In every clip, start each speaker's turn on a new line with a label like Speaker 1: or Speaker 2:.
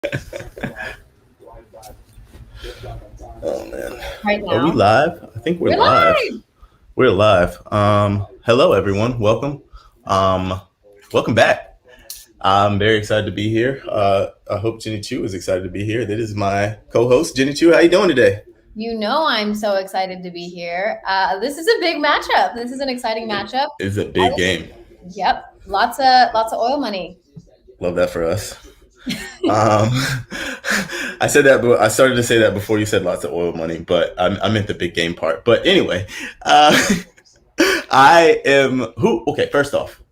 Speaker 1: Oh man.
Speaker 2: Right
Speaker 1: Are we
Speaker 2: now.
Speaker 1: live? I think we're
Speaker 2: We're
Speaker 1: live.
Speaker 2: live.
Speaker 1: We're live. Hello everyone. Welcome. Um Welcome back. I'm very excited to be here. I hope Jenny Chiu is excited to be here. That is my co-host, Jenny Chiu. How you doing today?
Speaker 2: You know I'm so excited to be here. This is a big matchup. This is an exciting
Speaker 1: It
Speaker 2: matchup.
Speaker 1: is a big game.
Speaker 2: Yep, lots of oil money.
Speaker 1: Love that for us. Um, I said that, but I started to say that before you said lots of oil money, but I meant the big game part. But anyway, uh, I am who? Okay, first off,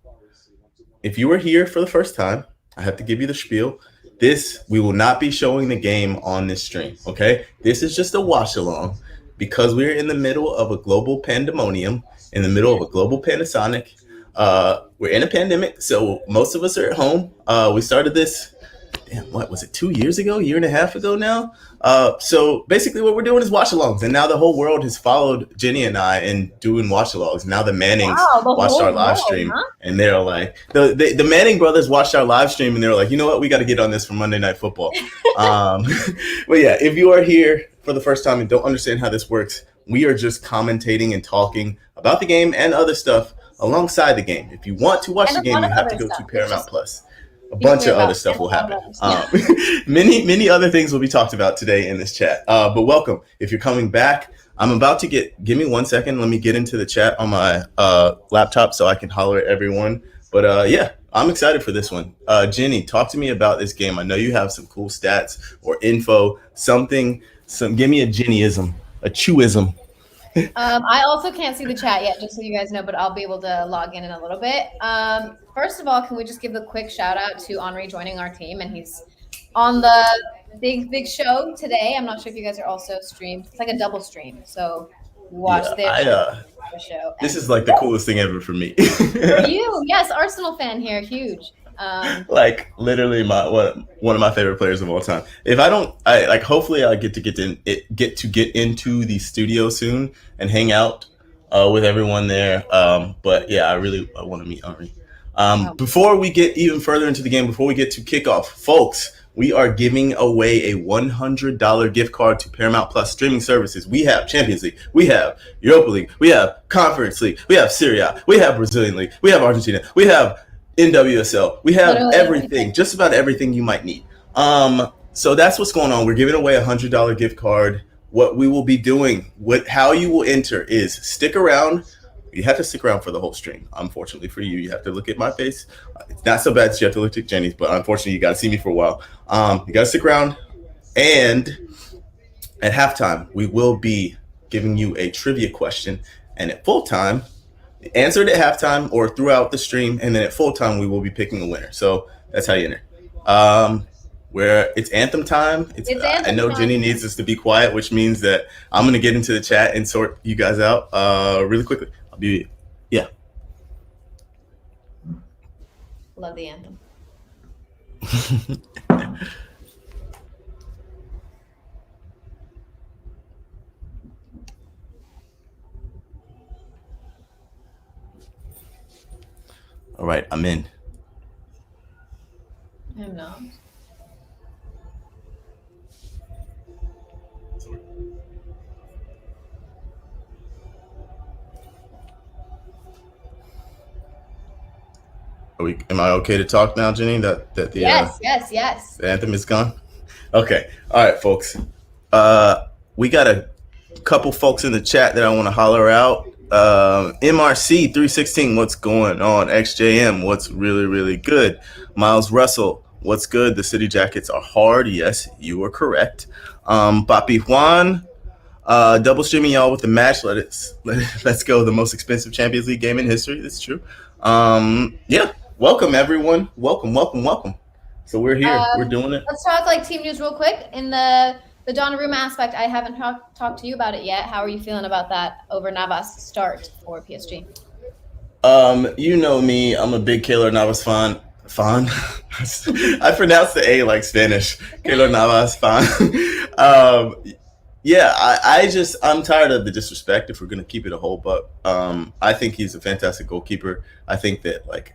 Speaker 1: if you were here for the first time, I have to give you the spiel. This we will not be showing the game on this stream. Okay, this is just a watch along because we're in the middle of a global pandemonium, in the middle of a global Panasonic. We're in a pandemic, so most of us are at home. We started this damn, what was it, 2 years ago, year and a half ago now? So basically, what we're doing is watch alongs, and now the whole world has followed Jenny and I in doing watch alongs. Now the Mannings
Speaker 2: Wow, the
Speaker 1: watched our
Speaker 2: whole
Speaker 1: live
Speaker 2: world,
Speaker 1: stream,
Speaker 2: huh?
Speaker 1: and they're like, the Manning brothers watched our live stream, and they were like, you know what, we got to get on this for Monday Night Football. Um, but yeah, if you are here for the first time and don't understand how this works, we are just commentating and talking about the game and other stuff alongside the game. If you want to watch
Speaker 2: And
Speaker 1: the
Speaker 2: a
Speaker 1: game,
Speaker 2: lot
Speaker 1: you
Speaker 2: of
Speaker 1: have
Speaker 2: other
Speaker 1: to go
Speaker 2: stuff.
Speaker 1: to
Speaker 2: It's
Speaker 1: Paramount
Speaker 2: just
Speaker 1: Plus. A
Speaker 2: be
Speaker 1: bunch
Speaker 2: clear
Speaker 1: of other
Speaker 2: about
Speaker 1: stuff
Speaker 2: and a
Speaker 1: will
Speaker 2: lot of
Speaker 1: happen.
Speaker 2: other stuff.
Speaker 1: Many other things will be talked about today in this chat. But welcome. If you're coming back, I'm about to give me 1 second. Let me get into the chat on my laptop so I can holler at everyone. But yeah, I'm excited for this one. Jenny, talk to me about this game. I know you have some cool stats or info, something. Give me a Jennyism, a Chewism.
Speaker 2: I also can't see the chat yet, just so you guys know, but I'll be able to log in a little bit. First of all, can we just give a quick shout out to Henri joining our team, and he's on the big show today. I'm not sure if you guys are also streamed. It's like a double stream, so you watch
Speaker 1: Yeah,
Speaker 2: their show, our show,
Speaker 1: this
Speaker 2: and
Speaker 1: is like the coolest thing ever for me.
Speaker 2: for you, yes, Arsenal fan here, huge.
Speaker 1: Like literally one of my favorite players of all time. If I don't, I like hopefully I get into the studio soon and hang out with everyone there. But yeah, I want to meet Henri.
Speaker 2: Oh,
Speaker 1: Before we get even further into the game, before we get to kickoff, folks, we are giving away a $100 gift card to Paramount Plus streaming services. We have Champions League, we have Europa League, we have Conference League, we have Serie A, we have Brazilian League, we have Argentina, we have NWSL. We have
Speaker 2: literally
Speaker 1: everything, just about everything you might need. So that's what's going on. We're giving away a $100 gift card. What we will be doing, how you will enter is stick around. You have to stick around for the whole stream. Unfortunately for you, you have to look at my face. It's not so bad that you have to look at Jenny's, but unfortunately, you got to see me for a while. You got to stick around. And at halftime, we will be giving you a trivia question. And at full time, answer it at halftime or throughout the stream, and then at full time we will be picking a winner. So that's how you enter. Where it's anthem time.
Speaker 2: it's
Speaker 1: I
Speaker 2: anthem
Speaker 1: know
Speaker 2: time.
Speaker 1: Jenny needs us to be quiet, which means that I'm gonna get into the chat and sort you guys out really quickly. Yeah.
Speaker 2: Love the anthem.
Speaker 1: All right, I'm in.
Speaker 2: I'm not.
Speaker 1: Am I okay to talk now, Jenny? That the
Speaker 2: Yes.
Speaker 1: the anthem is gone. Okay. All right, folks. We got a couple folks in the chat that I want to holler out. MRC 316, what's going on? XJM, what's really good? Miles Russell, what's good? The City Jackets are hard. Yes, you are correct. Papi Juan, double streaming y'all with the match. Let's go. The most expensive Champions League game in history. That's true. Yeah. Welcome everyone. Welcome. So we're here. We're doing it.
Speaker 2: Let's talk like team news real quick. In the Donnarumma aspect, I haven't talked to you about it yet. How are you feeling about that over Navas start for PSG?
Speaker 1: You know me. I'm a big Keylor Navas fan. I pronounce the A like Spanish. Keylor Navas fan. Yeah, I'm tired of the disrespect. If we're gonna keep it a whole, but I think he's a fantastic goalkeeper. I think that like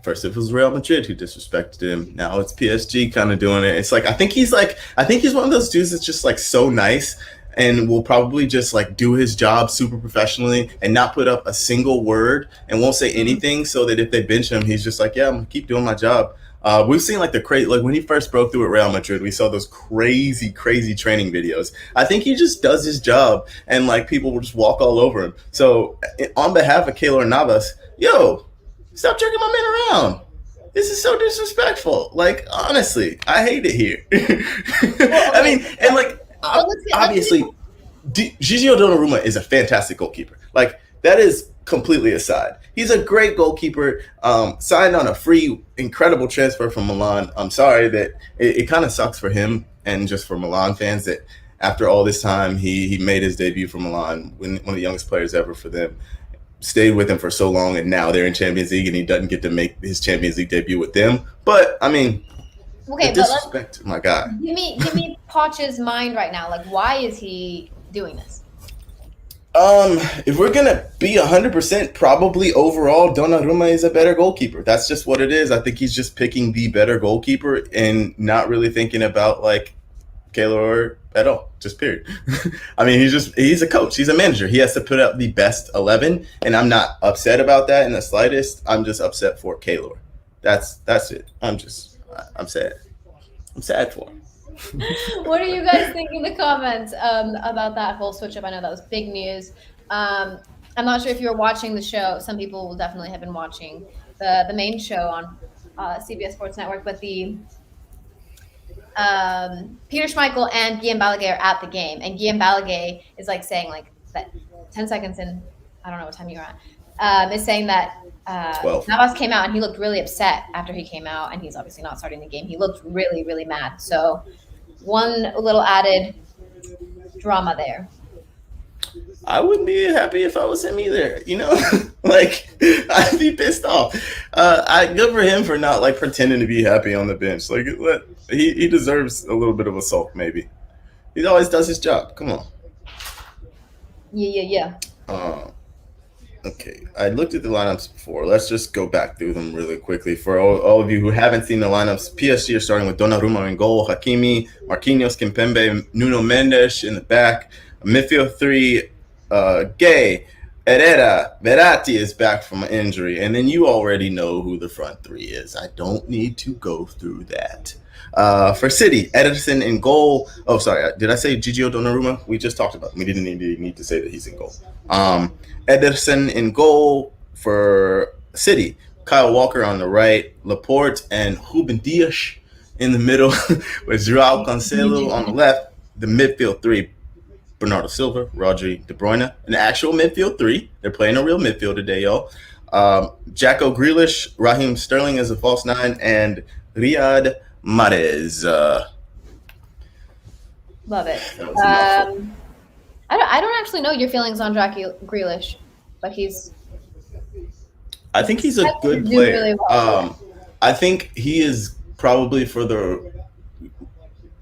Speaker 1: First it was Real Madrid who disrespected him. Now it's PSG kind of doing it. It's like I think he's one of those dudes that's just like so nice and will probably just like do his job super professionally and not put up a single word and won't say anything, so that if they bench him, he's just like, yeah, I'm gonna keep doing my job. We've seen like like when he first broke through at Real Madrid, we saw those crazy training videos. I think he just does his job, and like people will just walk all over him. So on behalf of Keylor Navas, yo, stop jerking my man around. This is so disrespectful. Like, honestly, I hate it here.
Speaker 2: Well,
Speaker 1: I
Speaker 2: okay.
Speaker 1: mean, and like, obviously, Gigio Donnarumma is a fantastic goalkeeper. Like, that is completely aside. He's a great goalkeeper, signed on a free, incredible transfer from Milan. I'm sorry that it kind of sucks for him and just for Milan fans that after all this time, he made his debut for Milan, one of the youngest players ever for them, stayed with them for so long, and now they're in Champions League and he doesn't get to make his Champions League debut with them. But, I mean,
Speaker 2: Okay,
Speaker 1: the disrespect, my God.
Speaker 2: give me Poch's mind right now. Like, why is he doing this?
Speaker 1: If we're gonna be 100%, probably overall, Donnarumma is a better goalkeeper. That's just what it is. I think he's just picking the better goalkeeper and not really thinking about like Keylor at all. Just period. I mean, he's a coach. He's a manager. He has to put out the best 11, and I'm not upset about that in the slightest. I'm just upset for Keylor. That's it. I'm sad. I'm sad for him.
Speaker 2: What do you guys think in the comments about that whole switch up? I know that was big news. I'm not sure if you're watching the show. Some people will definitely have been watching the main show on CBS Sports Network, but the Peter Schmeichel and Guillaume Balaguer are at the game, and Guillaume Balaguer is like saying like that 10 seconds in, I don't know what time you're at, is saying that
Speaker 1: 12.
Speaker 2: Navas came out and he looked really upset after he came out, and he's obviously not starting the game. He looked really mad. So one little added drama there.
Speaker 1: I wouldn't be happy if I was him either, you know? Like, I'd be pissed off. Good for him for not, like, pretending to be happy on the bench. Like, he deserves a little bit of a sulk, maybe. He always does his job. Come on.
Speaker 2: Yeah.
Speaker 1: Okay, I looked at the lineups before. Let's just go back through them really quickly. For all of you who haven't seen the lineups, PSG are starting with Donnarumma in goal, Hakimi, Marquinhos, Kimpembe, Nuno Mendes in the back. Midfield three, Gay, Herrera, Verratti is back from an injury. And then you already know who the front three is. I don't need to go through that. For City, Edison in goal. Oh, sorry. Did I say Gigio Donnarumma? We just talked about him. We didn't need to say that he's in goal. Edison in goal for City. Kyle Walker on the right. Laporte and Ruben Dias in the middle with Joao Cancelo on the left. The midfield three, Bernardo Silva, Rodri, De Bruyne. An actual midfield three. They're playing a real midfield today, y'all. Jacko Grealish, Raheem Sterling as a false nine, and Riyad Mahrez.
Speaker 2: Love it. I don't actually know your feelings on Jackie Grealish, but
Speaker 1: I think he's a good player. Really well. I think he is probably for the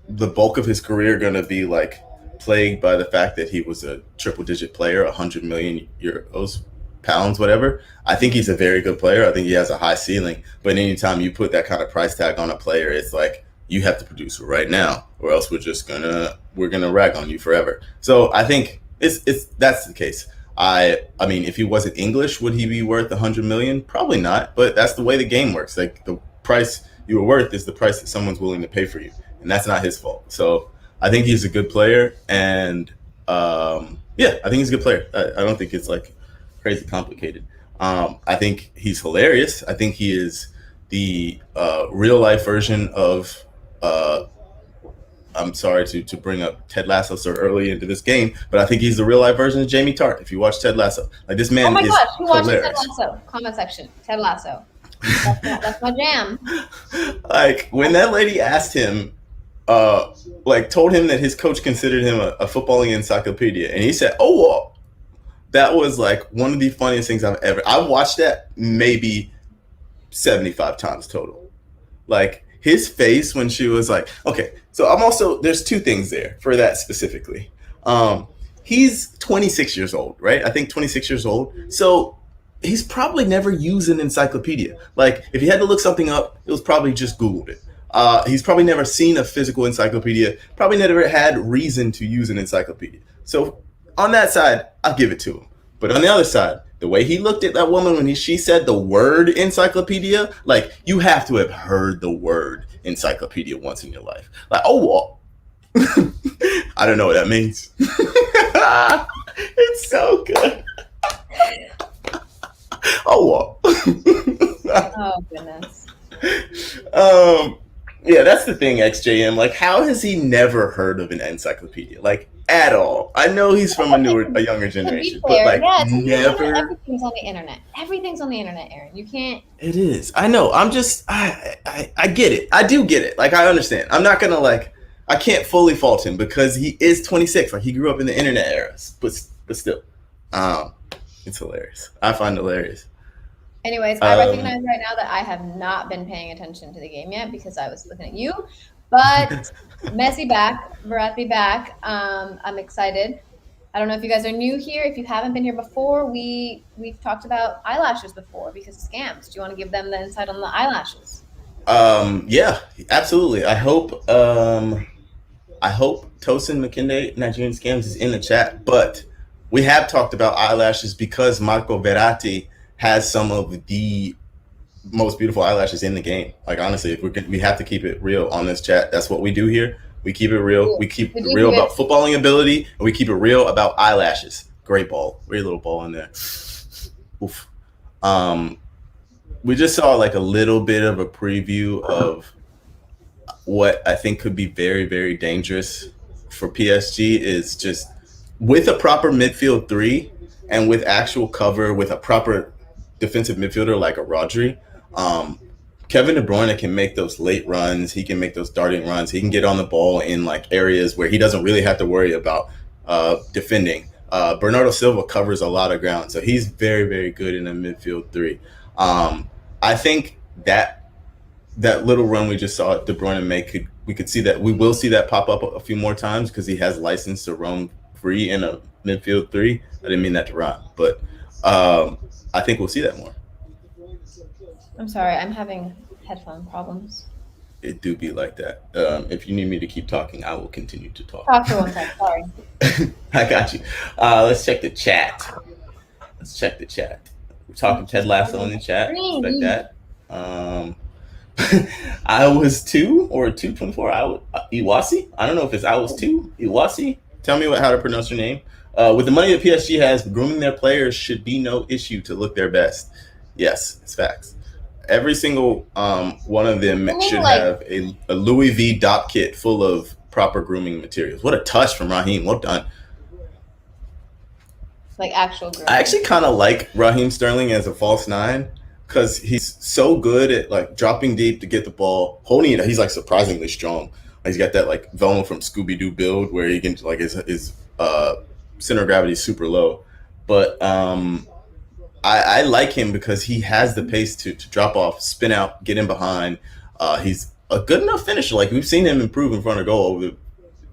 Speaker 1: bulk of his career going to be like plagued by the fact that he was a triple-digit player, 100 million euros, pounds, whatever. I think he's a very good player. I think he has a high ceiling. But anytime you put that kind of price tag on a player, it's like you have to produce right now, or else we're gonna rag on you forever. So I think that's the case. I mean, if he wasn't English, would he be worth 100 million? Probably not. But that's the way the game works. Like the price you were worth is the price that someone's willing to pay for you, and that's not his fault. So I think he's a good player, and I think he's a good player. I don't think it's like crazy complicated. I think he's hilarious. I think he is the real life version of. I'm sorry to bring up Ted Lasso so early into this game, but I think he's the real life version of Jamie Tart. If you watch Ted Lasso, like this man is
Speaker 2: gosh, who watches
Speaker 1: hilarious.
Speaker 2: Ted Lasso? Comment section. Ted Lasso. That's my jam.
Speaker 1: Like when that lady asked him, told him that his coach considered him a footballing encyclopedia, and he said, "Oh, well, that was like one of the funniest things I've watched that maybe 75 times total." Like his face when she was like, okay, so there's two things there for that specifically. He's 26 years old, right? I think 26 years old. So he's probably never used an encyclopedia. Like, if he had to look something up, it was probably just Googled it. He's probably never seen a physical encyclopedia, probably never had reason to use an encyclopedia. So, on that side, I'll give it to him. But on the other side, the way he looked at that woman when she said the word encyclopedia, like, you have to have heard the word encyclopedia once in your life. Like, oh, well, I don't know what that means. It's so good. Oh, well.
Speaker 2: Oh goodness.
Speaker 1: Yeah, that's the thing, XJM. Like, how has he never heard of an encyclopedia? Like, at all. I know he's from a younger generation, but like, never.
Speaker 2: Everything's on the internet. Everything's on the internet, Aaron. You can't.
Speaker 1: It is. I know. I'm just. I get it. I do get it. Like, I understand. I'm not gonna like. I can't fully fault him because he is 26. Like, he grew up in the internet era, but still, it's hilarious. I find it hilarious.
Speaker 2: Anyways, I recognize right now that I have not been paying attention to the game yet because I was looking at you. But Messi back, Verratti back. I'm excited. I don't know if you guys are new here. If you haven't been here before, we've talked about eyelashes before because of scams. Do you want to give them the insight on the eyelashes?
Speaker 1: Yeah, absolutely. I hope Tosin McKinday, Nigerian Scams, is in the chat. But we have talked about eyelashes because Marco Verratti has some of the most beautiful eyelashes in the game. Like, honestly, if we have to keep it real on this chat. That's what we do here. We keep it real. We keep it real about footballing ability, and we keep it real about eyelashes. Great ball. Great little ball in there. Oof. We just saw like a little bit of a preview of what I think could be very, very dangerous for PSG is just with a proper midfield three and with actual cover with a proper defensive midfielder like a Rodri, Kevin De Bruyne can make those late runs. He can make those darting runs. He can get on the ball in like areas where he doesn't really have to worry about defending. Bernardo Silva covers a lot of ground, so he's very, very good in a midfield three. I think that little run we just saw De Bruyne make, we will see that pop up a few more times because he has license to roam free in a midfield three. I didn't mean that to rhyme, but I think we'll see that more.
Speaker 2: I'm sorry, I'm having headphone problems.
Speaker 1: It do be like that. If you need me to keep talking, I will continue to talk.
Speaker 2: Talk for one second, sorry.
Speaker 1: I got you. Let's check the chat. We're talking Ted Lasso in the chat. Respect that. I was 2 or 224. Iwasi? I don't know if it's I was 2. Iwasi? Tell me how to pronounce your name. With the money that PSG has, grooming their players should be no issue to look their best. Yes, it's facts. Every single one of them should have a Louis V dop kit full of proper grooming materials. What a touch from Raheem. Well done.
Speaker 2: Like actual grooming.
Speaker 1: I actually kind of like Raheem Sterling as a false nine because he's so good at like dropping deep to get the ball, holding it. He's like surprisingly strong. He's got that like Velma from Scooby-Doo build where he can like his center of gravity is super low. But I like him because he has the pace to drop off, spin out, get in behind. He's a good enough finisher. Like we've seen him improve in front of goal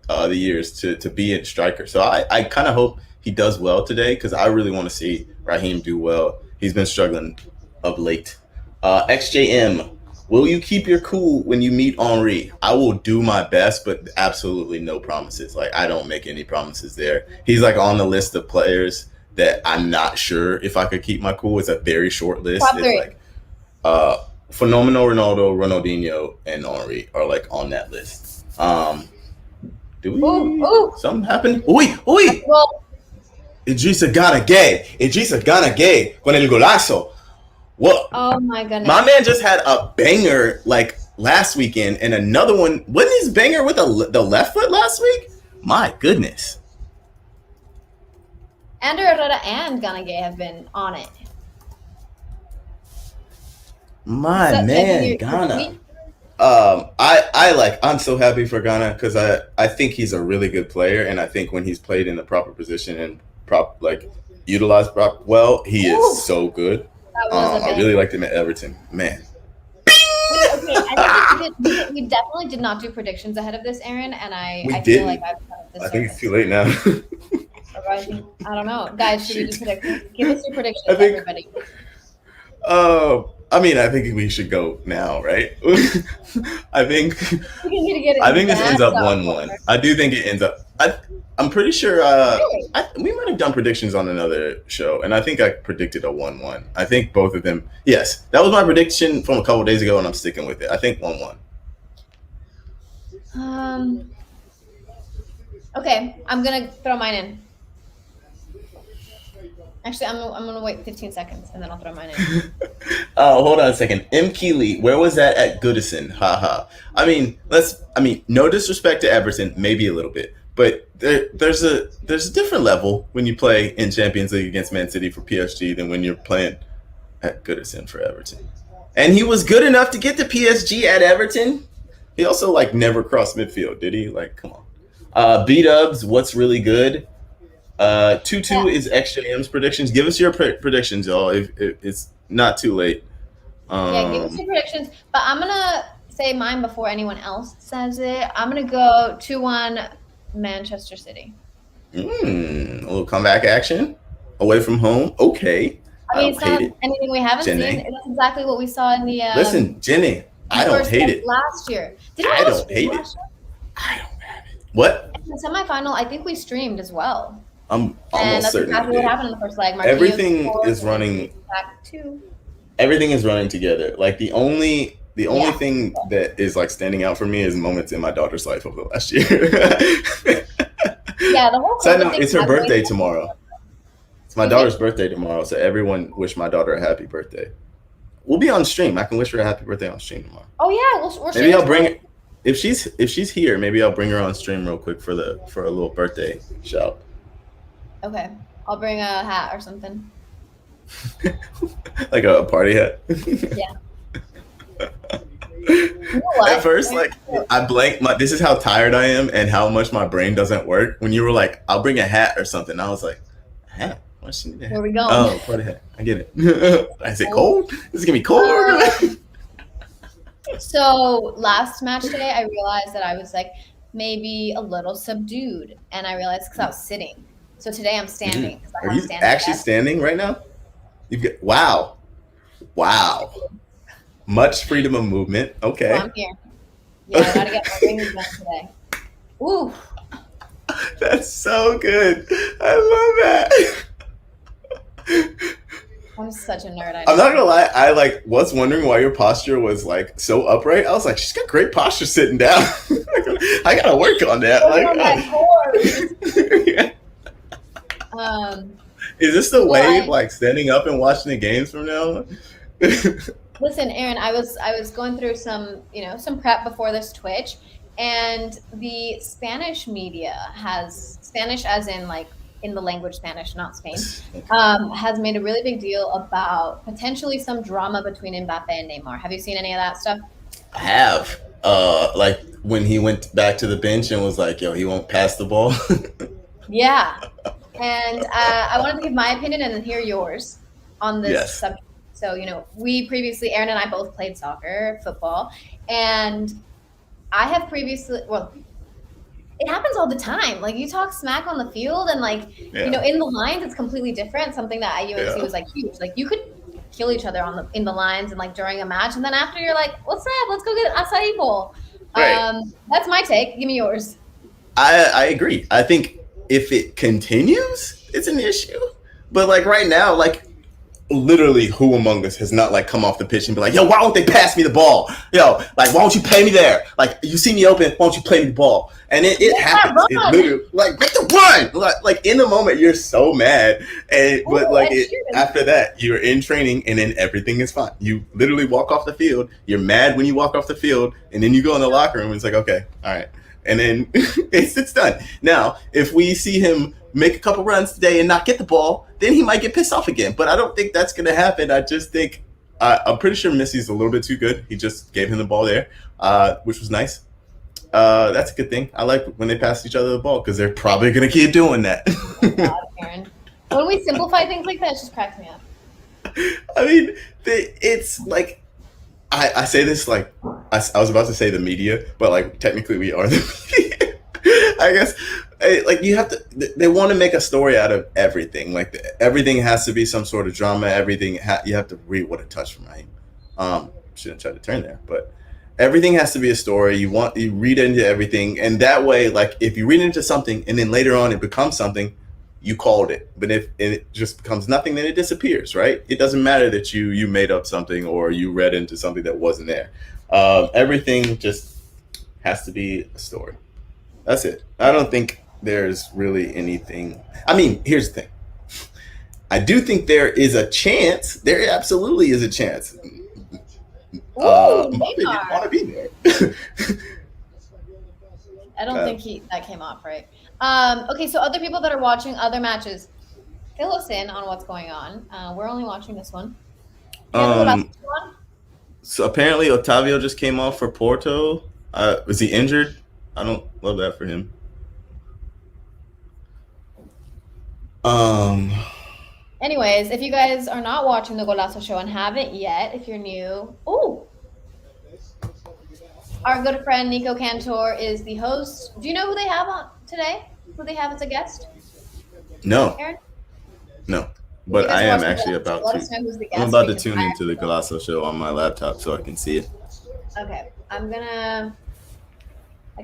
Speaker 1: over the years to be a striker. So I kind of hope he does well today because I really want to see Raheem do well. He's been struggling of late. XJM, will you keep your cool when you meet Henry? I will do my best, but absolutely no promises. Like I don't make any promises there. He's like on the list of players that I'm not sure if I could keep my cool. It's a very short list. It's like Phenomenal Ronaldo, Ronaldinho, and Henry are like on that list. Do we?
Speaker 2: Ooh.
Speaker 1: Something happened? Oi!
Speaker 2: Well,
Speaker 1: Idrissa Gana Gay con el golazo. What?
Speaker 2: Oh my goodness!
Speaker 1: My man just had a banger like last weekend, and another one. Wasn't his banger with the left foot last week? My goodness.
Speaker 2: Ander Herrera and Gana Gay have been on it.
Speaker 1: My man, Ghana. I'm so happy for Ghana because I think he's a really good player, and I think when he's played in the proper position and utilized well, he is so good. I really liked him at Everton, man.
Speaker 2: Okay, we definitely did not do predictions ahead of this, Aaron, and I feel like I've done this.
Speaker 1: I think it's too late now.
Speaker 2: I think I don't know, guys. Should we do
Speaker 1: Shoot.
Speaker 2: predictions? Give us your
Speaker 1: I
Speaker 2: predictions,
Speaker 1: think.
Speaker 2: everybody.
Speaker 1: I mean, I think we should go now, right? I think.
Speaker 2: We need to get
Speaker 1: I think this ends
Speaker 2: exact
Speaker 1: up
Speaker 2: score.
Speaker 1: 1-1. I do think it ends up. I'm pretty sure.
Speaker 2: Really?
Speaker 1: We might have done predictions on another show, and I think I predicted a 1-1. I think both of them. Yes, that was my prediction from a couple days ago, and I'm sticking with it. I think 1-1.
Speaker 2: Okay, I'm gonna throw mine in. Actually, I'm gonna wait 15 seconds and then I'll throw mine in.
Speaker 1: Oh, hold on a second. M. Keeley, where was that at Goodison? Haha. I mean, no disrespect to Everton, maybe a little bit, but there's a different level when you play in Champions League against Man City for PSG than when you're playing at Goodison for Everton. And he was good enough to get to PSG at Everton. He also never crossed midfield, did he? Like, come on. B-Dubs, what's really good? 2-2
Speaker 2: Yeah.
Speaker 1: is Extra M's predictions. Give us your predictions, y'all. If it's not too late.
Speaker 2: Yeah, give us your predictions. But I'm gonna say mine before anyone else says it. I'm gonna go 2-1 Manchester City.
Speaker 1: A little comeback action away from home. Okay.
Speaker 2: I mean, it's not anything we haven't seen. It's exactly what we saw in the
Speaker 1: Listen, Jenny, I don't hate it.
Speaker 2: Last year.
Speaker 1: I don't hate it. I don't have it. What?
Speaker 2: In the semifinal, I think we streamed as well.
Speaker 1: I'm almost
Speaker 2: and that's
Speaker 1: certain.
Speaker 2: Exactly what happened in the first leg.
Speaker 1: Everything is running. Everything is running together. Like the only thing that is standing out for me is moments in my daughter's life over the last year.
Speaker 2: Yeah, the whole.
Speaker 1: Side note, it's her birthday tomorrow. It's my daughter's birthday tomorrow, so everyone wish my daughter a happy birthday. We'll be on stream. I can wish her a happy birthday on stream tomorrow.
Speaker 2: Oh yeah, we'll
Speaker 1: maybe I'll bring it if she's here. Maybe I'll bring her on stream real quick for a little birthday shout. Okay,
Speaker 2: I'll bring a hat or something.
Speaker 1: Like a party hat.
Speaker 2: Yeah.
Speaker 1: At first, I blanked. This is how tired I am and how much my brain doesn't work. When you were like, "I'll bring a hat or something," I was like, "A hat? Why she need a hat?"
Speaker 2: Where we going?
Speaker 1: Oh, party hat. I get it. I say cold. This is gonna be cold.
Speaker 2: So last match day, I realized that I was maybe a little subdued, and I realized because I was sitting. So today I'm standing.
Speaker 1: Are you actually standing right now? Wow. Much freedom of movement. Okay.
Speaker 2: So I'm here. Yeah, I gotta get my fingers done today. Ooh.
Speaker 1: That's so good. I love that.
Speaker 2: I'm such a nerd.
Speaker 1: I'm not gonna lie. I was wondering why your posture was so upright. I was like, she's got great posture sitting down. I gotta work on that.
Speaker 2: Yeah.
Speaker 1: Is this the way standing up and watching the games from now on?
Speaker 2: Listen, Aaron, I was going through some prep before this Twitch, and the Spanish media has Spanish as in in the language Spanish, not Spain, has made a really big deal about potentially some drama between Mbappe and Neymar. Have you seen any of that stuff?
Speaker 1: I have. When he went back to the bench and was like, yo, he won't pass the ball.
Speaker 2: Yeah. And I wanted to give my opinion and then hear yours on this subject. So, we previously, Aaron and I both played football, and I have previously, it happens all the time. You talk smack on the field and in the lines, it's completely different. Something that at UNC was huge. You could kill each other in the lines and during a match. And then after you're like, what's up? Let's go get an acai bowl. Right. That's my take. Give me yours.
Speaker 1: I agree. I think if it continues, it's an issue. But right now, literally who among us has not come off the pitch and be like, yo, why won't they pass me the ball? Yo, why won't you play me there? You see me open, why don't you play me the ball? And it happens. It literally make the run. In the moment you're so mad. After that, you're in training and then everything is fine. You literally walk off the field, you're mad when you walk off the field, and then you go in the locker room and it's okay, all right. And then it's done. Now, if we see him make a couple runs today and not get the ball, then he might get pissed off again. But I don't think that's going to happen. I just think I'm pretty sure Messi's a little bit too good. He just gave him the ball there, which was nice. That's a good thing. I like when they pass each other the ball because they're probably going to keep doing that.
Speaker 2: God, Aaron. When we simplify things like that, it just cracks me up.
Speaker 1: I mean, it's I say this I was about to say the media, but technically we are the media. I guess like you have to. They want to make a story out of everything. Like everything has to be some sort of drama. Everything you have to read what a touch from Raheem. Shouldn't try to turn there, but everything has to be a story. You read into everything, and that way, like if you read into something and then later on it becomes something, you called it. But if it just becomes nothing, then it disappears. Right? It doesn't matter that you made up something or you read into something that wasn't there. Everything just has to be a story. That's it. I don't think there's really anything. I mean, here's the thing. I do think there is a chance. There absolutely is a chance.
Speaker 2: Ooh,
Speaker 1: Mbappe didn't want
Speaker 2: Neymar.
Speaker 1: to be there.
Speaker 2: I don't think that came off right. Okay, so other people that are watching other matches, fill us in on what's going on. We're only watching this one. You have the last
Speaker 1: um,
Speaker 2: one?
Speaker 1: so apparently Otavio just came off for Porto. Was he injured? I don't love that for him. Um,
Speaker 2: Anyways, if you guys are not watching the Golazo show and haven't yet, if you're new, our good friend Nico Cantor is the host. Do you know who they have on today? Who they have as a guest?
Speaker 1: no,
Speaker 2: Aaron?
Speaker 1: no.
Speaker 2: If you
Speaker 1: But
Speaker 2: guys
Speaker 1: I
Speaker 2: are
Speaker 1: am
Speaker 2: watching
Speaker 1: actually
Speaker 2: the
Speaker 1: about
Speaker 2: let
Speaker 1: to.
Speaker 2: us know who's the
Speaker 1: I'm
Speaker 2: guest
Speaker 1: about to
Speaker 2: because
Speaker 1: tune
Speaker 2: I
Speaker 1: into the Golasso show on my laptop so I can see it.
Speaker 2: okay. I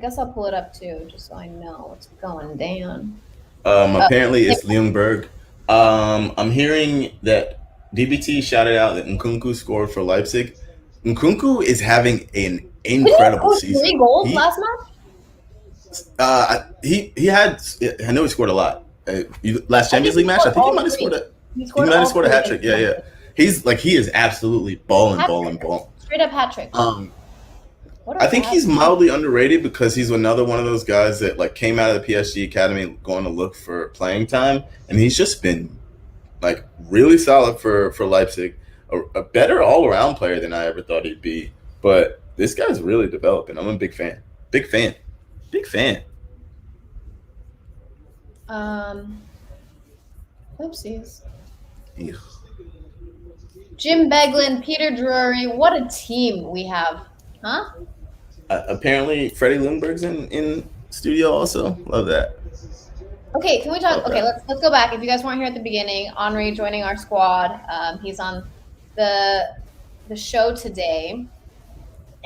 Speaker 2: guess I'll pull it up too, just so I know what's going down.
Speaker 1: Apparently it's Ljungberg. I'm hearing that DBT shouted out that Nkunku scored for Leipzig. Nkunku is having an
Speaker 2: Did he
Speaker 1: incredible
Speaker 2: score
Speaker 1: season.
Speaker 2: 3 goals last match?
Speaker 1: He had. I know he scored a lot. Last
Speaker 2: I think
Speaker 1: Champions
Speaker 2: he
Speaker 1: League match, I
Speaker 2: scored
Speaker 1: think he
Speaker 2: all
Speaker 1: might have scored
Speaker 2: three.
Speaker 1: a.
Speaker 2: He
Speaker 1: He
Speaker 2: scored
Speaker 1: might have
Speaker 2: all
Speaker 1: scored a
Speaker 2: three
Speaker 1: hat trick.
Speaker 2: against
Speaker 1: Yeah, yeah.
Speaker 2: Leipzig.
Speaker 1: He is absolutely balling,
Speaker 2: Hat
Speaker 1: balling,
Speaker 2: trick.
Speaker 1: balling.
Speaker 2: Straight up hat trick. What
Speaker 1: I
Speaker 2: a
Speaker 1: think
Speaker 2: bad
Speaker 1: he's
Speaker 2: man.
Speaker 1: mildly underrated because he's another one of those guys that like came out of the PSG academy going to look for playing time, and he's just been like really solid for Leipzig. A better all around player than I ever thought he'd be. But this guy's really developing. I'm a big fan. Big fan. Big fan.
Speaker 2: Oopsies.
Speaker 1: Yeah.
Speaker 2: Jim Beglin, Peter Drury. What a team we have. Huh?
Speaker 1: Apparently, Freddie Lundberg's in studio also. Love that.
Speaker 2: Okay, can we talk?
Speaker 1: Love
Speaker 2: Okay,
Speaker 1: that.
Speaker 2: let's go back. If you guys weren't here at the beginning, Henri joining our squad. He's on the show today,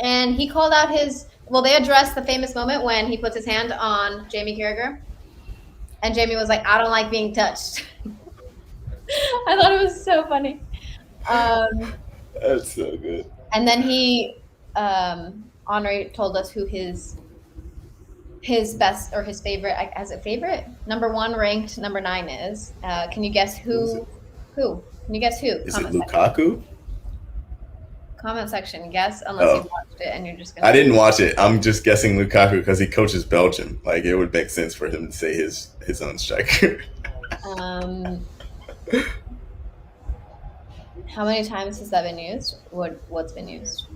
Speaker 2: and he called out his. Well, they addressed the famous moment when he puts his hand on Jamie Carragher, and Jamie was like, "I don't like being touched." I thought it was so funny.
Speaker 1: That's so good.
Speaker 2: And then Henri told us who his best or his favorite, as a favorite, number 1 ranked number 9 is. Can you guess who? Who? Can you guess who?
Speaker 1: Is it Lukaku?
Speaker 2: Comment section. Guess unless you've watched it and you're just gonna.
Speaker 1: I didn't watch it. I'm just guessing Lukaku because he coaches Belgium. Like it would make sense for him to say his own striker.
Speaker 2: How many times has that been used? What's been used?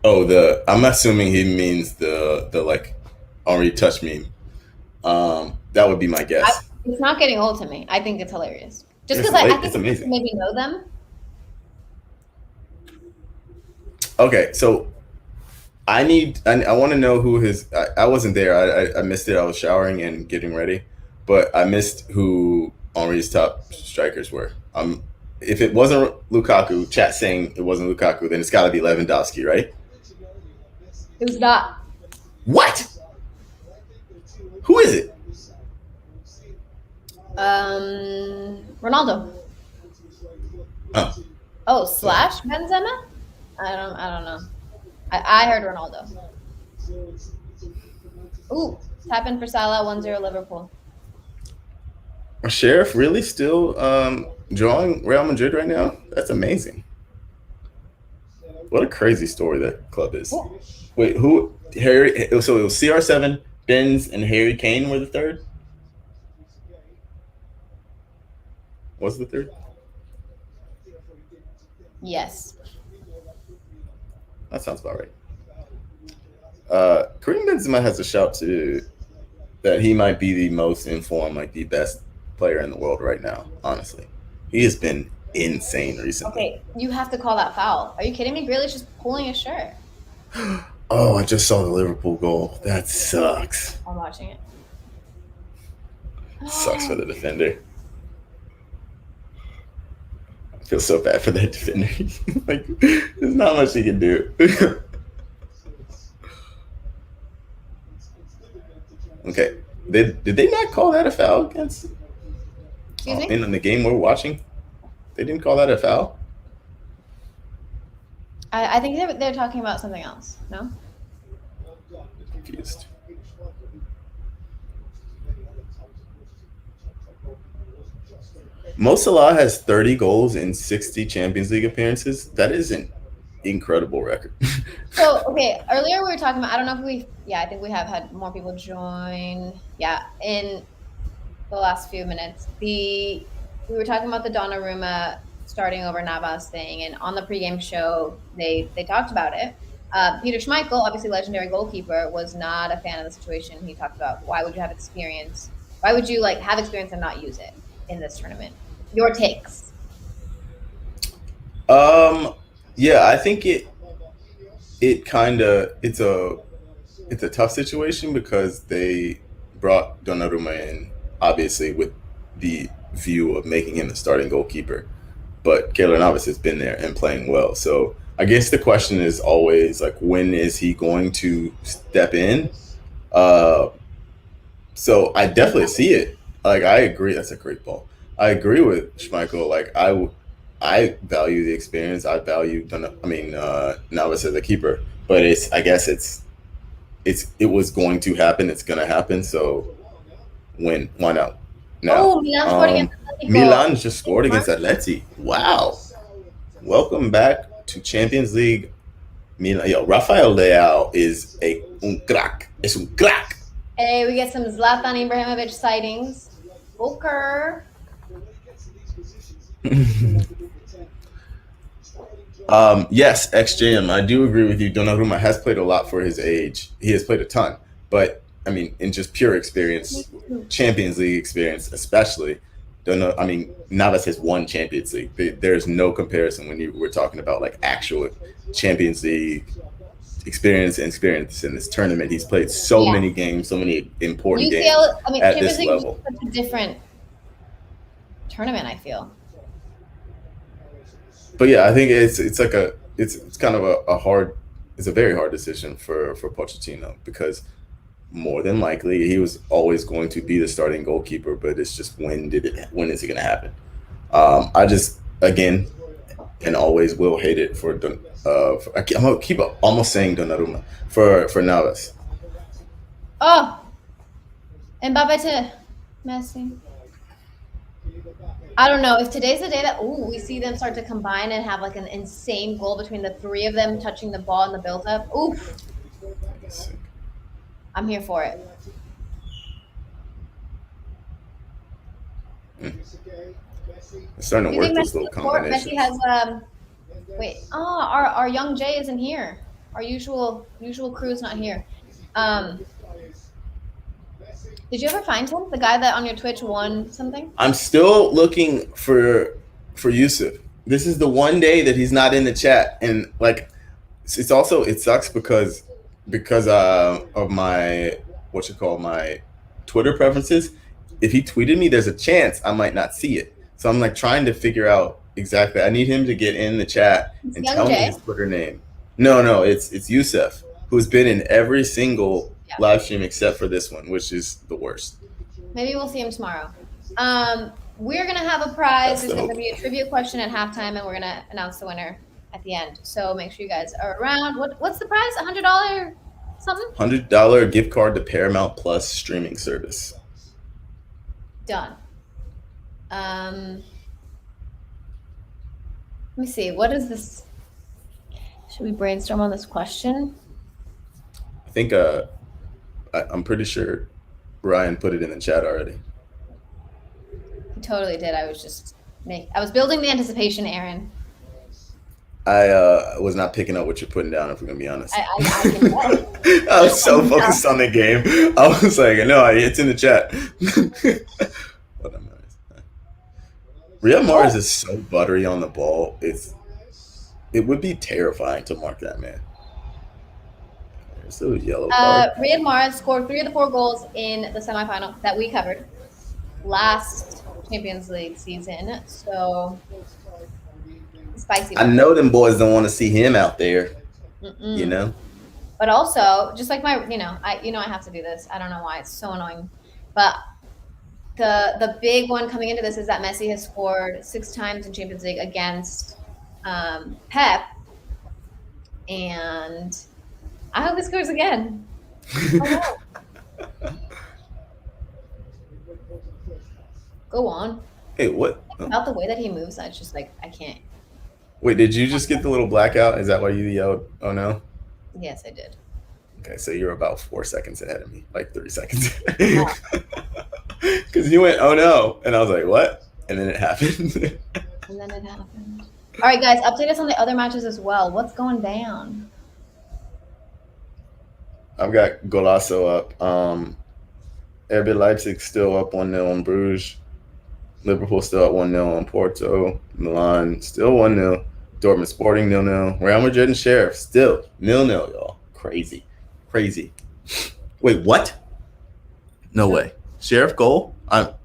Speaker 1: Oh, I'm assuming he means the like Henri touch meme. That would be my guess.
Speaker 2: It's not getting old to me. I think it's hilarious. Just
Speaker 1: It's
Speaker 2: because I think
Speaker 1: it's amazing.
Speaker 2: maybe know them.
Speaker 1: Okay, so I want to know who his. I wasn't there. I missed it. I was showering and getting ready, but I missed who Henri's top strikers were. If it wasn't Lukaku, chat saying it wasn't Lukaku, then it's got to be Lewandowski, right?
Speaker 2: It was not.
Speaker 1: What? Who is it?
Speaker 2: Ronaldo.
Speaker 1: Oh,
Speaker 2: Oh, slash Benzema? I don't know. I heard Ronaldo. Ooh, tap in for Salah, 1-0 Liverpool.
Speaker 1: are Sheriff really still drawing Real Madrid right now? That's amazing. What a crazy story that club is.
Speaker 2: Ooh.
Speaker 1: Wait, who? Harry? So it was CR7, Benz, and Harry Kane were the third. Was the third?
Speaker 2: Yes.
Speaker 1: That sounds about right. Kareem Benzema has a shout to that he might be the most informed, like the best player in the world right now. Honestly, he has been insane recently.
Speaker 2: Okay, you have to call that foul. Are you kidding me? Grealish is pulling his shirt.
Speaker 1: Oh, I just saw the Liverpool goal. That sucks.
Speaker 2: I'm watching it.
Speaker 1: Sucks for the defender. I feel so bad for that defender. Like, there's not much he can do. Okay. Did they not call that a foul against
Speaker 2: Excuse me?
Speaker 1: in the game we're watching? They didn't call that a foul?
Speaker 2: I think they're talking about something else. No?
Speaker 1: Confused. Mo Salah has 30 goals in 60 Champions League appearances. That is an incredible record.
Speaker 2: So, okay, earlier we were talking about, I don't know if I think we have had more people join. Yeah, in the last few minutes. We were talking about the Donnarumma starting over Navas thing, and on the pregame show, they talked about it. Peter Schmeichel, obviously legendary goalkeeper, was not a fan of the situation. He talked about why would you have experience? Why would you like have experience and not use it in this tournament? Your takes.
Speaker 1: Um, yeah, I think it kind of it's a tough situation because they brought Donnarumma in obviously with the view of making him the starting goalkeeper, but Keylor Navas has been there and playing well. So I guess the question is always like, when is he going to step in? Uh, so I definitely see it. Like, I agree. That's a great ball. I agree with Schmeichel. Like, I value the experience. I value. I mean, Navas as a keeper, but I guess it was going to happen. It's going to happen. So why not now?
Speaker 2: Oh, Milan scored against Atletico.
Speaker 1: Milan just scored against Atleti. Wow! Welcome back to Champions League. Milan. Yo, Rafael Leao is a un crack. Es un crack.
Speaker 2: Hey, we get some Zlatan Ibrahimovic sightings. Booker.
Speaker 1: Yes, XJM. I do agree with you. Donnarumma has played a lot for his age. He has played a ton, but I mean, in just pure experience, Champions League experience, especially. Don't know. I mean, Navas has won Champions League. There's no comparison when we're talking about like actual Champions League experience in this tournament. He's played so
Speaker 2: Yeah.
Speaker 1: many games, so many important games
Speaker 2: UCL, I mean,
Speaker 1: at
Speaker 2: Champions
Speaker 1: this
Speaker 2: League is
Speaker 1: level.
Speaker 2: such a different tournament, I feel.
Speaker 1: But yeah, I think it's like it's kind of a hard, it's a very hard decision for Pochettino because more than likely he was always going to be the starting goalkeeper, but it's just when is it going to happen? I just again and always will hate it I'm gonna keep almost saying Donnarumma for Navas.
Speaker 2: Oh, Mbappe to Messi. I don't know if today's the day that we see them start to combine and have like an insane goal between the three of them touching the ball in the build up. Oof, I'm here for it.
Speaker 1: It's starting
Speaker 2: Do
Speaker 1: to
Speaker 2: you
Speaker 1: work
Speaker 2: think
Speaker 1: those
Speaker 2: Messi
Speaker 1: little
Speaker 2: support? Messi
Speaker 1: combinations.
Speaker 2: has our young Jay isn't here. Our usual crew's not here. Um, did you ever find him? The guy that on your Twitch won something?
Speaker 1: I'm still looking for Yusuf. This is the one day that he's not in the chat, and like it's also it sucks because of my what you call my Twitter preferences. If he tweeted me, there's a chance I might not see it. So I'm like trying to figure out exactly. I need him to get in the chat
Speaker 2: It's
Speaker 1: and
Speaker 2: young
Speaker 1: tell me
Speaker 2: Jay.
Speaker 1: his Twitter name. No, it's Yusuf, who's been in every single
Speaker 2: Yeah.
Speaker 1: live stream except for this one, which is the worst.
Speaker 2: Maybe we'll see him tomorrow. We're gonna have a prize.
Speaker 1: That's
Speaker 2: There's
Speaker 1: the
Speaker 2: gonna
Speaker 1: hope.
Speaker 2: be a trivia question at halftime, and we're gonna announce the winner at the end. So make sure you guys are around. What's the prize? $100 something?
Speaker 1: $100 gift card to Paramount Plus streaming service.
Speaker 2: Done. Let me see. What is this? Should we brainstorm on this question?
Speaker 1: I think I'm pretty sure Ryan put it in the chat already.
Speaker 2: He totally did. I was building the anticipation, Aaron.
Speaker 1: I was not picking up what you're putting down, if we're gonna be honest.
Speaker 2: I can tell.
Speaker 1: I was so focused on the game. I was like, no, it's in the chat. What a mess. Riyad Mahrez is so buttery on the ball. It would be terrifying to mark that man. Still a yellow card.
Speaker 2: Riyad Mahrez scored 3 of the 4 goals in the semifinal that we covered last Champions League season. So spicy
Speaker 1: I
Speaker 2: one.
Speaker 1: know them boys don't want to see him out there.
Speaker 2: Mm-mm.
Speaker 1: You know.
Speaker 2: But also, just like my, I have to do this. I don't know why, it's so annoying. But the big one coming into this is that Messi has scored 6 times in Champions League against Pep, and I hope he scores again. Oh, no. Go on.
Speaker 1: Hey, what?
Speaker 2: About the way that he moves, it's just like I can't.
Speaker 1: Wait, did you just get the little blackout? Is that why you yelled, "Oh no"?
Speaker 2: Yes, I did.
Speaker 1: Okay, so you're about 4 seconds ahead of me, like 3 seconds.
Speaker 2: Wow.
Speaker 1: Because you went, "Oh no," and I was like, "What?" And then it happened.
Speaker 2: And then it happened. All right, guys, update us on the other matches as well. What's going down?
Speaker 1: I've got Golasso up. RB Leipzig still up 1-0 on Bruges. Liverpool still at 1-0 on Porto. Milan still 1-0. Dortmund Sporting 0-0. Real Madrid and Sheriff still 0-0, y'all. Crazy. Wait, what? No way. Sheriff goal?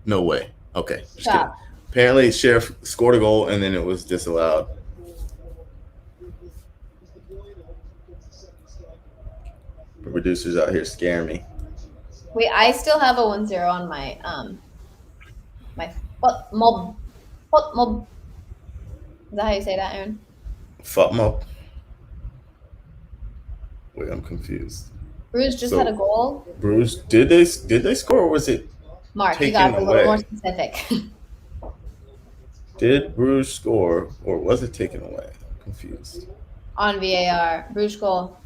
Speaker 1: No way. Okay, just kidding. Apparently, Sheriff scored a goal and then it was disallowed. The producers out here scaring me.
Speaker 2: Wait, I still have a 1-0 on my mob. Is that how you say that, Aaron?
Speaker 1: Fuck mob. Wait, I'm confused.
Speaker 2: Bruges just had a goal.
Speaker 1: Bruges, did they score or was it
Speaker 2: Mark, you
Speaker 1: taken
Speaker 2: got to be a little
Speaker 1: away?
Speaker 2: more specific.
Speaker 1: Did Bruges score or was it taken away? I'm confused.
Speaker 2: On VAR, Bruges goal.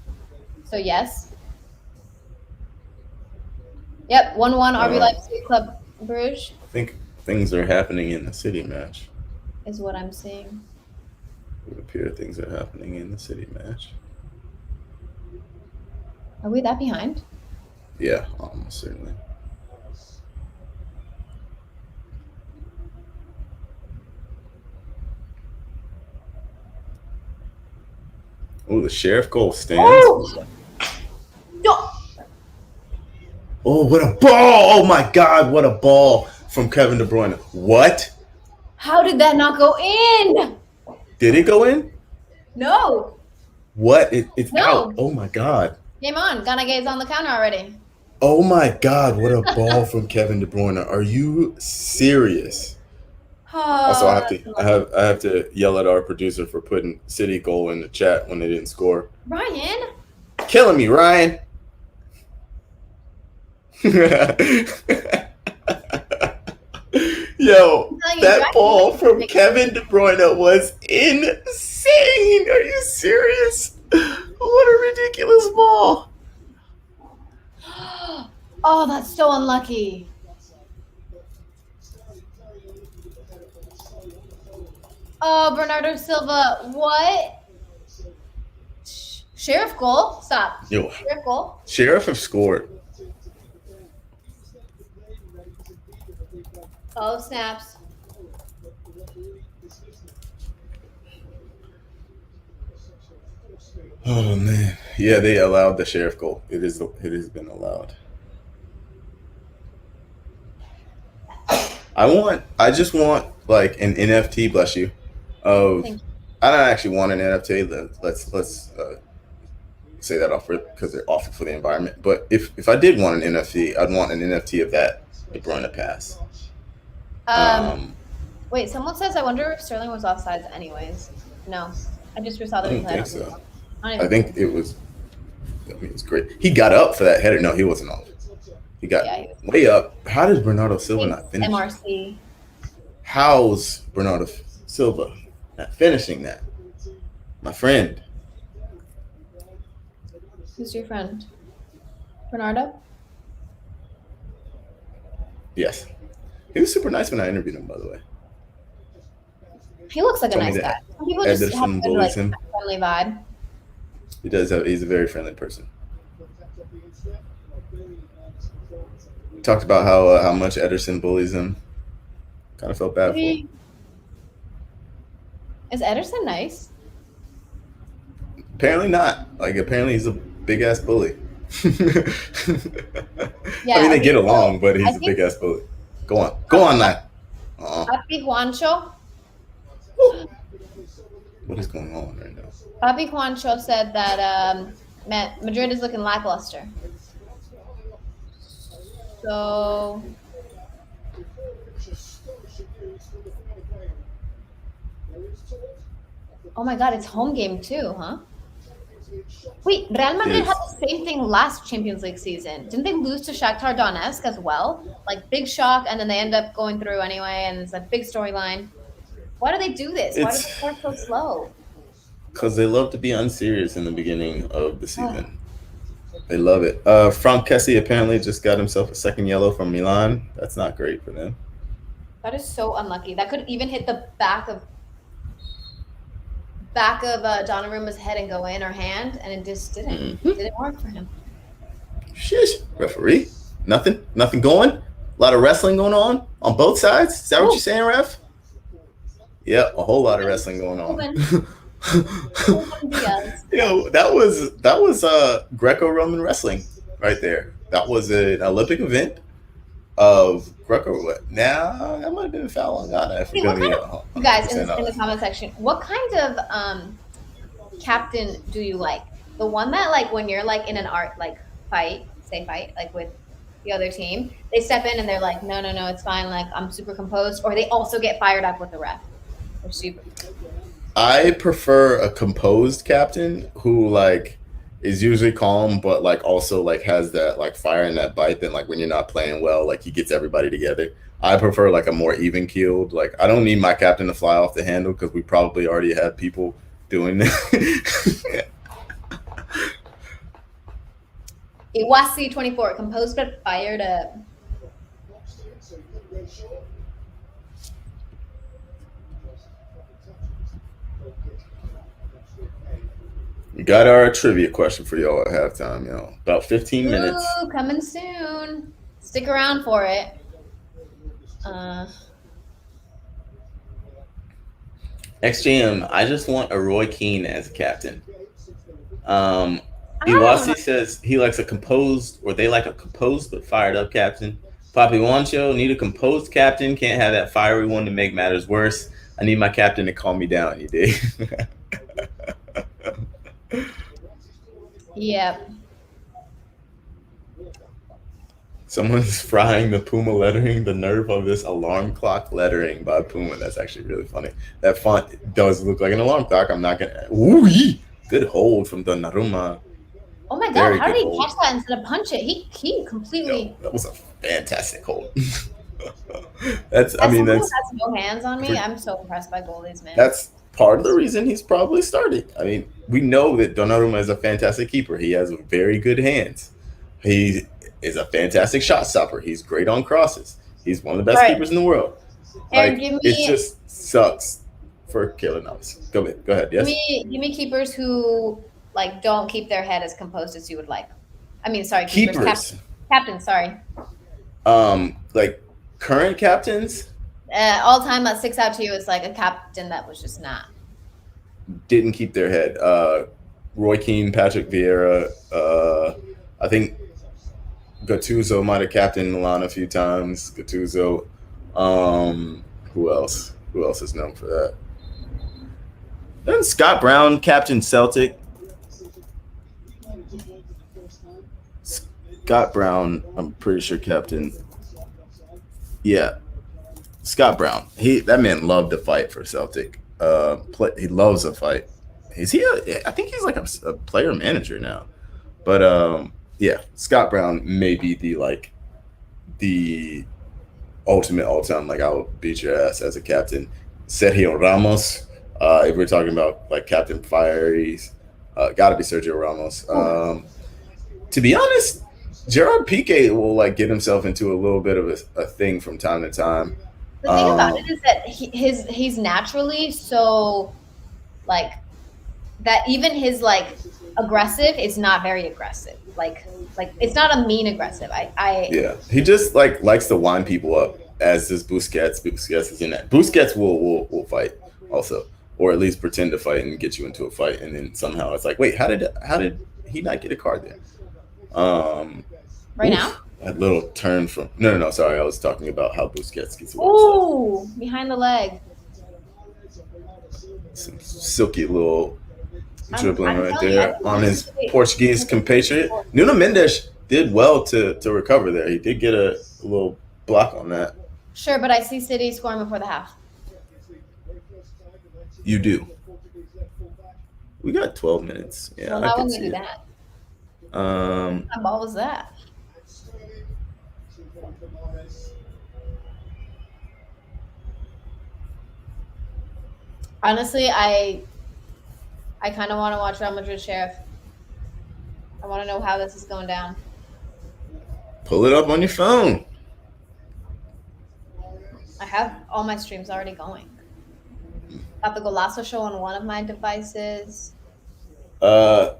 Speaker 2: So yes. Yep, 1-1 RB Leipzig Club Bruges.
Speaker 1: I think things are happening in the city match.
Speaker 2: Is what I'm seeing.
Speaker 1: It would appear things are happening in the city match.
Speaker 2: Are we that behind?
Speaker 1: Yeah, almost certainly. Oh, the Sheriff goal stands.
Speaker 2: Oh! No.
Speaker 1: Oh, what a ball! Oh my God, what a ball from Kevin De Bruyne. What?
Speaker 2: How did that not go in?
Speaker 1: Did it go in?
Speaker 2: No.
Speaker 1: What? It's
Speaker 2: No.
Speaker 1: out. Oh my God.
Speaker 2: Game on. Ganaga's on the counter already.
Speaker 1: Oh my God, what a ball from Kevin De Bruyne. Are you serious? Also, I have to yell at our producer for putting City goal in the chat when they didn't score.
Speaker 2: Ryan?
Speaker 1: Killing me, Ryan. Yo, that ball from Kevin De Bruyne was insane. Are you serious? What a ridiculous ball.
Speaker 2: Oh, that's so unlucky. Oh, Bernardo Silva. What? Sheriff goal? Stop.
Speaker 1: Yo,
Speaker 2: Sheriff goal?
Speaker 1: Sheriff have scored.
Speaker 2: Oh, snaps.
Speaker 1: Oh man, yeah, they allowed the Sheriff goal. It has been allowed. I just want like an NFT, bless you, of. I don't actually want an NFT. Let's say that off because they're awful for the environment. But if I did want an NFT, I'd want an NFT of that De Bruyne pass.
Speaker 2: Wait, someone says, I wonder if Sterling was offsides anyways. No, I just saw the
Speaker 1: I don't
Speaker 2: replay.
Speaker 1: think so. I think it was. I mean, it's great. He got up for that header. No, he wasn't off. He got way up. How did Bernardo Silva not finish?
Speaker 2: MRC.
Speaker 1: How's Bernardo Silva not finishing that? My friend.
Speaker 2: Who's your friend? Bernardo?
Speaker 1: Yes. He was super nice when I interviewed him, by the way.
Speaker 2: He looks like a nice guy. Some people just have a good, like, friendly vibe.
Speaker 1: He does he's a very friendly person. We talked about how much Edison bullies him. Kind of felt bad for him.
Speaker 2: Is Edison nice?
Speaker 1: Apparently not. Like, apparently he's a big-ass bully. I mean,
Speaker 2: Yeah.
Speaker 1: they
Speaker 2: Okay.
Speaker 1: get
Speaker 2: So
Speaker 1: along, but
Speaker 2: I
Speaker 1: he's a big
Speaker 2: think
Speaker 1: ass bully. Go on, lad. Uh-uh.
Speaker 2: Papi Juancho.
Speaker 1: What is going on right now?
Speaker 2: Papi Juancho said that Madrid is looking lackluster. So, oh my God, it's home game too, huh? Wait, Real
Speaker 1: It
Speaker 2: Madrid had
Speaker 1: is.
Speaker 2: the same thing last Champions League season. Didn't they lose to Shakhtar Donetsk as well? Like big shock, and then they end up going through anyway, and it's a big storyline. Why do they do this? Why do they
Speaker 1: It's
Speaker 2: start so slow?
Speaker 1: because they love to be unserious in the beginning of the
Speaker 2: Oh,
Speaker 1: season. They love it. Frank Kessie apparently just got himself a second yellow from Milan. That's not great for them.
Speaker 2: that is so unlucky. That could even hit the back of Donnarumma's head and go in or hand, and it just didn't.
Speaker 1: Mm-hmm.
Speaker 2: Didn't work for him.
Speaker 1: Shish, referee. Nothing going. A lot of wrestling going on both sides. Is that what you're
Speaker 2: Ooh,
Speaker 1: saying, ref? Yeah, a whole lot of wrestling going on.
Speaker 2: Ruben, Ruben Diaz.
Speaker 1: That was Greco-Roman wrestling right there. That was an Olympic event of Greco. Now that might have been a foul on Ghana if we're
Speaker 2: Hey, what
Speaker 1: gonna be
Speaker 2: kind of you guys in
Speaker 1: 100%
Speaker 2: the
Speaker 1: honest.
Speaker 2: comment section? What kind of captain do you like? The one that like when you're like in an art like fight like with the other team, they step in and they're like, no, no, no, it's fine. Like I'm super composed, or they also get fired up with the ref. They're super.
Speaker 1: I prefer a composed captain who like is usually calm, but like also like has that like fire and that bite. Then like when you're not playing well, like he gets everybody together. I prefer like a more even keeled. Like I don't need my captain to fly off the handle because we probably already have people doing that.
Speaker 2: Iwasi 24, composed but fired up.
Speaker 1: We got our trivia question for y'all at halftime, y'all. About 15 minutes.
Speaker 2: Ooh, coming soon. Stick around for it.
Speaker 1: XJM, I just want a Roy Keane as a captain.
Speaker 2: I don't know.
Speaker 1: Iwasi says he likes a composed, or they like a composed but fired up captain. Papi Wancho, need a composed captain. Can't have that fiery one to make matters worse. I need my captain to calm me down. You dig?
Speaker 2: Yep.
Speaker 1: Someone's frying the Puma lettering. The nerve of this alarm clock lettering by Puma. That's actually really funny. That font does look like an alarm clock. I'm not gonna. Ooh, good hold from Donnarumma.
Speaker 2: Oh my God,
Speaker 1: Very
Speaker 2: how
Speaker 1: good
Speaker 2: did he
Speaker 1: hold.
Speaker 2: catch that instead of punch it? He completely.
Speaker 1: Yo, that was a fantastic hold. that's. I
Speaker 2: As
Speaker 1: mean,
Speaker 2: someone who has no hands on me, I'm so impressed by goalies, man.
Speaker 1: that's part of the reason he's probably starting. I mean, we know that Donnarumma is a fantastic keeper. He has very good hands. He is a fantastic shot stopper. He's great on crosses. He's one of the
Speaker 2: All
Speaker 1: best
Speaker 2: right,
Speaker 1: keepers in the world.
Speaker 2: Aaron,
Speaker 1: Like it just sucks for Killer Novice. Go ahead. Go ahead. Yes.
Speaker 2: give me keepers who like don't keep their head as composed as you would like. I mean, sorry, keepers,
Speaker 1: Keepers.
Speaker 2: captain. Sorry,
Speaker 1: Like current captains
Speaker 2: all time that sticks out to you is like a captain that was just not.
Speaker 1: didn't keep their head. Roy Keane, Patrick Vieira. I think Gattuso might have captained Milan a few times. Gattuso. Who else? Who else is known for that? Then Scott Brown captained Celtic. Scott Brown, I'm pretty sure captain. Yeah, Scott Brown. That man loved to fight for Celtic. He loves a fight. Is he? I think he's like a player manager now. But yeah, Scott Brown may be the ultimate all time. Like I'll beat your ass as a captain. Sergio Ramos. If we're talking about like Captain Fieries, got to be Sergio Ramos. To be honest, Gerard Piqué will like get himself into a little bit of a thing from time to time.
Speaker 2: The thing about it is that he's naturally so like that. Even his like aggressive is not very aggressive. Like it's not a mean aggressive.
Speaker 1: Yeah, he just like likes to wind people up. As does Busquets. Busquets is in that. Busquets will fight also, or at least pretend to fight and get you into a fight, and then somehow it's like, wait, how did he not get a card there?
Speaker 2: Right now?
Speaker 1: That little turn from no. Sorry, I was talking about how Busquets gets away with stuff.
Speaker 2: Ooh, behind the leg.
Speaker 1: Some silky little
Speaker 2: I'm
Speaker 1: dribbling right
Speaker 2: telling you, I
Speaker 1: there
Speaker 2: think
Speaker 1: on
Speaker 2: Manchester
Speaker 1: his
Speaker 2: City.
Speaker 1: Portuguese compatriot. Nuno Mendes did well to recover there. He did get a little block on that.
Speaker 2: Sure, but I see City scoring before the half.
Speaker 1: You do. We got 12 minutes. Yeah,
Speaker 2: Well,
Speaker 1: I
Speaker 2: how
Speaker 1: could
Speaker 2: will we
Speaker 1: see
Speaker 2: do
Speaker 1: it.
Speaker 2: that?
Speaker 1: Um,
Speaker 2: What ball was that? Honestly, I kind of want to watch Real Madrid Sheriff. I want to know how this is going down.
Speaker 1: pull it up on your phone.
Speaker 2: I have all my streams already going. Got the Golasso show on one of my devices.
Speaker 1: Uh,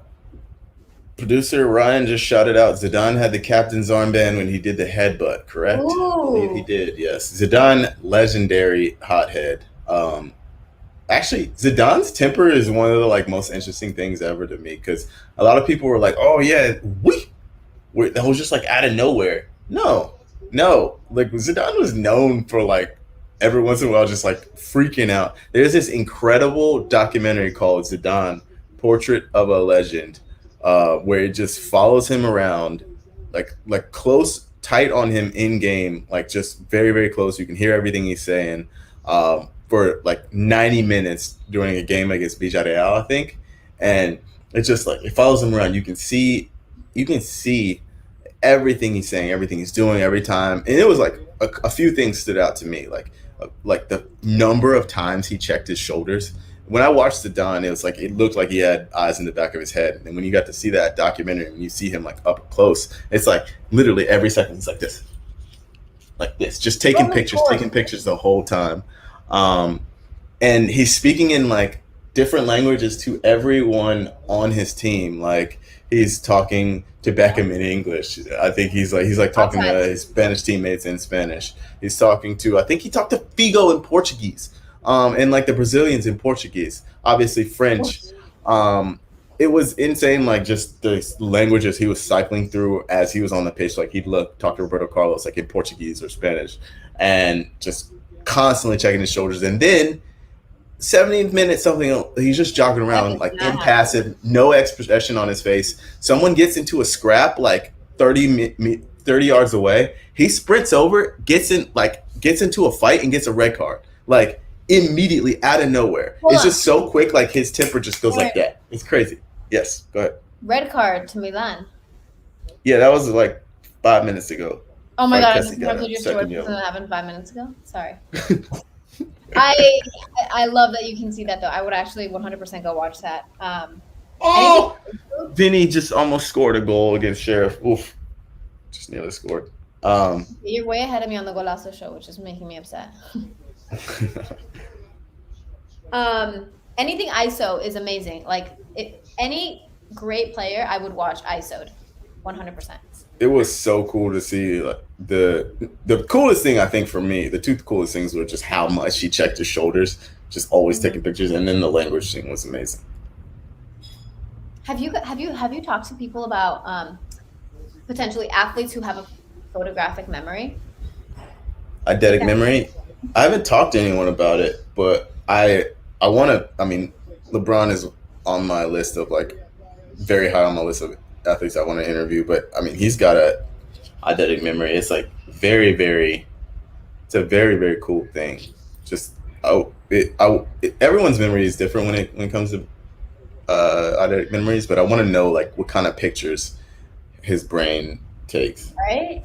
Speaker 1: Producer Ryan just shouted out Zidane had the captain's armband when he did the headbutt, correct? I believe he
Speaker 2: Ooh.
Speaker 1: did, yes. Zidane, legendary hothead. Actually, Zidane's temper is one of the like most interesting things ever to me because a lot of people were like, "Oh yeah, that was just like out of nowhere." No, like Zidane was known for like every once in a while just like freaking out. There's this incredible documentary called Zidane: Portrait of a Legend, where it just follows him around, like close, tight on him in game, like just very very close. You can hear everything he's saying. For like 90 minutes during a game against Villarreal, I think, and it's just like it follows him around. You can see everything he's saying, everything he's doing every time. And it was like a few things stood out to me, like the number of times he checked his shoulders. When I watched the Don, it was like it looked like he had eyes in the back of his head. And when you got to see that documentary and you see him like up close, it's like literally every second he's like this, just taking pictures the whole time. Um, and he's speaking in like different languages to everyone on his team. Like he's talking to Beckham in English. I think he's like talking to his Spanish teammates in Spanish. He's talking to, I think he talked to Figo in Portuguese, and like the Brazilians in Portuguese. Obviously French. It was insane, like just the languages he was cycling through as he was on the pitch. Like he'd talk to Roberto Carlos like in Portuguese or Spanish, and just constantly checking his shoulders. And then 70th minute, something he's just jogging around like impassive, no expression on his face. Someone gets into a scrap like 30 yards away. He sprints over, gets into a fight and gets a red card. Like immediately out of nowhere. It's just so quick, like his temper just goes like that. It's crazy. Yes, go ahead.
Speaker 2: Red card to Milan.
Speaker 1: Yeah, that was like 5 minutes ago.
Speaker 2: Oh my god, I just interrupted your story because that happened 5 minutes ago. Sorry. I love that you can see that though. I would actually 100% go watch that.
Speaker 1: Vinny just almost scored a goal against Sheriff. Oof. Just nearly scored.
Speaker 2: You're way ahead of me on the Golasso show, which is making me upset. Anything ISO is amazing. Like any great player, I would watch ISO'd 100%.
Speaker 1: It was so cool to see. Like, the coolest thing I think for me, the two coolest things were just how much he checked his shoulders, just always taking pictures, and then the language thing was amazing.
Speaker 2: Have you talked to people about potentially athletes who have a photographic memory?
Speaker 1: Eidetic memory. I haven't talked to anyone about it, but I want to. I mean, LeBron is on my list of like very high on my list of athletes I want to interview. But I mean, he's got a eidetic memory. It's like very, very. It's a very, very cool thing. Just everyone's memory is different when it comes to eidetic memories, but I want to know like what kind of pictures his brain takes.
Speaker 2: Right.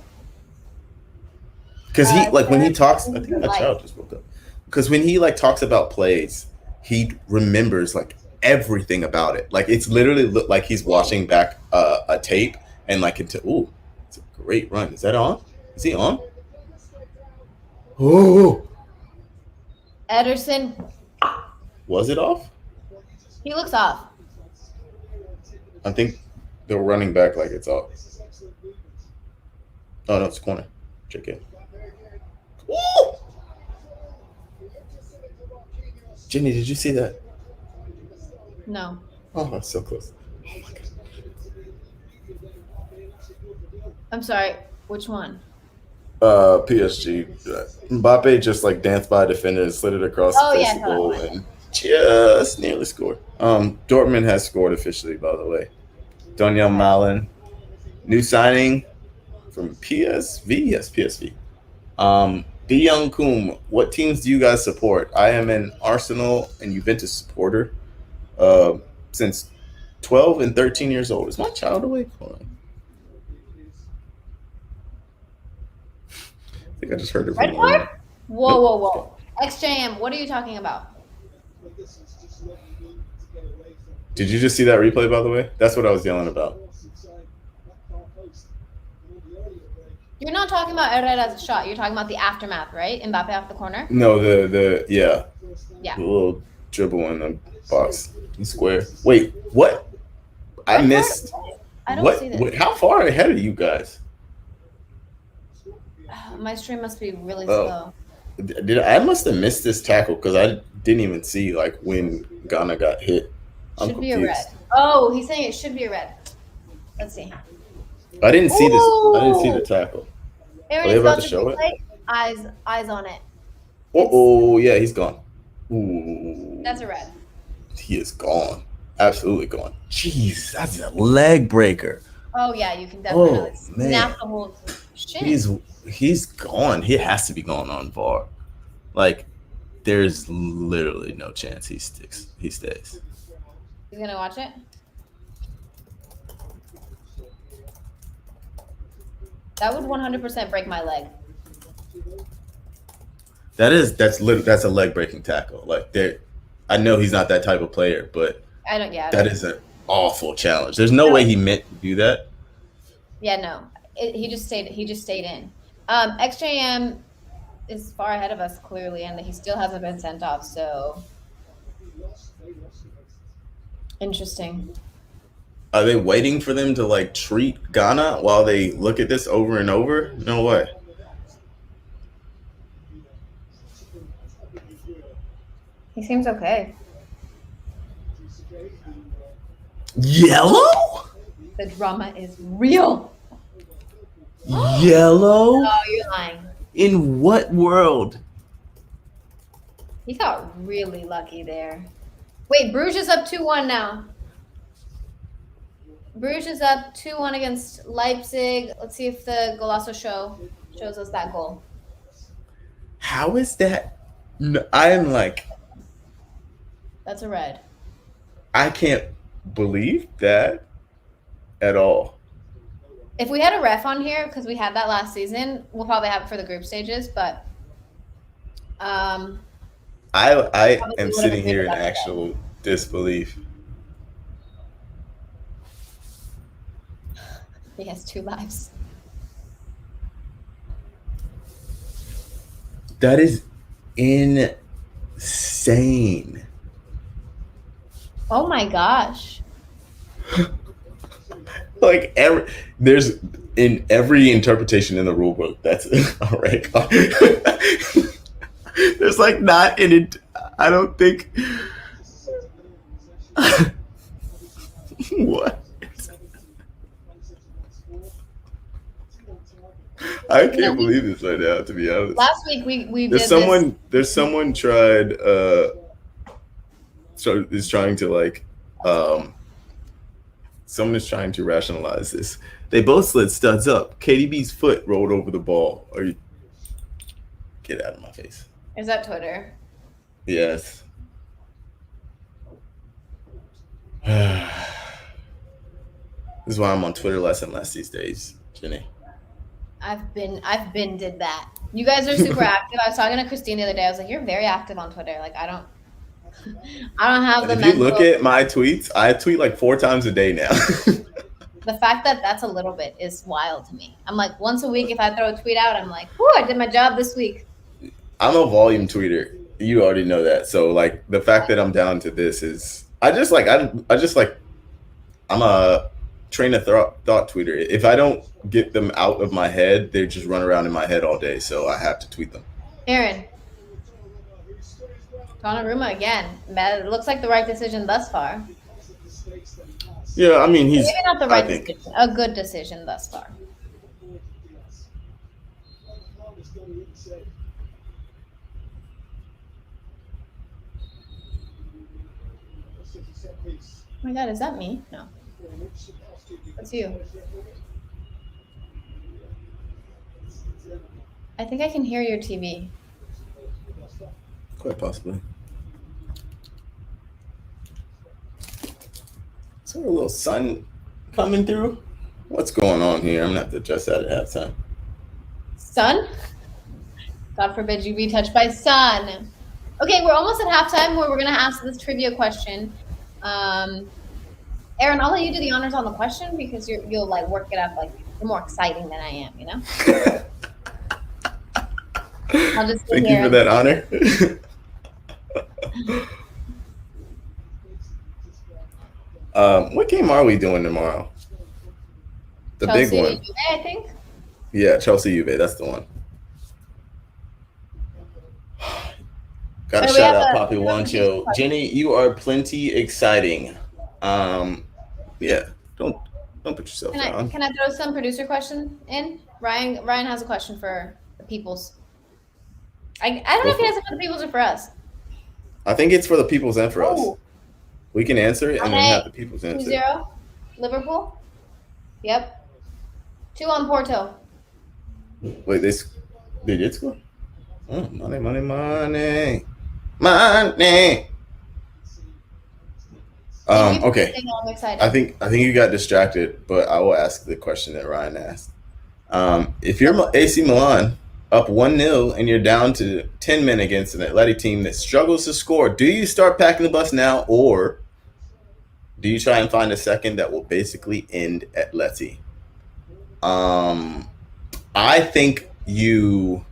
Speaker 1: Because he like when he talks, I think my child just woke up. Because when he like talks about plays, he remembers like everything about it. Like it's literally like he's watching back a tape and like it's a great run. Is that on? Is he on? Oh,
Speaker 2: Edison.
Speaker 1: Was it off?
Speaker 2: He looks off.
Speaker 1: I think they're running back like it's off. Oh no, it's corner. Check it. Ooh! Jenny, did you see that?
Speaker 2: No.
Speaker 1: Oh, that's so close. Oh my
Speaker 2: I'm sorry. Which one?
Speaker 1: PSG. Mbappe just like danced by a defender and slid it across to
Speaker 2: Oh yeah,
Speaker 1: face
Speaker 2: I
Speaker 1: the
Speaker 2: saw that
Speaker 1: goal
Speaker 2: one.
Speaker 1: and just nearly scored. Dortmund has scored officially, by the way. Daniel
Speaker 2: Okay.
Speaker 1: Malen, new signing from PSV. Yes, PSV. B Young Kum, what teams do you guys support? I am an Arsenal and Juventus supporter uh, since 12 and 13 years old. Is my child awake? Hold on. I think I just heard her from
Speaker 2: Red
Speaker 1: the
Speaker 2: card?
Speaker 1: room.
Speaker 2: Whoa,
Speaker 1: Nope.
Speaker 2: whoa, whoa. XJM, what are you talking about?
Speaker 1: Did you just see that replay, by the way? That's what I was yelling about.
Speaker 2: You're not talking about Herrera's shot. You're talking about the aftermath, right? Mbappe off the corner?
Speaker 1: No, yeah,
Speaker 2: Yeah.
Speaker 1: the little dribble in the box, square. Wait, what? I
Speaker 2: Red card?
Speaker 1: missed.
Speaker 2: I don't see
Speaker 1: What?
Speaker 2: this.
Speaker 1: What? How far ahead are you guys?
Speaker 2: My stream must be really
Speaker 1: Oh,
Speaker 2: slow.
Speaker 1: did I must have missed this tackle because I didn't even see like when Ghana got hit. I'm
Speaker 2: Should be a red.
Speaker 1: confused.
Speaker 2: Oh, he's saying it should be a red. Let's see.
Speaker 1: I didn't see this. I didn't see the
Speaker 2: Ooh!
Speaker 1: tackle. Are
Speaker 2: Aaron
Speaker 1: they
Speaker 2: is
Speaker 1: about
Speaker 2: about
Speaker 1: to
Speaker 2: to
Speaker 1: show it?
Speaker 2: replay. Eyes on it.
Speaker 1: Oh, yeah, he's gone. Ooh,
Speaker 2: That's a red.
Speaker 1: he is gone. Absolutely gone. Jeez, that's a leg breaker.
Speaker 2: Oh yeah, you can
Speaker 1: Oh
Speaker 2: definitely
Speaker 1: man,
Speaker 2: snap the whole shit.
Speaker 1: he's gone. He has to be gone on VAR. Like, there's literally no chance he sticks. He stays.
Speaker 2: You gonna watch it? That would 100% break my leg.
Speaker 1: That's a leg breaking tackle. Like, there, I know he's not that type of player, but
Speaker 2: I don't. Yeah. I
Speaker 1: that
Speaker 2: don't.
Speaker 1: is an awful challenge. There's no way he meant to do that.
Speaker 2: Yeah. No. He just stayed. He just stayed in. XJM is far ahead of us clearly, and he still hasn't been sent off. So interesting.
Speaker 1: Are they waiting for them to like treat Ghana while they look at this over and over? No way.
Speaker 2: He seems okay.
Speaker 1: Yellow?
Speaker 2: The drama is real.
Speaker 1: Yellow?
Speaker 2: Oh, you're lying.
Speaker 1: In what world?
Speaker 2: He got really lucky there. Wait, Bruges is up 2-1 now. Bruges is up 2-1 against Leipzig. Let's see if the Golasso shows us that goal.
Speaker 1: How is that? No, I'm like,
Speaker 2: That's a red.
Speaker 1: I can't believe that at all.
Speaker 2: If we had a ref on here, because we had that last season, we'll probably have it for the group stages, but
Speaker 1: I
Speaker 2: probably
Speaker 1: am
Speaker 2: would have
Speaker 1: sitting
Speaker 2: agreed
Speaker 1: here
Speaker 2: with
Speaker 1: in
Speaker 2: that today.
Speaker 1: actual disbelief.
Speaker 2: He has 2 lives.
Speaker 1: That is insane.
Speaker 2: Oh my gosh.
Speaker 1: Like there's in every interpretation in the rule book. That's all right. There's like not in it. I don't think. What? I can't believe this right now. To be honest,
Speaker 2: Last week we
Speaker 1: there's
Speaker 2: did
Speaker 1: someone.
Speaker 2: this.
Speaker 1: There's someone tried. So is trying to like. Someone is trying to rationalize this. They both slid studs up. KDB's foot rolled over the ball. Are you? Get out of my face.
Speaker 2: Is that Twitter?
Speaker 1: Yes. This is why I'm on Twitter less and less these days, Jenny.
Speaker 2: I've been did that. You guys are super active. I was talking to Christine the other day. I was like, you're very active on Twitter. Like I don't have the
Speaker 1: If you
Speaker 2: mental.
Speaker 1: look at my tweets, I tweet like 4 times a day now.
Speaker 2: The fact that that's a little bit is wild to me. I'm like, once a week, if I throw a tweet out, I'm like, whew, I did my job this week.
Speaker 1: I'm a volume tweeter. You already know that. So like the fact that I'm down to this is I just like I'm a train of thought tweeter. If I don't get them out of my head, they just run around in my head all day. So I have to tweet them.
Speaker 2: Aaron, Donnarumma again. It looks like the right decision thus far.
Speaker 1: Yeah, I mean
Speaker 2: Maybe not the right decision. A good decision thus far. Oh my God, is that me? No, that's you. I think I can hear your TV.
Speaker 1: Quite possibly. Is there a little sun coming through? What's going on here? I'm gonna have to adjust that at halftime.
Speaker 2: Sun? God forbid you be touched by sun. Okay, we're almost at halftime where we're gonna ask this trivia question. Aaron, I'll let you do the honors on the question because you'll like work it up like you're more exciting than I am, you know? I'll just
Speaker 1: Thank you for that honor. What game are we doing tomorrow? The
Speaker 2: Chelsea,
Speaker 1: big one.
Speaker 2: Juve, I think.
Speaker 1: Yeah, Chelsea Juve. That's the one. Got to shout out Poppy Wancho. Jenny, you are plenty exciting. Yeah, don't put yourself down.
Speaker 2: Can I throw some producer questions in? Ryan has a question for the peoples. I don't know if he has it for the peoples or for us.
Speaker 1: I think it's for the peoples and for us. We can answer it and then have the peoples answer.
Speaker 2: 2-0, Liverpool. Yep. 2 on Porto.
Speaker 1: Wait, they did score? Oh, money. Okay. I think you got distracted, but I will ask the question that Ryan asked. If you're AC Milan up 1-0 and you're down to 10 men against an Atleti team that struggles to score, do you start packing the bus now, or do you try and find a second that will basically end Atleti? I think you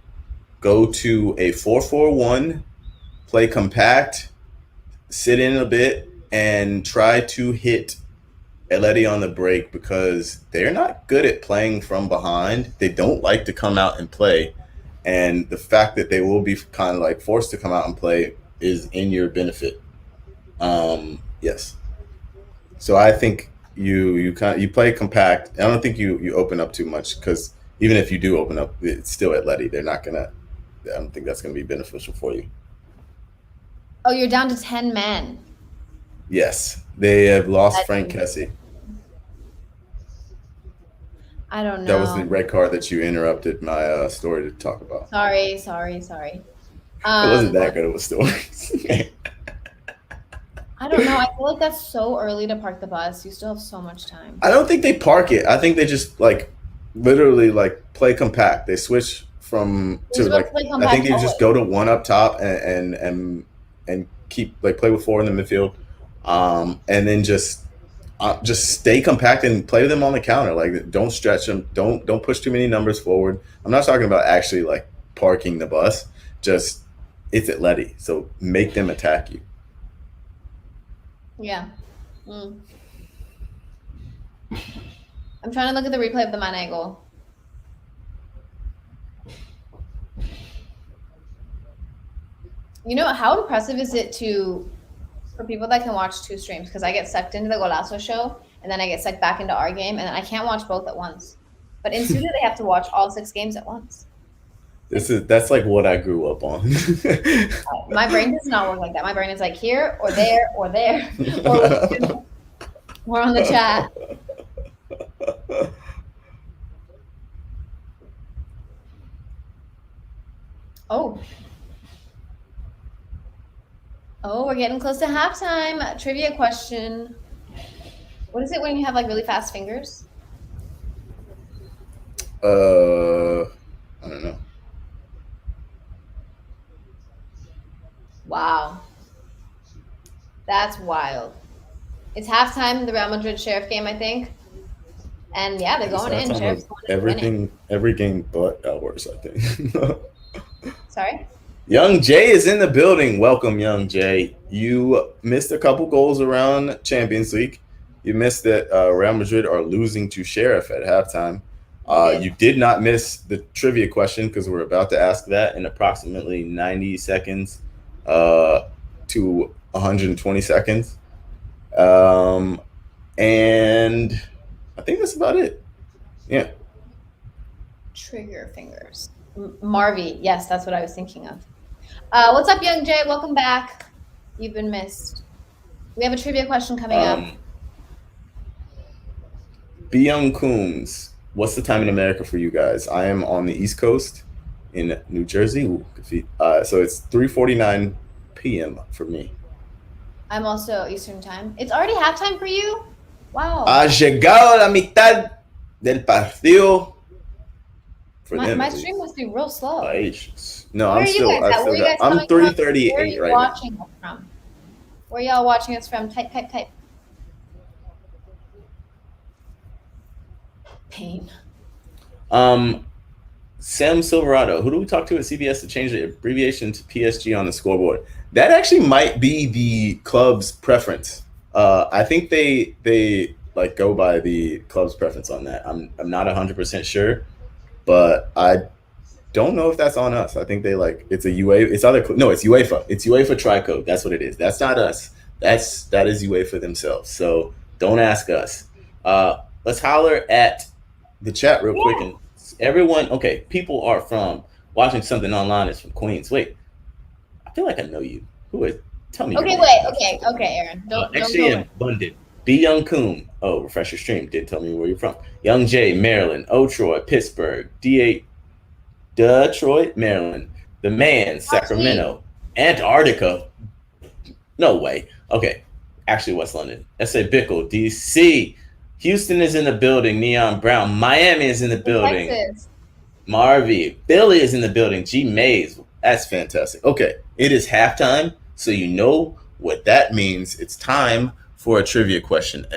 Speaker 1: go to a 4-4-1, play compact, sit in a bit, and try to hit Atleti on the break because they're not good at playing from behind. They don't like to come out and play. And the fact that they will be kind of like forced to come out and play is in your benefit. Yes. So I think you play compact. I don't think you open up too much because even if you do open up, it's still Atleti. They're not gonna. I don't think that's gonna be beneficial for you.
Speaker 2: Oh, you're down to 10 men.
Speaker 1: Yes, they have lost Frank Kessie.
Speaker 2: I don't know.
Speaker 1: That was the red card that you interrupted my story to talk about.
Speaker 2: Sorry.
Speaker 1: It wasn't that good of a story.
Speaker 2: I don't know. I feel like that's so early to park the bus. You still have so much time.
Speaker 1: I don't think they park it. I think they just literally play compact. They switch to I think they just go to one up top and keep play with 4 in the midfield, and then just stay compact and play them on the counter. Don't stretch them. Don't push too many numbers forward. I'm not talking about actually parking the bus. Just it's Atleti, so make them attack you.
Speaker 2: Yeah. I'm trying to look at the replay of the Mane goal. You know, how impressive is it for people that can watch 2 streams? Because I get sucked into the Golazo show, and then I get sucked back into our game, and then I can't watch both at once. But in Suda, they have to watch all 6 games at once.
Speaker 1: That's what I grew up on.
Speaker 2: My brain does not work like that. My brain is here or there or there or on the chat. Oh, we're getting close to halftime. Trivia question. What is it when you have really fast fingers?
Speaker 1: I don't know.
Speaker 2: Wow. That's wild. It's halftime, the Real Madrid Sheriff game, I think. And yeah, they're going in. Sheriff's going in.
Speaker 1: Every game but ours, I think.
Speaker 2: Sorry?
Speaker 1: Young Jay is in the building. Welcome, Young Jay. You missed a couple goals around Champions League. You missed that Real Madrid are losing to Sheriff at halftime. You did not miss the trivia question because we're about to ask that in approximately 90 seconds to 120 seconds. And I think that's about it. Yeah.
Speaker 2: Trigger fingers. Marvy. Yes, that's what I was thinking of. What's up, Young Jay? Welcome back. You've been missed. We have a trivia question coming up.
Speaker 1: Byung Coombs, what's the time in America for you guys? I am on the East Coast in New Jersey. So it's 3:49 p.m. for me.
Speaker 2: I'm also Eastern time. It's already halftime for you? Wow.
Speaker 1: Ha llegado la mitad del partido. For
Speaker 2: my stream must be real slow.
Speaker 1: No,
Speaker 2: Where
Speaker 1: I'm
Speaker 2: are you
Speaker 1: still.
Speaker 2: guys at? Where are you guys
Speaker 1: I'm
Speaker 2: coming
Speaker 1: 3:38
Speaker 2: Where are you
Speaker 1: right
Speaker 2: watching
Speaker 1: now.
Speaker 2: us from? Where y'all watching us from? Type. Pain.
Speaker 1: Sam Silverado, who do we talk to at CBS to change the abbreviation to PSG on the scoreboard? That actually might be the club's preference. I think they like go by the club's preference on that. I'm not 100% sure, but I don't know if that's on us. I think they like it's a UEFA. It's other no, it's UEFA. It's UEFA Tricode. That's what it is. That's not us. That is UEFA themselves. So don't ask us. Let's holler at the chat real quick and everyone. Okay, people are from watching something online. Is from Queens. Wait, I feel like I know you. Who is? Tell me.
Speaker 2: Okay, wait. Okay, Aaron. Don't
Speaker 1: XJM London. B Young Coon. Oh, refresh your stream. Did tell me where you're from. Young J, Maryland. O Troy, Pittsburgh. D8, Detroit, Maryland. The Man, Sacramento. Antarctica. No way. Okay. Actually, West London. S.A. Bickle, D.C. Houston is in the building. Neon Brown. Miami is in the building.
Speaker 2: Texas.
Speaker 1: Marvy. Philly is in the building. G. Mays. That's fantastic. Okay. It is halftime, so you know what that means. It's time for a trivia question.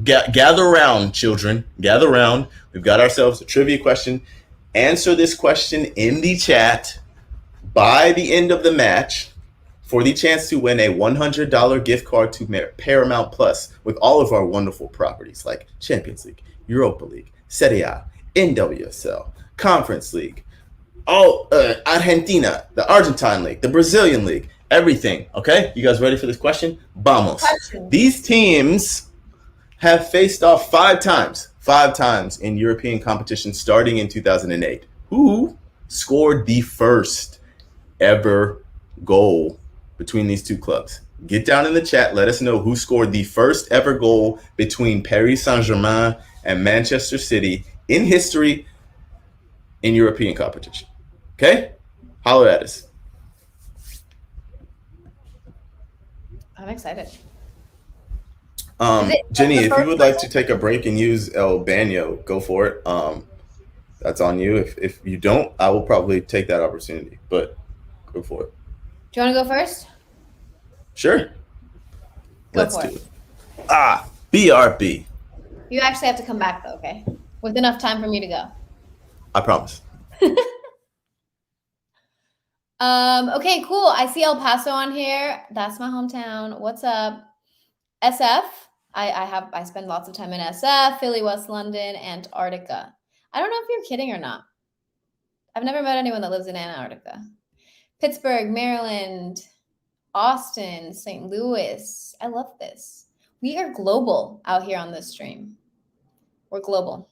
Speaker 1: Gather around, children. Gather around. We've got ourselves a trivia question. Answer this question in the chat by the end of the match for the chance to win a $100 gift card to Paramount Plus with all of our wonderful properties like Champions League, Europa League, Serie A, NWSL, Conference League, Argentina, the Argentine League, the Brazilian League, everything. Okay, you guys ready for this question? Vamos. These teams have faced off five times in European competition starting in 2008. Who scored the first ever goal between these two clubs? Get down in the chat. Let us know who scored the first ever goal between Paris Saint-Germain and Manchester City in history in European competition. Okay? Holler at us.
Speaker 2: I'm excited.
Speaker 1: Jenny, if you would like to take a break and use El Baño, go for it. That's on you. If you don't, I will probably take that opportunity, but go for it.
Speaker 2: Do you want to go first?
Speaker 1: Sure. Let's do it. BRB.
Speaker 2: You actually have to come back though, okay? With enough time for me to go.
Speaker 1: I promise.
Speaker 2: Okay, cool. I see El Paso on here. That's my hometown. What's up? SF. I spend lots of time in SF, Philly, West London, Antarctica. I don't know if you're kidding or not. I've never met anyone that lives in Antarctica. Pittsburgh, Maryland, Austin, St. Louis. I love this. We are global out here on this stream. We're global.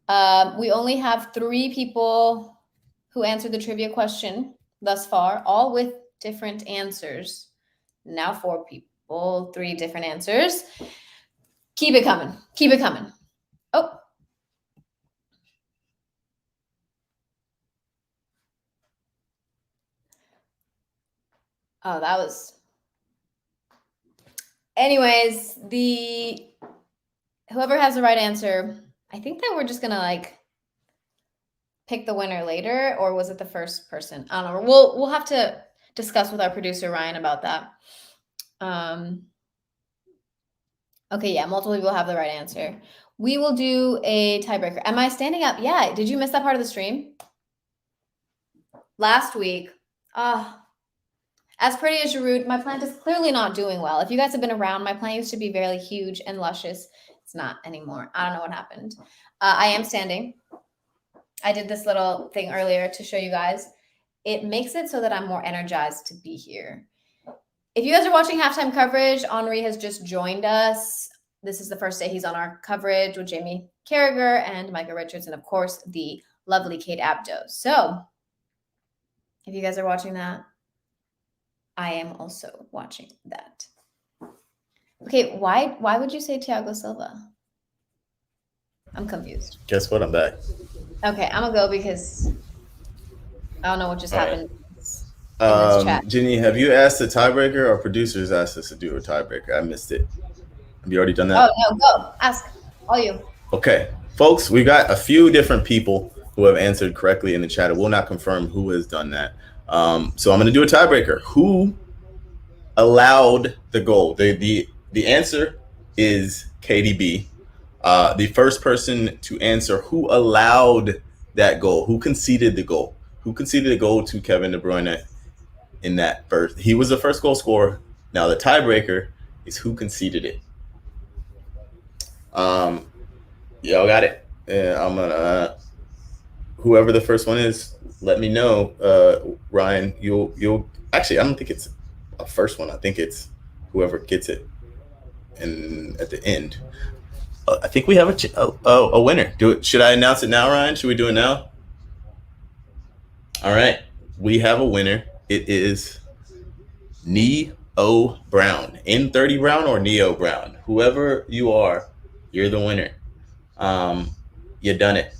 Speaker 2: We only have 3 people who answered the trivia question thus far, all with different answers. Now 4 people, 3 different answers. Keep it coming. Keep it coming. Oh. Oh, that was... Anyways, whoever has the right answer, I think that we're just going to like pick the winner later, or was it the first person? I don't know. We'll have to discuss with our producer Ryan about that. Okay, yeah, multiple people have the right answer. We will do a tiebreaker. Am I standing up? Yeah. Did you miss that part of the stream? Last week. As pretty as Giroud, my plant is clearly not doing well. If you guys have been around, my plant used to be very huge and luscious. It's not anymore. I don't know what happened. I am standing. I did this little thing earlier to show you guys. It makes it so that I'm more energized to be here. If you guys are watching halftime coverage, Henri has just joined us. This is the first day he's on our coverage with Jamie Carragher and Micah Richards, and of course, the lovely Kate Abdo. So if you guys are watching that, I am also watching that. Okay, why would you say Thiago Silva? I'm confused.
Speaker 1: Guess what? I'm back.
Speaker 2: Okay, I'm gonna go because I don't know what just
Speaker 1: All
Speaker 2: happened in this chat.
Speaker 1: Ginny, have you asked the tiebreaker or producers asked us to do a tiebreaker? I missed it. Have you already done that?
Speaker 2: Oh, no, go. Ask. All you.
Speaker 1: Okay. Folks, we got a few different people who have answered correctly in the chat. It will not confirm who has done that. So I'm going to do a tiebreaker. Who allowed the goal? The answer is KDB. The first person to answer who allowed that goal, who conceded the goal, who conceded the goal to Kevin De Bruyne in that first. He was the first goal scorer. Now the tiebreaker is who conceded it. Y'all got it. I'm gonna whoever the first one is, let me know. Ryan, you'll actually, I don't think it's a first one. I think it's whoever gets it, and at the end, I think we have a winner. Do it. Should I announce it now, Ryan? Should we do it now? All right, we have a winner. It is Neo Brown, N30 Brown or Neo Brown. Whoever you are, you're the winner. You done it.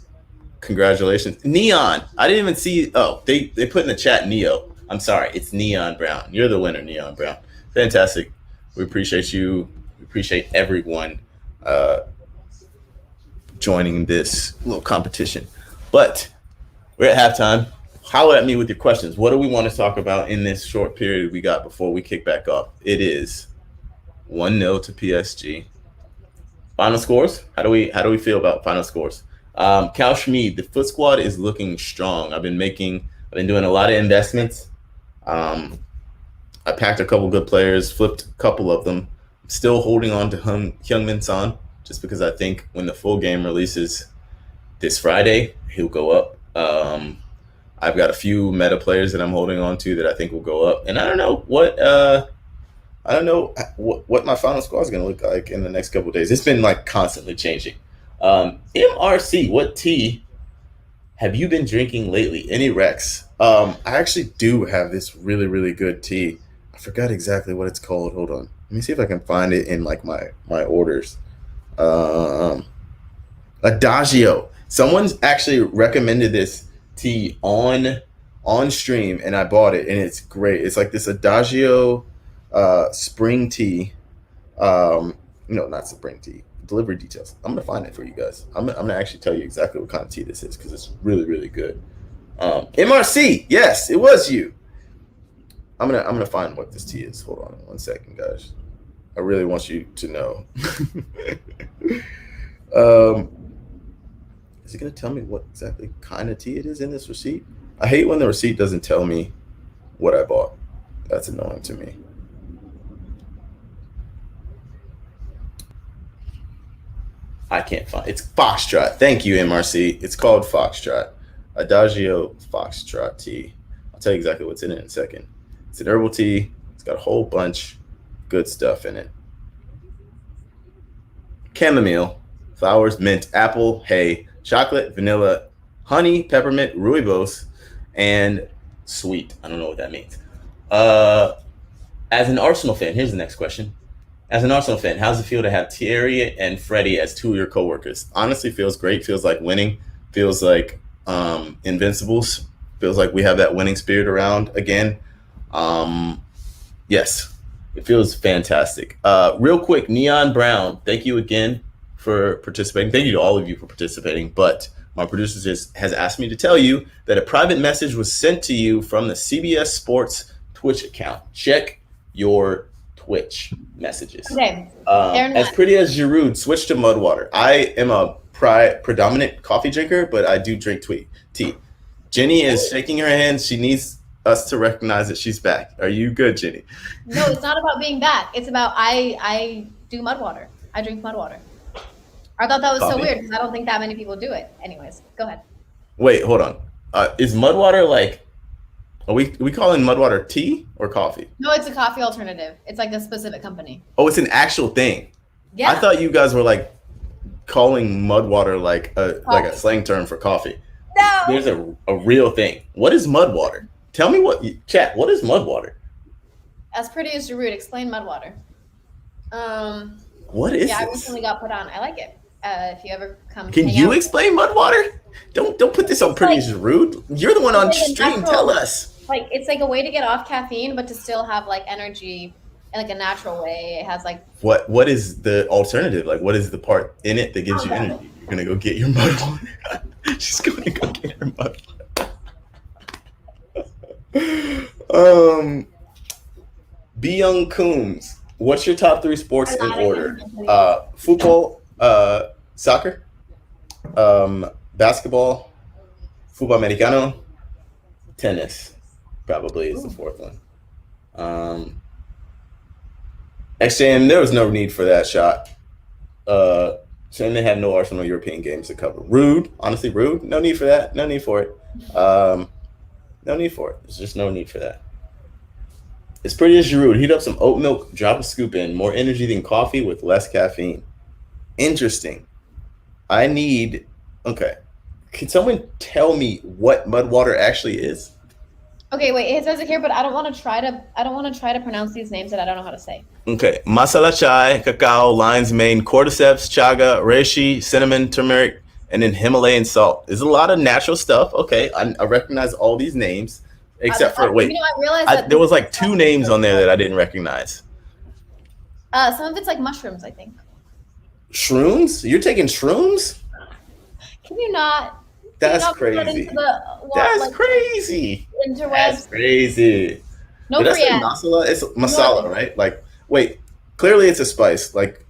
Speaker 1: Congratulations. Neon. I didn't even see. Oh, they put in the chat Neo. I'm sorry. It's Neon Brown. You're the winner, Neon Brown. Fantastic. We appreciate you. We appreciate everyone joining this little competition. But we're at halftime. Holler at me with your questions. What do we want to talk about in this short period we got before we kick back off? It is 1-0 to PSG. Final scores? How do we feel about final scores? Cal Schmid, the foot squad is looking strong. I've been doing a lot of investments. I packed a couple good players, flipped a couple of them. I'm still holding on to Heung-min Son just because I think when the full game releases this Friday, he'll go up. I've got a few meta players that I'm holding on to that I think will go up, and I don't know what my final score is going to look like in the next couple of days. It's been like constantly changing. MRC, what tea have you been drinking lately? Any Rex? I actually do have this really, really good tea. I forgot exactly what it's called. Hold on. Let me see if I can find it in like my orders. Adagio. Someone's actually recommended this tea on stream, and I bought it, and it's great. It's like this Adagio spring tea. No, not spring tea. Delivery details. I'm gonna find it for you guys. I'm gonna actually tell you exactly what kind of tea this is because it's really, really good. MRC, yes, it was you. I'm gonna find what this tea is. Hold on 1 second, guys. I really want you to know. Is it gonna tell me what exactly kind of tea it is in this receipt? I hate when the receipt doesn't tell me what I bought. That's annoying to me. I can't find it's Foxtrot. Thank you, MRC. It's called Foxtrot. Adagio Foxtrot tea. I'll tell you exactly what's in it in a second. It's an herbal tea. It's got a whole bunch of good stuff in it. Chamomile, flowers, mint, apple, hay, chocolate, vanilla, honey, peppermint, rooibos, and sweet. I don't know what that means. As an Arsenal fan, here's the next question. As an Arsenal fan, how does it feel to have Thierry and Freddie as two of your coworkers? Honestly, feels great. Feels like winning. Feels like Invincibles. Feels like we have that winning spirit around again. Yes, it feels fantastic. Real quick, Neon Brown, thank you again for participating. Thank you to all of you for participating. But my producer has asked me to tell you that a private message was sent to you from the CBS Sports Twitch account. Check your Twitch messages.
Speaker 2: Okay.
Speaker 1: As pretty as Giroud, switch to Mudwater. I am a predominant coffee drinker, but I do drink tea. Jenny is shaking her hands. She needs us to recognize that she's back. Are you good, Jenny?
Speaker 2: No, it's not about being back. It's about I do Mudwater. I drink Mudwater. I thought that was so weird because I don't think that many people do it. Anyways, go ahead.
Speaker 1: Wait, hold on. Is Mudwater like? Are we calling Mudwater tea or coffee?
Speaker 2: No, it's a coffee alternative. It's like a specific company.
Speaker 1: Oh, it's an actual thing.
Speaker 2: Yeah.
Speaker 1: I thought you guys were like calling Mudwater like a slang term for coffee.
Speaker 2: No.
Speaker 1: there's a real thing. What is mud water? Tell me chat. What is mud water?
Speaker 2: As pretty as Giroud, explain mud water.
Speaker 1: What is
Speaker 2: I
Speaker 1: this?
Speaker 2: recently got put on. I like it. If you ever come,
Speaker 1: Can you explain mud water? Don't put this on pretty as Giroud. You're the one on stream. Tell us.
Speaker 2: Like it's like a way to get off caffeine, but to still have like energy in like a natural way. It has like
Speaker 1: what is the alternative? Like what is the part in it that gives you energy? You're gonna go get your mud water. She's gonna go get her mud water. B Young Coombs, what's your top 3 sports in order? Football, soccer, basketball, football americano, tennis. Probably is the 4th one. XJM, there was no need for that shot. Shame they have no Arsenal European games to cover. Rude, honestly, rude. No need for that. No need for it. No need for it. There's just no need for that. It's pretty as Giroud. Heat up some oat milk, drop a scoop in. More energy than coffee with less caffeine. Interesting. Okay. Can someone tell me what mud water actually is?
Speaker 2: Okay, wait. It says it here, but I don't want to try to pronounce these names that I don't know how to say.
Speaker 1: Okay, masala chai, cacao, lion's mane, cordyceps, chaga, reishi, cinnamon, turmeric, and then Himalayan salt. There's a lot of natural stuff. Okay, I recognize all these names, except for wait.
Speaker 2: I realized
Speaker 1: there was like 2 names on there that I didn't recognize.
Speaker 2: Some of it's like mushrooms, I think.
Speaker 1: Shrooms? You're taking shrooms?
Speaker 2: Can you not?
Speaker 1: That's crazy. That's crazy.
Speaker 2: Interwebs.
Speaker 1: That's crazy.
Speaker 2: No free ads.
Speaker 1: Masala? It's masala, right? Like, wait. Clearly, it's a spice, like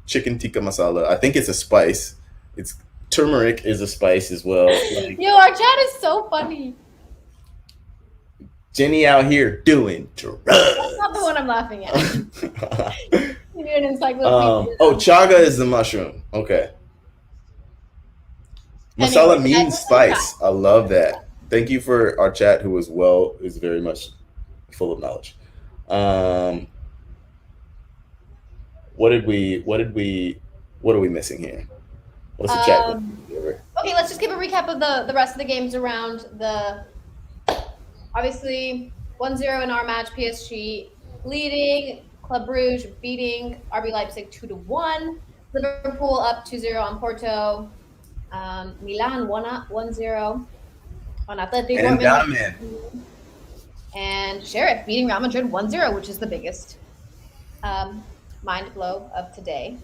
Speaker 1: chicken tikka masala. I think it's a spice. It's turmeric is a spice as well. Like,
Speaker 2: yo, our chat is so funny.
Speaker 1: Jenny out here doing drugs.
Speaker 2: That's not the one I'm laughing at. You need an encyclopedia.
Speaker 1: Chaga is the mushroom. Okay. Masala means spice. I love that. Thank you for our chat, who is very much full of knowledge. What are we missing here? What's the chat?
Speaker 2: Okay, let's just give a recap of the rest of the games around the. Obviously, 1-0 in our match. PSG leading. Club Brugge beating RB Leipzig 2-1. Liverpool up 2-0 on Porto. Milan 1-0 on Atletico. And Sheriff beating Real Madrid 1-0, which is the biggest mind blow of today.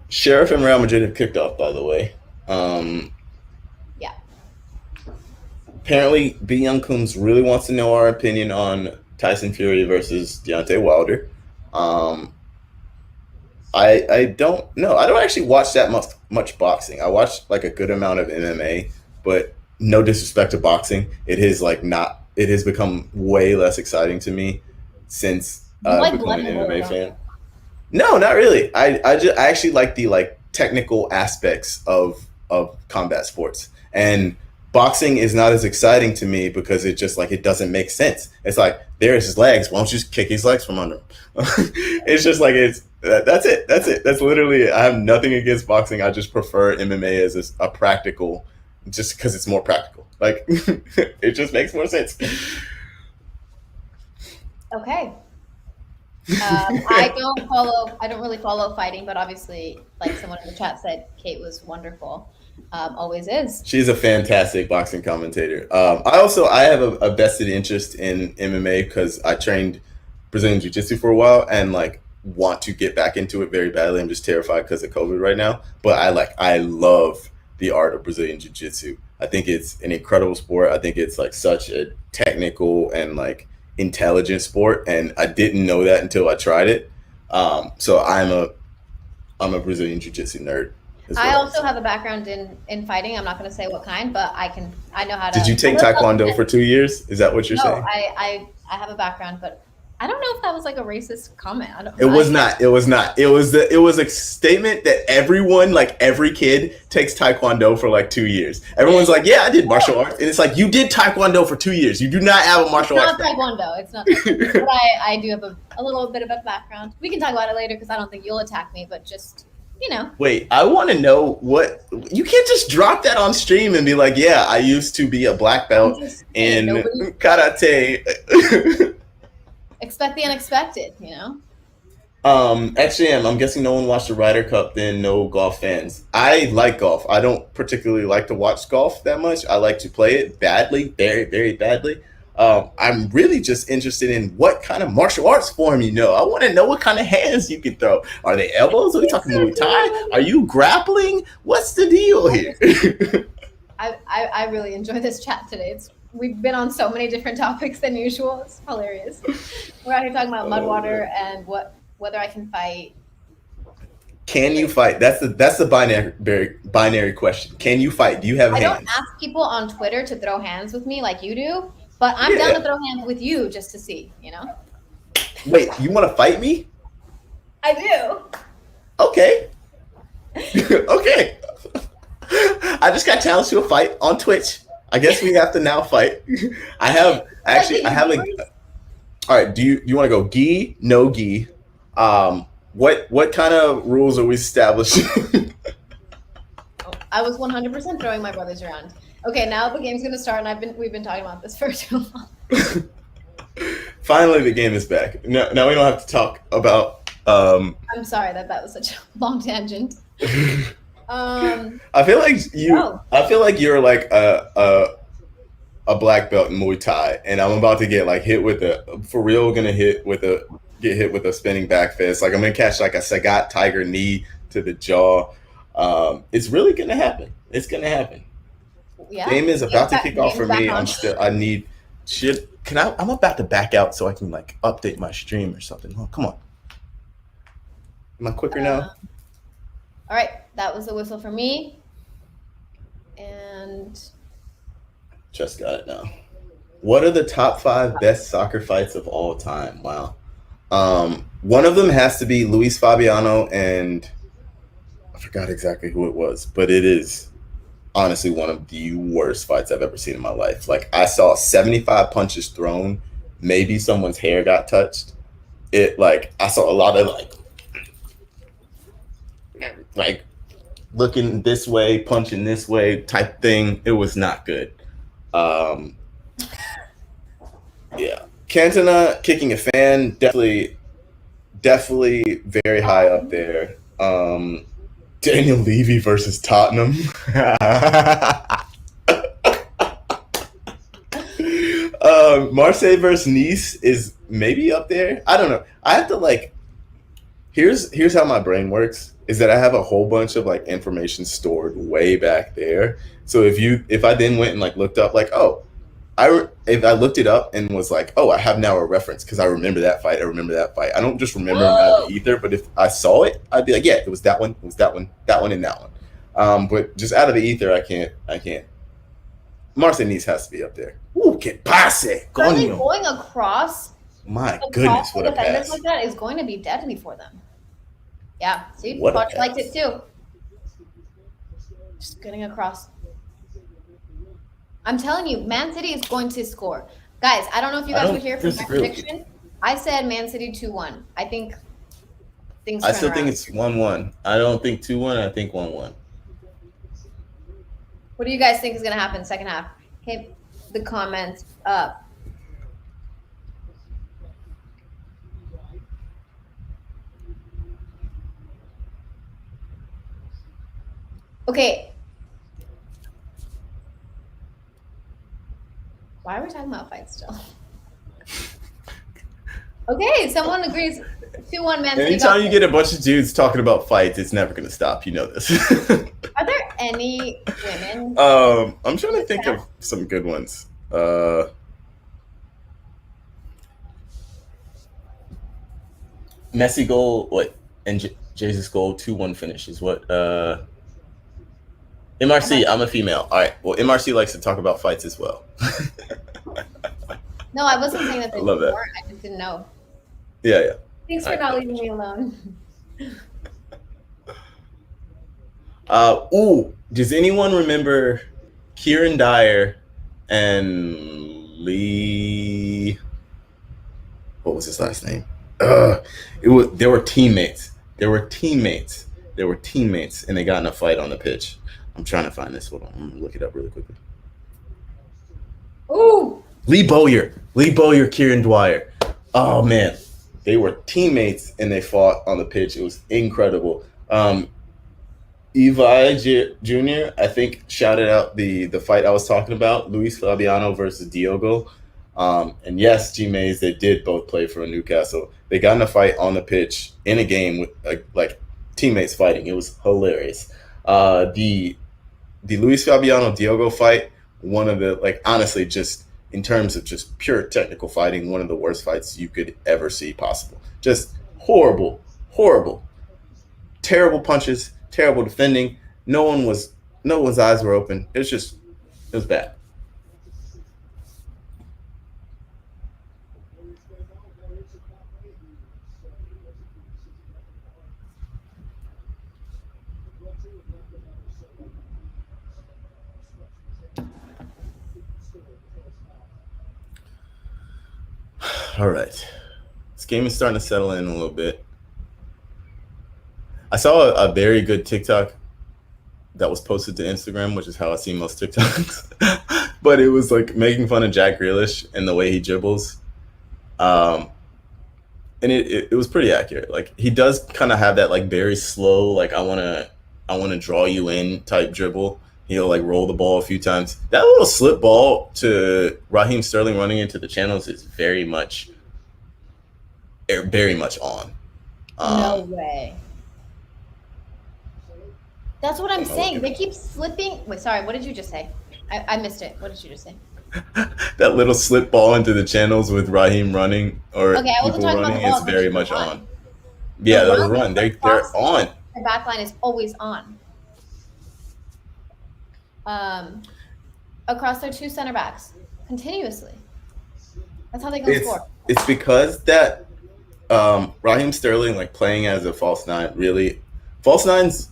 Speaker 1: Sheriff and Real Madrid have kicked off, by the way.
Speaker 2: Yeah.
Speaker 1: Apparently, B. Young Coombs really wants to know our opinion on Tyson Fury versus Deontay Wilder. I don't know. I don't actually watch that much boxing. I watch like a good amount of MMA, but no disrespect to boxing, it has become way less exciting to me since becoming an MMA fan. No, not really. I actually like the technical aspects of combat sports, and boxing is not as exciting to me because it just it doesn't make sense. It's like, there's his legs. Why don't you just kick his legs from under him? It's just that's it. That's literally it. I have nothing against boxing. I just prefer MMA as a practical, just because it's more practical. It just makes more sense.
Speaker 2: Okay. I don't really follow fighting, but obviously, like someone in the chat said, Kate was wonderful. Always is.
Speaker 1: She's a fantastic boxing commentator. I have a vested interest in MMA because I trained Brazilian Jiu-Jitsu for a while and want to get back into it very badly. I'm just terrified because of COVID right now. But I love the art of Brazilian Jiu-Jitsu. I think it's an incredible sport. I think it's such a technical and intelligent sport, and I didn't know that until I tried it. So I'm a Brazilian Jiu-Jitsu nerd.
Speaker 2: I also have a background in fighting. I'm not going to say what kind, but I know how to.
Speaker 1: Did you take Taekwondo for 2 years? Is that what you're saying?
Speaker 2: No, I have a background, but I don't know if that was a racist comment.
Speaker 1: It was not. It was a statement that everyone, every kid, takes Taekwondo for 2 years. Everyone's yeah, I did martial arts, and it's you did Taekwondo for 2 years. You do not have a martial arts.
Speaker 2: It's not Taekwondo. It's not. But I do have a little bit of a background. We can talk about it later because I don't think you'll attack me, but just you know,
Speaker 1: Wait, I want to know what you can't just drop that on stream and be like, "Yeah, I used to be a black
Speaker 2: I'm
Speaker 1: belt
Speaker 2: just saying,
Speaker 1: in
Speaker 2: nobody
Speaker 1: karate."
Speaker 2: expect the unexpected, you know?
Speaker 1: Actually, I'm guessing no one watched the Ryder Cup. Then no golf fans. I like golf. I don't particularly like to watch golf that much. I like to play it badly, very, very badly. I'm really just interested in what kind of martial arts form you know. I want to know what kind of hands you can throw. Are they elbows? Are we talking Muay Thai? Are you grappling? What's the deal here?
Speaker 2: I really enjoy this chat today. We've been on so many different topics than usual. It's hilarious. We're out here talking about mud water and whether I can fight.
Speaker 1: Can you fight? That's the binary question. Can you fight? Do you have
Speaker 2: I don't
Speaker 1: hands?
Speaker 2: ask people on Twitter to throw hands with me like you do, but I'm down to
Speaker 1: Yeah.
Speaker 2: throw hands with you just to see, you know?
Speaker 1: Wait, you want to fight me?
Speaker 2: I do.
Speaker 1: Okay. Okay. I just got challenged to a fight on Twitch. I guess we have to now fight. I have like. All right. Do you want to go gi? No gi. What kind of rules are we establishing?
Speaker 2: I was 100% throwing my brothers around. Okay, now the game's gonna start, and we've been talking about this for too long.
Speaker 1: Finally, the game is back. Now we don't have to talk about.
Speaker 2: I'm sorry that was such a long tangent.
Speaker 1: I feel like you.
Speaker 2: No.
Speaker 1: I feel like you're like a black belt in Muay Thai, and I'm about to get like hit with a for real. Gonna get hit with a spinning back fist. Like I'm gonna catch like a Sagat tiger knee to the jaw. It's really gonna happen. It's gonna happen.
Speaker 2: Yeah.
Speaker 1: Game is about to kick off for me.
Speaker 2: On.
Speaker 1: I need shit. I'm about to back out so I can like update my stream or something. Oh, come on. Am I quicker now?
Speaker 2: All right, that was the whistle for me. And
Speaker 1: just got it now. What are the top 5 best soccer fights of all time? Wow. One of them has to be Luis Fabiano, and I forgot exactly who it was, but it is honestly one of the worst fights I've ever seen in my life. Like I saw 75 punches thrown, maybe someone's hair got touched. I saw a lot of like looking this way, punching this way type thing. It was not good. Yeah. Cantona kicking a fan, definitely very high up there. Daniel Levy versus Tottenham. Marseille versus Nice is maybe up there. I don't know. I have to like. Here's how my brain works. Is that I have a whole bunch of like information stored way back there. So if I then went and like looked up like if I looked it up and was like, oh, I have now a reference because I remember that fight. I don't just remember them out of the ether, but if I saw it, I'd be like, yeah, it was that one, and that one. But just out of the ether, I can't. Marseille Nice has to be up there. Ooh, que pase, coño.
Speaker 2: Going across.
Speaker 1: My goodness, what a pass!
Speaker 2: Like that is going to be deadly for them. Yeah, see,
Speaker 1: Watch
Speaker 2: liked it too. Just getting across. I'm telling you, Man City is going to score. Guys, I don't know if you guys were here for my prediction. I said Man City 2-1. I think things
Speaker 1: I still think it's 1-1. I don't think 2-1. I think 1-1.
Speaker 2: What do you guys think is going to happen second half? Hit the comments up. Okay. Why are we talking about fights still? Okay, someone agrees. 2-1 Man City.
Speaker 1: Anytime you get a bunch of dudes talking about fights, it's never going to stop. You know this.
Speaker 2: Are there any women?
Speaker 1: I'm trying to think of some good ones. Messi goal, what? And Jesus goal, 2-1 finish is what? MRC, I'm a female. All right. Well, MRC likes to talk about fights as well.
Speaker 2: No, I wasn't saying that they
Speaker 1: weren't.
Speaker 2: I just didn't know.
Speaker 1: Yeah.
Speaker 2: Thanks for not leaving me alone.
Speaker 1: Does anyone remember Kieran Dyer and Lee? What was his last name? They were teammates. They were teammates and they got in a fight on the pitch. I'm trying to find this. Hold on, I'm gonna look it up really quickly.
Speaker 2: Ooh.
Speaker 1: Lee Bowyer, Kieran Dwyer. Oh man, they were teammates and they fought on the pitch. It was incredible. Jr. I think shouted out the fight I was talking about, Luis Fabiano versus Diogo. And yes, G Mays, they did both play for Newcastle. They got in a fight on the pitch in a game with like teammates fighting. It was hilarious. The Luis Fabiano Diogo fight, one of the like honestly just in terms of just pure technical fighting, one of the worst fights you could ever see possible. Just horrible, horrible, terrible punches, terrible defending. No one's eyes were open. It was bad. All right, this game is starting to settle in a little bit. I saw a very good TikTok that was posted to Instagram, which is how I see most TikToks. But it was like making fun of Jack Grealish and the way he dribbles. Um, and it was pretty accurate. Like he does kind of have that like very slow, like I wanna draw you in type dribble. He'll like roll the ball a few times. That little slip ball to Raheem Sterling running into the channels is very much on.
Speaker 2: No
Speaker 1: Um,
Speaker 2: way. That's what I'm
Speaker 1: I'm not
Speaker 2: saying.
Speaker 1: looking
Speaker 2: They keep slipping. Wait, sorry. What did you just say? I missed it. What did you just say?
Speaker 1: that little slip ball into the channels with Raheem running or
Speaker 2: Okay, I wasn't
Speaker 1: people
Speaker 2: talking about the
Speaker 1: running
Speaker 2: ball. I
Speaker 1: is
Speaker 2: was talking
Speaker 1: very
Speaker 2: about
Speaker 1: much
Speaker 2: the
Speaker 1: on.
Speaker 2: run. The
Speaker 1: Yeah, those
Speaker 2: run
Speaker 1: run. They're
Speaker 2: across
Speaker 1: on.
Speaker 2: the back line is always on. Um, across their two center backs continuously. That's how they gonna
Speaker 1: It's
Speaker 2: score.
Speaker 1: it's because that Raheem Sterling like playing as a false nine really false nines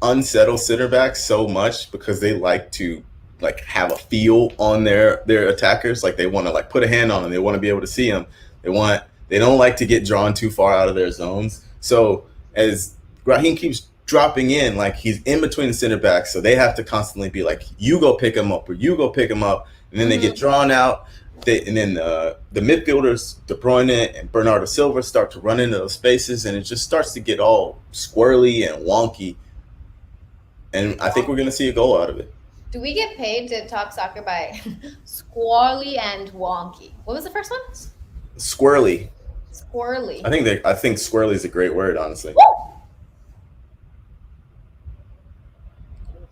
Speaker 1: unsettle center backs so much because they like to like have a feel on their attackers. Like they want to like put a hand on them. They want to be able to see them. They don't like to get drawn too far out of their zones. So as Raheem keeps dropping in, like he's in between the center backs, so they have to constantly be like, "You go pick him up," or "You go pick him up," and then they get
Speaker 2: Hmm.
Speaker 1: drawn out. And then the midfielders, De Bruyne and Bernardo Silva, start to run into those spaces, and it just starts to get all squirrely and wonky. And I think we're going to see a goal out of it.
Speaker 2: Do we get paid to talk soccer by squally and wonky? What was the first one?
Speaker 1: Squirrely.
Speaker 2: Squirrely.
Speaker 1: I think squirrely is a great word, honestly.
Speaker 2: Woo!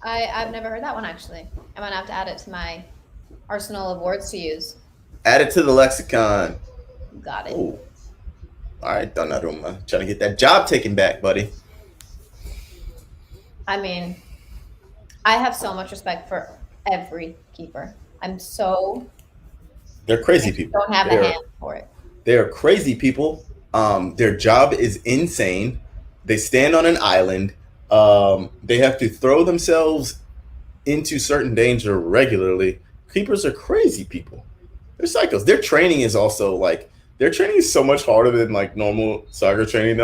Speaker 2: I've never heard that one actually. I'm gonna have to add it to my arsenal of words to use.
Speaker 1: Add it to the lexicon.
Speaker 2: Got it.
Speaker 1: Oh, all right, Donnarumma, trying to get that job taken back, buddy.
Speaker 2: I mean, I have so much respect for every keeper. I'm so
Speaker 1: They're crazy people.
Speaker 2: don't have a hand for it.
Speaker 1: They are crazy people. Their job is insane. They stand on an island. They have to throw themselves into certain danger regularly. Keepers are crazy people. They're psychos. Their training is so much harder than like normal soccer training.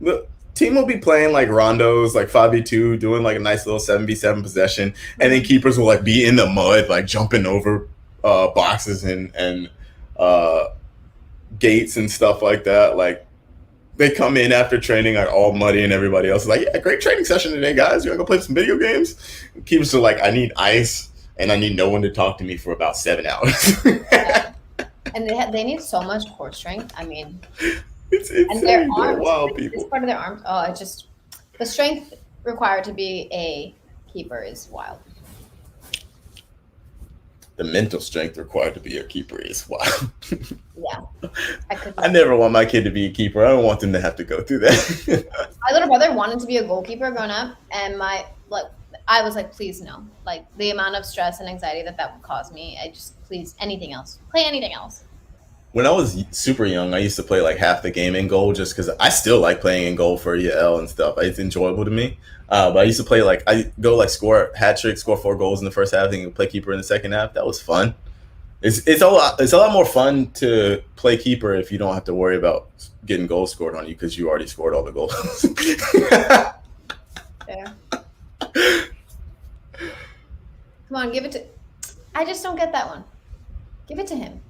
Speaker 1: The team will be playing like rondos, like 5v2, doing like a nice little 7v7 possession, and then keepers will like be in the mud, like jumping over boxes and uh, gates and stuff like that. Like they come in after training like all muddy, and everybody else is like, "Yeah, great training session today, guys. You wanna go play some video games?" Keepers are like, "I need ice, and I need no one to talk to me for about 7 hours."
Speaker 2: Yeah. And they need so much core strength. I mean,
Speaker 1: It's
Speaker 2: and their
Speaker 1: insane. They're
Speaker 2: arms.
Speaker 1: wild
Speaker 2: This
Speaker 1: people.
Speaker 2: part of their arms. Oh, it just the strength required to be a keeper is wild.
Speaker 1: The mental strength required to be a keeper is wild.
Speaker 2: Yeah, I could.
Speaker 1: I never want my kid to be a keeper. I don't want them to have to go through that.
Speaker 2: My little brother wanted to be a goalkeeper growing up, and I was like, please no. Like the amount of stress and anxiety that would cause me. I just please anything else. Play anything else.
Speaker 1: When I was super young, I used to play like half the game in goal just because I still like playing in goal for EL and stuff. It's enjoyable to me. But I used to play like I go like score hat trick, score 4 goals in the first half, and play keeper in the second half. That was fun. It's a lot more fun to play keeper if you don't have to worry about getting goals scored on you because you already scored all the goals.
Speaker 2: Fair. Come on, give it to. I just don't get that one. Give it to him.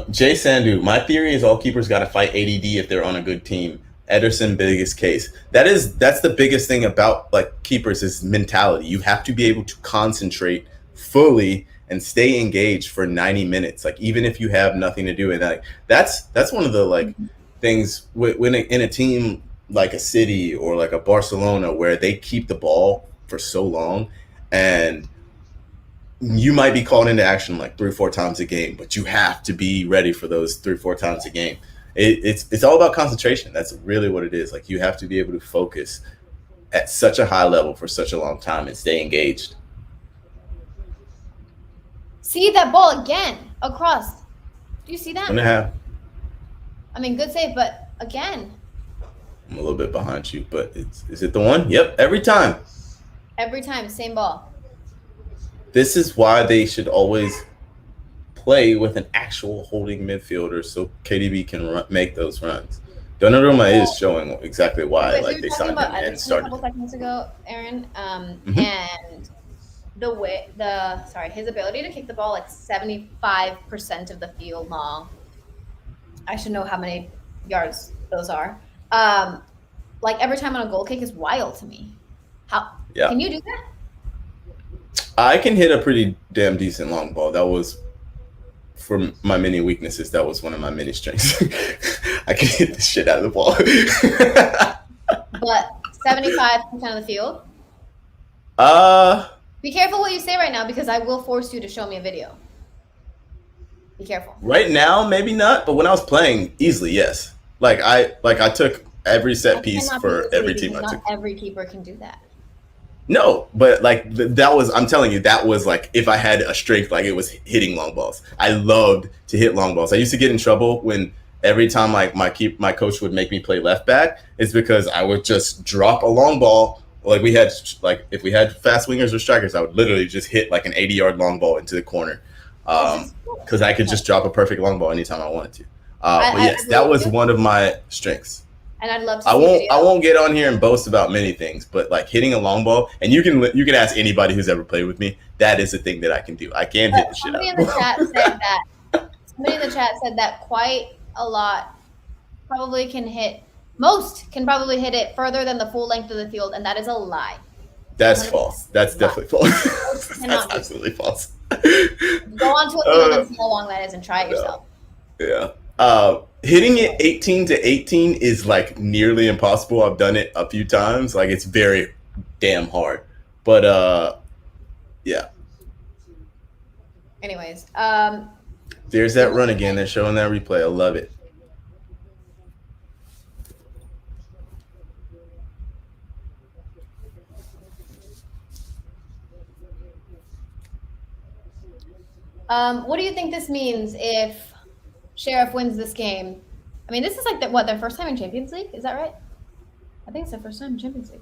Speaker 1: Jay Sandu, my theory is all keepers got to fight ADD if they're on a good team. Ederson, biggest case. That's the biggest thing about like keepers is mentality. You have to be able to concentrate fully and stay engaged for 90 minutes. Like even if you have nothing to do, and that's one of the like things when in a team like a City or like a Barcelona where they keep the ball for so long, and you might be called into action like 3 or 4 times a game, but you have to be ready for those 3 or 4 times a game. It's all about concentration. That's really what it is. Like you have to be able to focus at such a high level for such a long time and stay engaged.
Speaker 2: See that ball again across. Do you see that?
Speaker 1: 1.5.
Speaker 2: I mean, good save, but again.
Speaker 1: I'm a little bit behind you, but is it the one? Yep, every time.
Speaker 2: Every time, same ball.
Speaker 1: This is why they should always play with an actual holding midfielder so KDB can make those runs. Donnarumma is showing exactly why.
Speaker 2: Okay, so
Speaker 1: like
Speaker 2: you're
Speaker 1: they
Speaker 2: talking
Speaker 1: signed him
Speaker 2: about
Speaker 1: and
Speaker 2: Edison a
Speaker 1: started.
Speaker 2: couple seconds ago, Aaron,
Speaker 1: Mm-hmm.
Speaker 2: and his ability to kick the ball like 75% of the field long. I should know how many yards those are. Like every time on a goal kick is wild to me. How
Speaker 1: Yeah.
Speaker 2: can you do that?
Speaker 1: I can hit a pretty damn decent long ball. That was, for my many weaknesses, that was one of my many strengths. I can hit the shit out of the ball.
Speaker 2: But 75% of the field. Be careful what you say right now because I will force you to show me a video. Be careful.
Speaker 1: Right now, maybe not, but when I was playing, easily yes. Like I took every set piece for every team I took.
Speaker 2: Not every keeper can do that.
Speaker 1: No, but like that was, I'm telling you, that was like if I had a strength, like it was hitting long balls. I loved to hit long balls. I used to get in trouble when every time like my coach would make me play left back. It's because I would just drop a long ball. Like we had, like if we had fast wingers or strikers, I would literally just hit like an 80-yard long ball into the corner, because I could just drop a perfect long ball anytime I wanted to. But yes, that was one of my strengths.
Speaker 2: And I'd love to.
Speaker 1: I won't get on here and boast about many things, but like hitting a long ball, and you can ask anybody who's ever played with me. That is a thing that I can do. I can hit the shit out.
Speaker 2: Somebody in the chat said that quite a lot. Most can probably hit it further than the full length of the field, and that is a lie.
Speaker 1: That's false. That's definitely false. That's absolutely false.
Speaker 2: Go on to a field and see how long that is, and try it yourself.
Speaker 1: Yeah. Hitting it 18 to 18 is like nearly impossible. I've done it a few times. Like it's very damn hard. But yeah.
Speaker 2: Anyways,
Speaker 1: there's that run again. They're showing that replay. I love it.
Speaker 2: what do you think this means if Sheriff wins this game? I mean, this is like their first time in Champions League? Is that right? I think it's their first time in Champions League.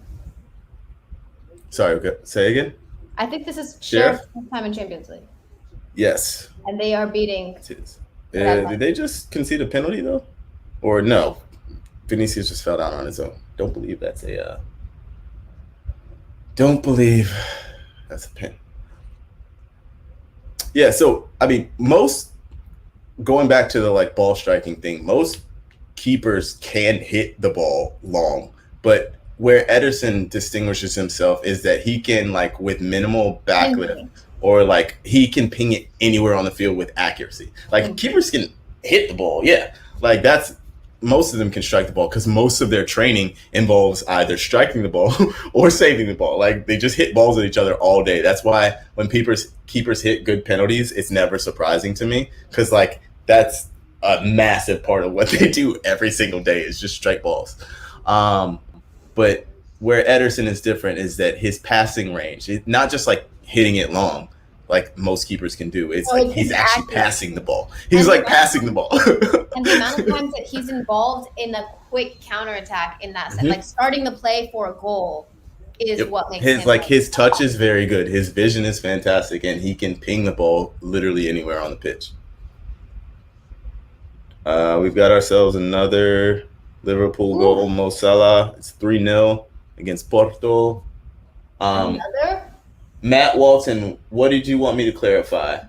Speaker 1: Sorry, okay. Say again?
Speaker 2: I think this is Sheriff's first time in Champions League.
Speaker 1: Yes.
Speaker 2: And they are beating.
Speaker 1: It is. Did they just concede a penalty though? Or no? Vinicius just fell down on his own. Don't believe that's a pen. Yeah, so I mean, going back to the like ball striking thing, most keepers can hit the ball long, but where Edison distinguishes himself is that he can, like, with minimal backlift, or like he can ping it anywhere on the field with accuracy. Like keepers can hit the ball, yeah. Like most of them can strike the ball because most of their training involves either striking the ball or saving the ball. Like they just hit balls at each other all day. That's why when keepers hit good penalties, it's never surprising to me, because like that's a massive part of what they do every single day is just strike balls. But where Edison is different is that his passing range, it's not just like hitting it long like most keepers can do. It's like he's actually passing the ball. He's like passing the ball.
Speaker 2: And the amount of times that he's involved in a quick counterattack in that sense, like starting the play for a goal, is what makes
Speaker 1: his touch is very good. His vision is fantastic, and he can ping the ball literally anywhere on the pitch. We've got ourselves another Liverpool goal, Mo Salah. It's 3-0. against Porto.
Speaker 2: Another?
Speaker 1: Matt Walton, what did you want me to clarify?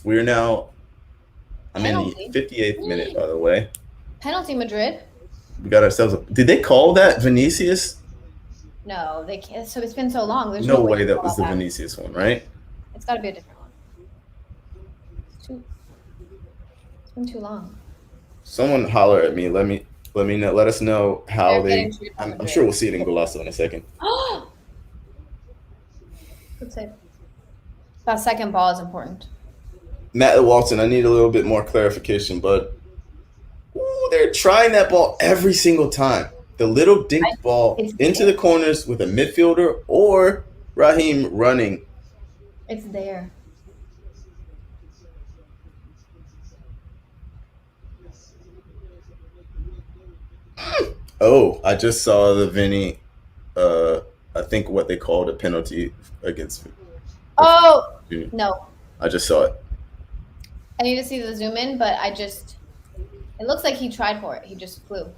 Speaker 1: We're now, I'm in the
Speaker 2: Penalty.
Speaker 1: 58th minute, by the way.
Speaker 2: Penalty Madrid?
Speaker 1: We got ourselves a. Did they call that Vinicius?
Speaker 2: No, they can't. So it's been so long. There's
Speaker 1: No
Speaker 2: no way
Speaker 1: way
Speaker 2: to
Speaker 1: that
Speaker 2: call
Speaker 1: was the
Speaker 2: that back.
Speaker 1: Vinicius one, right?
Speaker 2: It's got to be a different one. It's been too long.
Speaker 1: Someone holler at me. Let me know. Let us know how
Speaker 2: They're getting
Speaker 1: they.
Speaker 2: treated by
Speaker 1: I'm
Speaker 2: Madrid.
Speaker 1: sure we'll see it in Golasso in a second.
Speaker 2: Good save. That second ball is important.
Speaker 1: Matt Walton, I need a little bit more clarification, but they're trying that ball every single time. The little dink ball
Speaker 2: It's
Speaker 1: into the corners with a midfielder or Raheem running.
Speaker 2: It's there.
Speaker 1: Oh, I just saw the Vinny. I think what they called a penalty against.
Speaker 2: Oh no!
Speaker 1: I just saw it.
Speaker 2: I need to see the zoom in, but it looks like he tried for it. He just flew.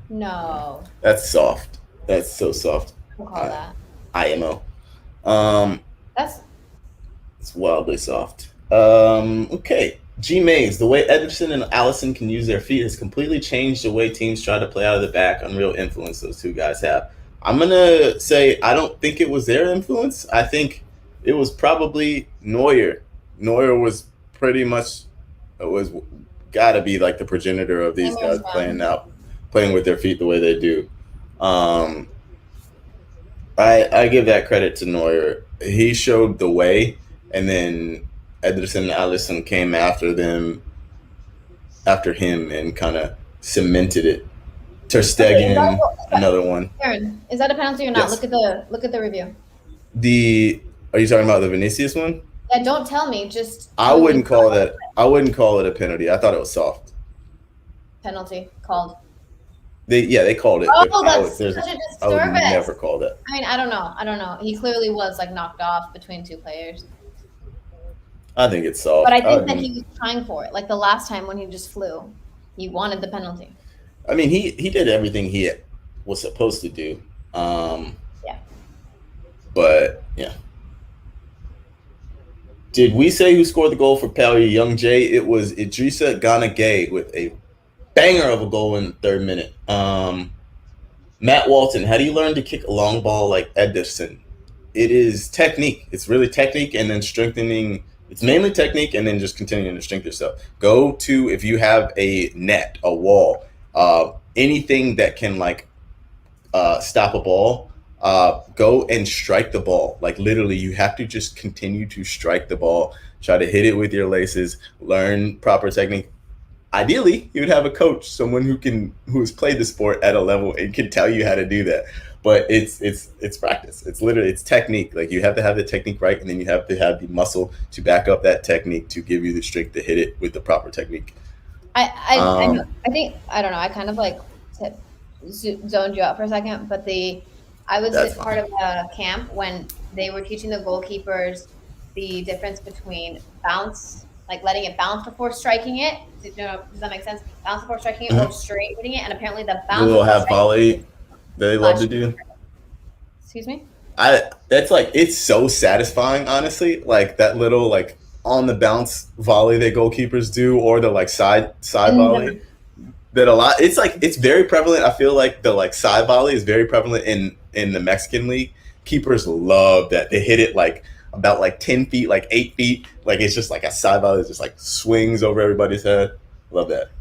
Speaker 2: No.
Speaker 1: That's soft. That's so soft.
Speaker 2: We'll call that.
Speaker 1: IMO.
Speaker 2: That's
Speaker 1: It's wildly soft. Okay. G Mays, the way Edison and Allison can use their feet has completely changed the way teams try to play out of the back. Unreal influence those two guys have. I'm gonna say I don't think it was their influence. I think it was probably Neuer. Neuer was pretty much was gotta be like the progenitor of these guys playing with their feet the way they do. I give that credit to Neuer. He showed the way, and then Edison and Allison came after him, and kind of cemented it. Ter Stegen, another one.
Speaker 2: Aaron, is that a penalty or not?
Speaker 1: Yes.
Speaker 2: Look at the review.
Speaker 1: Are you talking about the Vinicius one?
Speaker 2: Yeah, don't tell me. Just
Speaker 1: I wouldn't call it a penalty. I thought it was soft.
Speaker 2: Penalty called.
Speaker 1: They called it.
Speaker 2: Oh, that's such a disturbance.
Speaker 1: I would never call that.
Speaker 2: I mean, I don't know. He clearly was like knocked off between two players.
Speaker 1: I think it's soft.
Speaker 2: But I think that he was trying for it. Like the last time when he just flew, he wanted the penalty.
Speaker 1: I mean, he did everything he was supposed to do.
Speaker 2: Yeah.
Speaker 1: But yeah. Did we say who scored the goal for Pally Young J? It was Idrissa Gana Gay with a banger of a goal in the third minute. Matt Walton, how do you learn to kick a long ball like Edison? It is technique. It's really technique, and then strengthening. It's mainly technique, and then just continuing to strengthen yourself. Go to, if you have a net, a wall, anything that can stop a ball, go and strike the ball. Like literally, you have to just continue to strike the ball. Try to hit it with your laces. Learn proper technique. Ideally, you would have a coach, someone who has played the sport at a level and can tell you how to do that. But it's practice. It's technique. Like you have to have the technique right, and then you have to have the muscle to back up that technique to give you the strength to hit it with the proper technique.
Speaker 2: I think I don't know. I kind of zoned you out for a second, but I was part of a camp when they were teaching the goalkeepers the difference between bounce, like letting it bounce before striking it. Does that make sense? Bounce before striking it, or straight hitting it, and apparently the bounce.
Speaker 1: We'll have volley. They love to do.
Speaker 2: Excuse me.
Speaker 1: It's so satisfying, honestly. Like that little on the bounce volley that goalkeepers do, or the side volley. That a lot. It's very prevalent. I feel like the side volley is very prevalent in the Mexican league. Keepers love that. They hit it about 10 feet, 8 feet. It's just a side volley that just swings over everybody's head. Love that.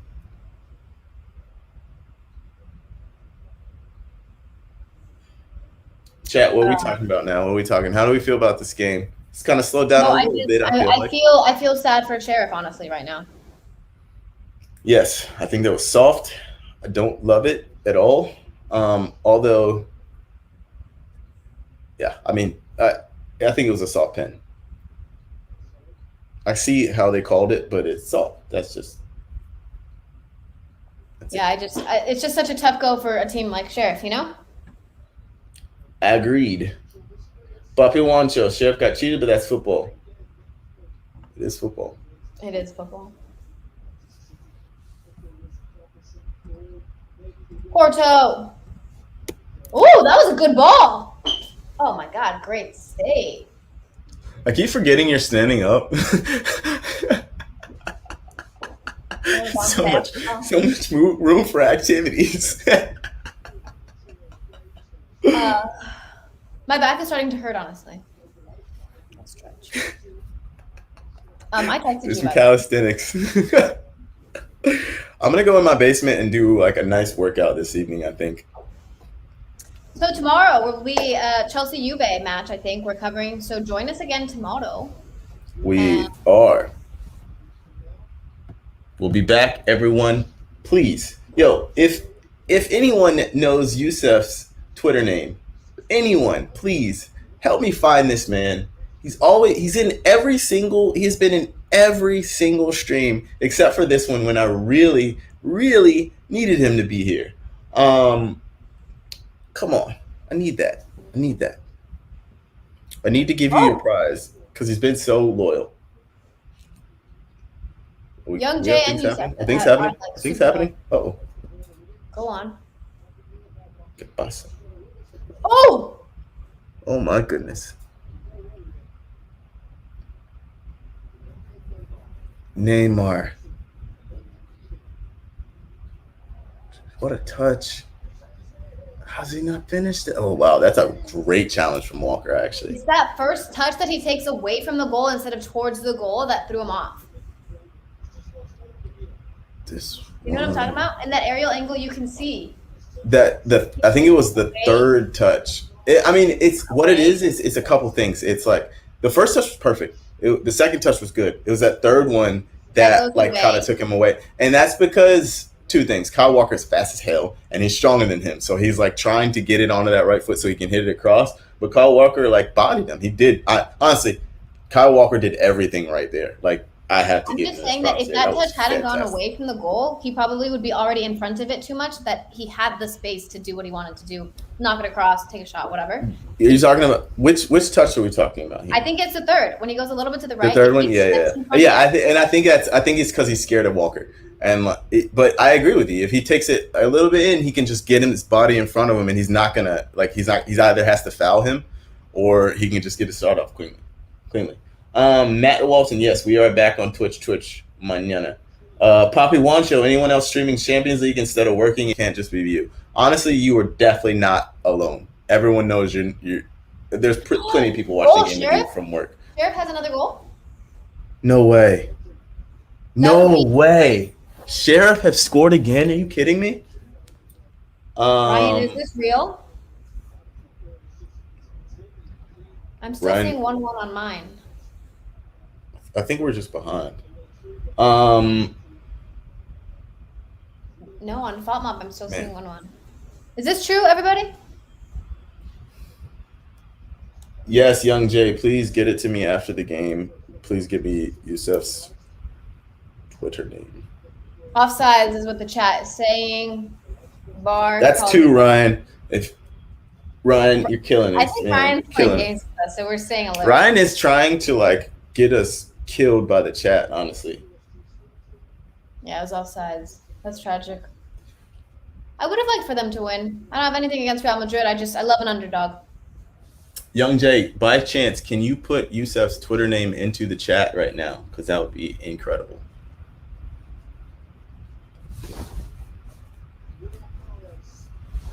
Speaker 1: Chat, what are we talking about now? What are we talking? How do we feel about this game? It's kind of slowed down a little bit.
Speaker 2: I feel sad for Sheriff, honestly, right now.
Speaker 1: Yes, I think that was soft. I don't love it at all. Although, yeah, I mean, I think it was a soft pen. I see how they called it, but it's soft. That's just.
Speaker 2: It's just such a tough go for a team like Sheriff, you know?
Speaker 1: Agreed. Papi Wancho, Sheriff got cheated, but that's football. It is football.
Speaker 2: It is football. Porto. Oh, that was a good ball. Oh my God, great save.
Speaker 1: I keep forgetting you're standing up. so much room for activities.
Speaker 2: My back is starting to hurt, honestly. I'll stretch. I texted you.
Speaker 1: Some calisthenics. I'm gonna go in my basement and do like a nice workout this evening, I think.
Speaker 2: So tomorrow will be a Chelsea Juve match, I think we're covering. So join us again tomorrow.
Speaker 1: We are. We'll be back, everyone. Please. Yo, if anyone knows Yusef's Twitter name, anyone, please help me find this man. He's been in every single stream except for this one when I really, really needed him to be here. Come on. I need that. I need to give you your prize because he's been so loyal.
Speaker 2: Young Jay and Yusef.
Speaker 1: I think it's happening. Uh-oh.
Speaker 2: Go on.
Speaker 1: ¿Qué pasa?
Speaker 2: Oh!
Speaker 1: Oh my goodness. Neymar. What a touch. How's he not finished it? Oh, wow. That's a great challenge from Walker, actually.
Speaker 2: It's that first touch that he takes away from the goal instead of towards the goal that threw him off. You know what I'm talking about? In that aerial angle, you can see.
Speaker 1: I think it was the third touch. What it is it's a couple things. It's like the first touch was perfect. The second touch was good. It was that third one that kind of took him away. And that's because two things. Kyle Walker's fast as hell, and he's stronger than him. So he's like trying to get it onto that right foot so he can hit it across. But Kyle Walker like bodied him. He did. Honestly, Kyle Walker did everything right there. Like I have to.
Speaker 2: I'm just saying that if that touch hadn't gone away from the goal, he probably would be already in front of it too much. That he had the space to do what he wanted to do, knock it across, take a shot, whatever.
Speaker 1: You're talking about which touch are we talking about here?
Speaker 2: I think it's the third when he goes a little bit to the right.
Speaker 1: The third one, yeah. I think it's because he's scared of Walker. But I agree with you. If he takes it a little bit in, he can just get his body in front of him, and he's not gonna he's either has to foul him, or he can just get a start off cleanly. Matt Walton, yes, we are back on Twitch mañana. Poppy Wancho, anyone else streaming Champions League instead of working? It can't just be you. Honestly, you are definitely not alone. Everyone knows you're there's plenty of people watching the game from work.
Speaker 2: Sheriff has another goal?
Speaker 1: No way. No way. Sheriff have scored again? Are you kidding me?
Speaker 2: Ryan, is this real? I'm still seeing 1-1 on mine.
Speaker 1: I think we're just behind.
Speaker 2: No, on Fault Mob, I'm still seeing 1-1. Is this true, everybody?
Speaker 1: Yes, Young Jay, please get it to me after the game. Please give me Yusef's Twitter name.
Speaker 2: Offsides is what the chat is saying. Bar.
Speaker 1: That's two, Ryan. Ryan, you're killing it.
Speaker 2: I think Ryan's playing games with us, so we're saying a little.
Speaker 1: Ryan is trying to get us killed by the chat, honestly.
Speaker 2: Yeah, it was offsides. That's tragic. I would have liked for them to win. I don't have anything against Real Madrid. I love an underdog.
Speaker 1: Young Jay, by chance, can you put Yusef's Twitter name into the chat right now? Because that would be incredible.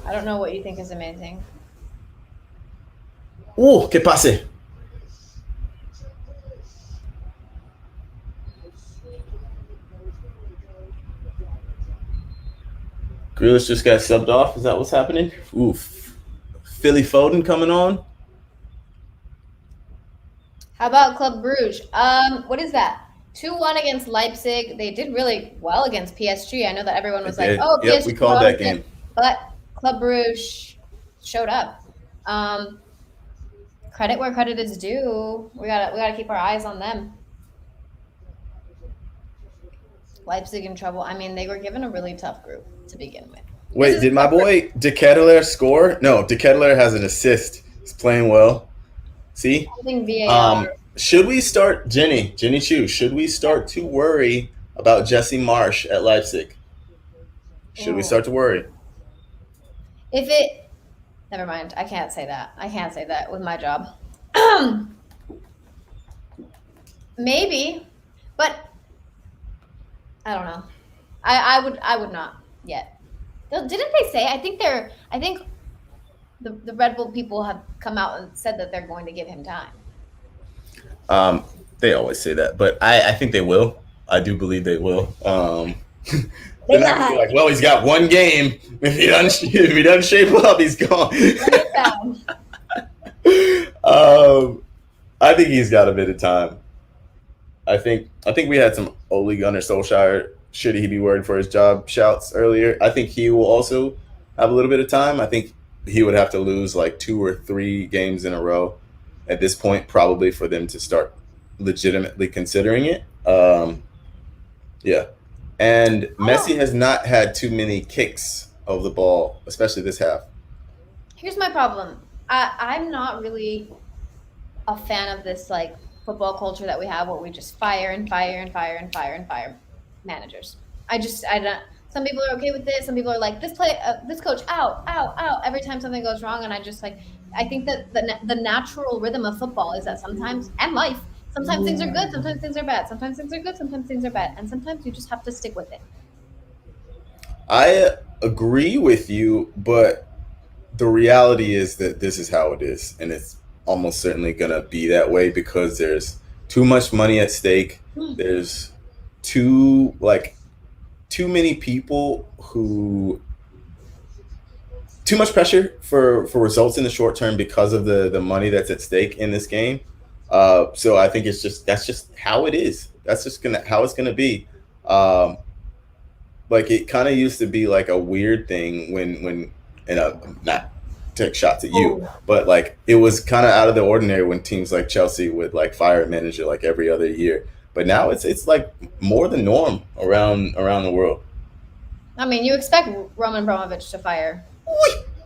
Speaker 2: I don't know what you think is amazing.
Speaker 1: ¿Qué pase? Grealish just got subbed off. Is that what's happening? Oof. Philly Foden coming on.
Speaker 2: How about Club Bruges? What is that? 2-1 against Leipzig. They did really well against PSG. I know that everyone was like, "Oh, PSG."
Speaker 1: Yep, we called that game.
Speaker 2: But Club Bruges showed up. Credit where credit is due. We gotta keep our eyes on them. Leipzig in trouble. I mean, they were given a really tough group to begin with.
Speaker 1: Wait, did my boy De Ketelaere score? No, De Ketelaere has an assist. He's playing well. See? Should we start Jenny Chiu? Should we
Speaker 2: Yeah.
Speaker 1: start to worry about Jesse Marsh at Leipzig? Should we
Speaker 2: Oh,
Speaker 1: start to worry?
Speaker 2: if it, never mind. I can't say that. I can't say that with my job. Maybe, but I don't know. I would not yet. Didn't they say? I think the Red Bull people have come out and said that they're going to give him time.
Speaker 1: Um, they always say that, but I think they will. I do believe they will. They're
Speaker 2: They
Speaker 1: not gonna be like,
Speaker 2: lied.
Speaker 1: well, he's got one game. If he doesn't shape up, he's gone.
Speaker 2: Bring it down.
Speaker 1: I think he's got a bit of time. I think we had some Ole Gunnar Solskjaer. Should he be worried for his job shouts earlier? I think he will also have a little bit of time. I think he would have to lose like 2 or 3 games in a row at this point, probably for them to start legitimately considering it. Yeah, and
Speaker 2: I
Speaker 1: Messi
Speaker 2: don't.
Speaker 1: has not had too many kicks of the ball, especially this half.
Speaker 2: Here's my problem. I'm not really a fan of this like football culture that we have, where we just fire and fire and fire and fire and fire managers. I don't. Some people are okay with this. Some people are like, this coach out, out, out every time something goes wrong. And I just like, I think that the natural rhythm of football is that sometimes, and life, sometimes things are good, sometimes things are bad, sometimes things are good, sometimes things are bad, and sometimes you just have to stick with it.
Speaker 1: I agree with you, but the reality is that this is how it is, and it's almost certainly gonna be that way because there's too much money at stake. There's too like too many people who too much pressure for results in the short term because of the money that's at stake in this game. So I think that's just how it is. That's just gonna how it's gonna be. Um, like it kind of used to be like a weird thing when and not take shots at you,
Speaker 2: Oh,
Speaker 1: but like it was kind of out of the ordinary when teams like Chelsea would like fire a manager like every other year. But now it's like more the norm around the world.
Speaker 2: I mean, you expect Roman Abramovich to fire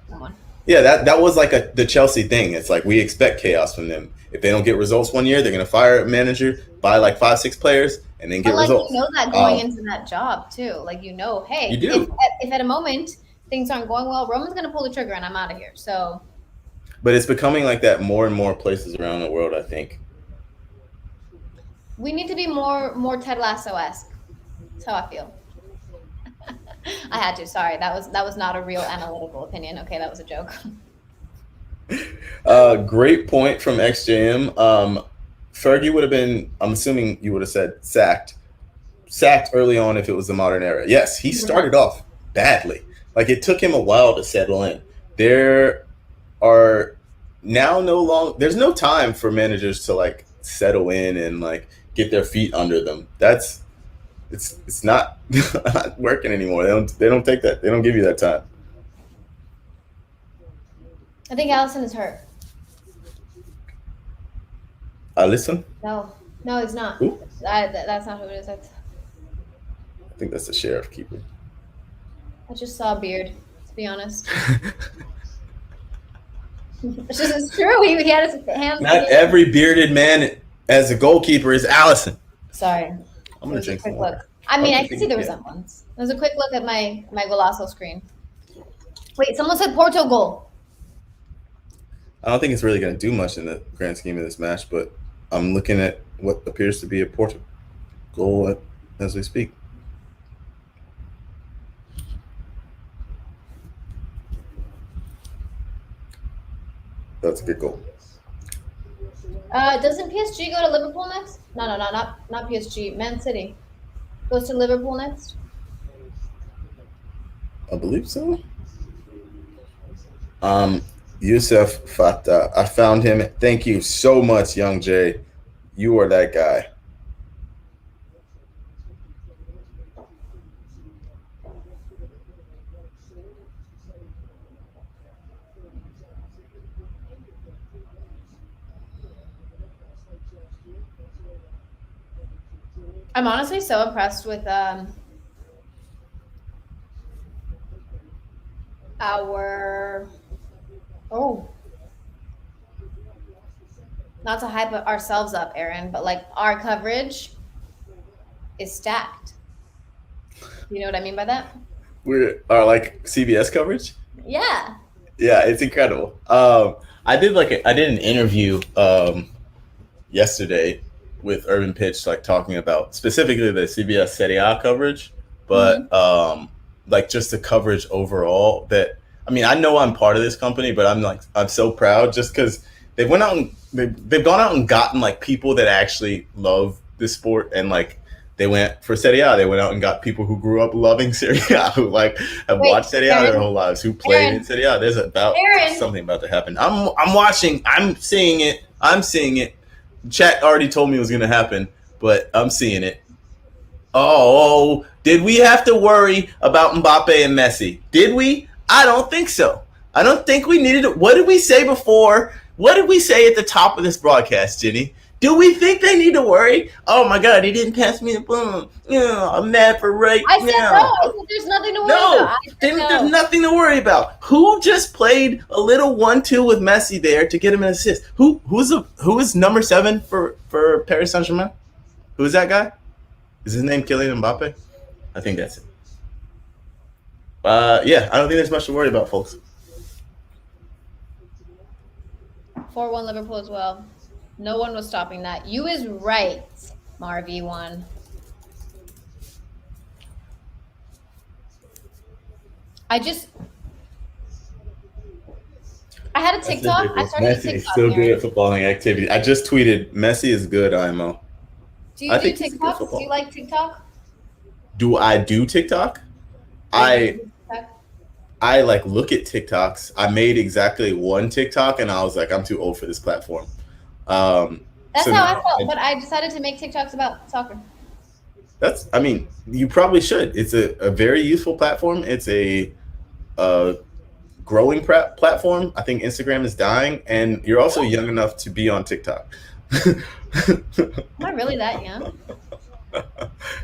Speaker 2: someone.
Speaker 1: Yeah, that was like the Chelsea thing. It's like we expect chaos from them. If they don't get results one year, they're gonna fire a manager, buy like 5 6 players, and then
Speaker 2: But
Speaker 1: get
Speaker 2: like you
Speaker 1: results.
Speaker 2: know that going into that job too. Like you know,
Speaker 1: You
Speaker 2: hey,
Speaker 1: do,
Speaker 2: if at a moment things aren't going well, Roman's gonna pull the trigger and I'm out of here. So
Speaker 1: but it's becoming like that more and more places around the world. I think.
Speaker 2: we need to be more Ted Lasso esque. That's how I feel. I had to. Sorry, that was not a real analytical opinion. Okay, that was a joke.
Speaker 1: Great point from XJM. Fergie would have been. I'm assuming you would have said sacked early on if it was the modern era. Yes, he started off badly. Like it took him a while to settle in. There are now no long. There's no time for managers to like settle in and like get their feet under them. It's not, not working anymore. They don't take that. They don't give you that time.
Speaker 2: I think Allison is hurt.
Speaker 1: Listen,
Speaker 2: No, no, he's not.
Speaker 1: who?
Speaker 2: That's not who it is.
Speaker 1: I think that's the sheriff keeper.
Speaker 2: I just saw a beard. To be honest, it's true. He had his hands.
Speaker 1: Not every bearded man as a goalkeeper is Allison.
Speaker 2: Sorry,
Speaker 1: I'm
Speaker 2: it
Speaker 1: gonna
Speaker 2: was a
Speaker 1: drink some
Speaker 2: quick look.
Speaker 1: water.
Speaker 2: I
Speaker 1: I
Speaker 2: mean,
Speaker 1: was
Speaker 2: I
Speaker 1: just
Speaker 2: can see the
Speaker 1: thinking, yeah.
Speaker 2: resemblance. It was a quick look at my Golasso screen. Wait, someone said Portugal.
Speaker 1: I don't think it's really gonna do much in the grand scheme of this match, but I'm looking at what appears to be a Portugal goal as we speak. That's a good goal.
Speaker 2: Doesn't PSG go to Liverpool next? No, no, no, not PSG. Man City goes to Liverpool next.
Speaker 1: I believe so. Um, Yusuf Fatah. I found him. Thank you so much, Young Jay. You are that guy.
Speaker 2: I'm honestly so impressed with our oh not to hype ourselves up, Aaron, but like our coverage is stacked. You know what I mean by that?
Speaker 1: We're our like CBS coverage.
Speaker 2: Yeah.
Speaker 1: Yeah, it's incredible. I did an interview yesterday with Urban Pitch, like talking about specifically the CBS Serie A coverage, but
Speaker 2: Hmm.
Speaker 1: like just the coverage overall. That I mean, I know I'm part of this company, but I'm so proud just because they went out and they've gone out and gotten like people that actually love this sport and like. They went for Serie A. They went out and got people who grew up loving Serie A, who like have
Speaker 2: Wait,
Speaker 1: watched Serie A their
Speaker 2: Aaron,
Speaker 1: whole lives, who played in
Speaker 2: Aaron,
Speaker 1: Serie A. There's about
Speaker 2: Aaron.
Speaker 1: something about to happen. I'm watching. I'm seeing it. I'm seeing it. Chat already told me it was going to happen, but I'm seeing it. Oh, did we have to worry about Mbappe and Messi? Did we? I don't think so. I don't think we needed it. What did we say before? What did we say at the top of this broadcast, Jenny? Do we think they need to worry? Oh my God, he didn't pass me the ball. Yeah, I'm mad for right
Speaker 2: I said no.
Speaker 1: now.
Speaker 2: I said there's nothing to worry about.
Speaker 1: No,
Speaker 2: I said
Speaker 1: there's
Speaker 2: no.
Speaker 1: nothing to worry about. Who just played a little 1-2 with Messi there to get him an assist? Who is number 7 for Paris Saint Germain? Who is that guy? Is his name Kylian Mbappe? I think that's it. Yeah, I don't think there's much to worry about, folks.
Speaker 2: 4-1 Liverpool as well. No one was stopping that. You is right, Marv1. I had a TikTok. I started a
Speaker 1: Messi is
Speaker 2: TikTok.
Speaker 1: still good
Speaker 2: Aaron.
Speaker 1: at footballing activity. I just tweeted Messi is good, IMO.
Speaker 2: Do you
Speaker 1: I
Speaker 2: do
Speaker 1: think he's a good
Speaker 2: TikToks? Do you
Speaker 1: footballer.
Speaker 2: like TikTok?
Speaker 1: Do I do TikTok?
Speaker 2: Or do you
Speaker 1: I
Speaker 2: do TikTok?
Speaker 1: I like look at TikToks. I made exactly one TikTok and I was like, I'm too old for this platform. Um,
Speaker 2: That's
Speaker 1: so
Speaker 2: how I
Speaker 1: now
Speaker 2: felt, but I decided to make TikToks about soccer.
Speaker 1: I mean, you probably should. It's a very useful platform. It's a growing platform. I think Instagram is dying, and you're also young enough to be on TikTok.
Speaker 2: Am I really that young?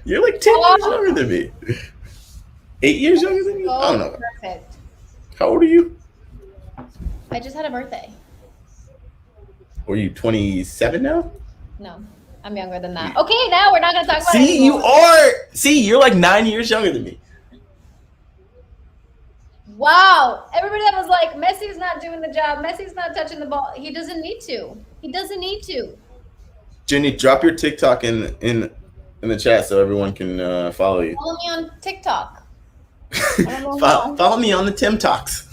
Speaker 1: You're like 10 years
Speaker 2: Oh,
Speaker 1: younger than me. 8 years younger than me? I don't
Speaker 2: so
Speaker 1: know.
Speaker 2: perfect.
Speaker 1: How old are you?
Speaker 2: I just had a birthday.
Speaker 1: Are you 27 now?
Speaker 2: No, I'm younger than that. Okay, now we're not going to talk about it
Speaker 1: See, you
Speaker 2: anymore.
Speaker 1: are. See, you're like 9 years younger than me.
Speaker 2: Wow. Everybody that was like, Messi's not doing the job. Messi's not touching the ball. He doesn't need to. He doesn't need to.
Speaker 1: Jenny, drop your TikTok in the chat so everyone can follow you.
Speaker 2: Follow me on TikTok. I don't know how.
Speaker 1: Follow me on the Tim Talks.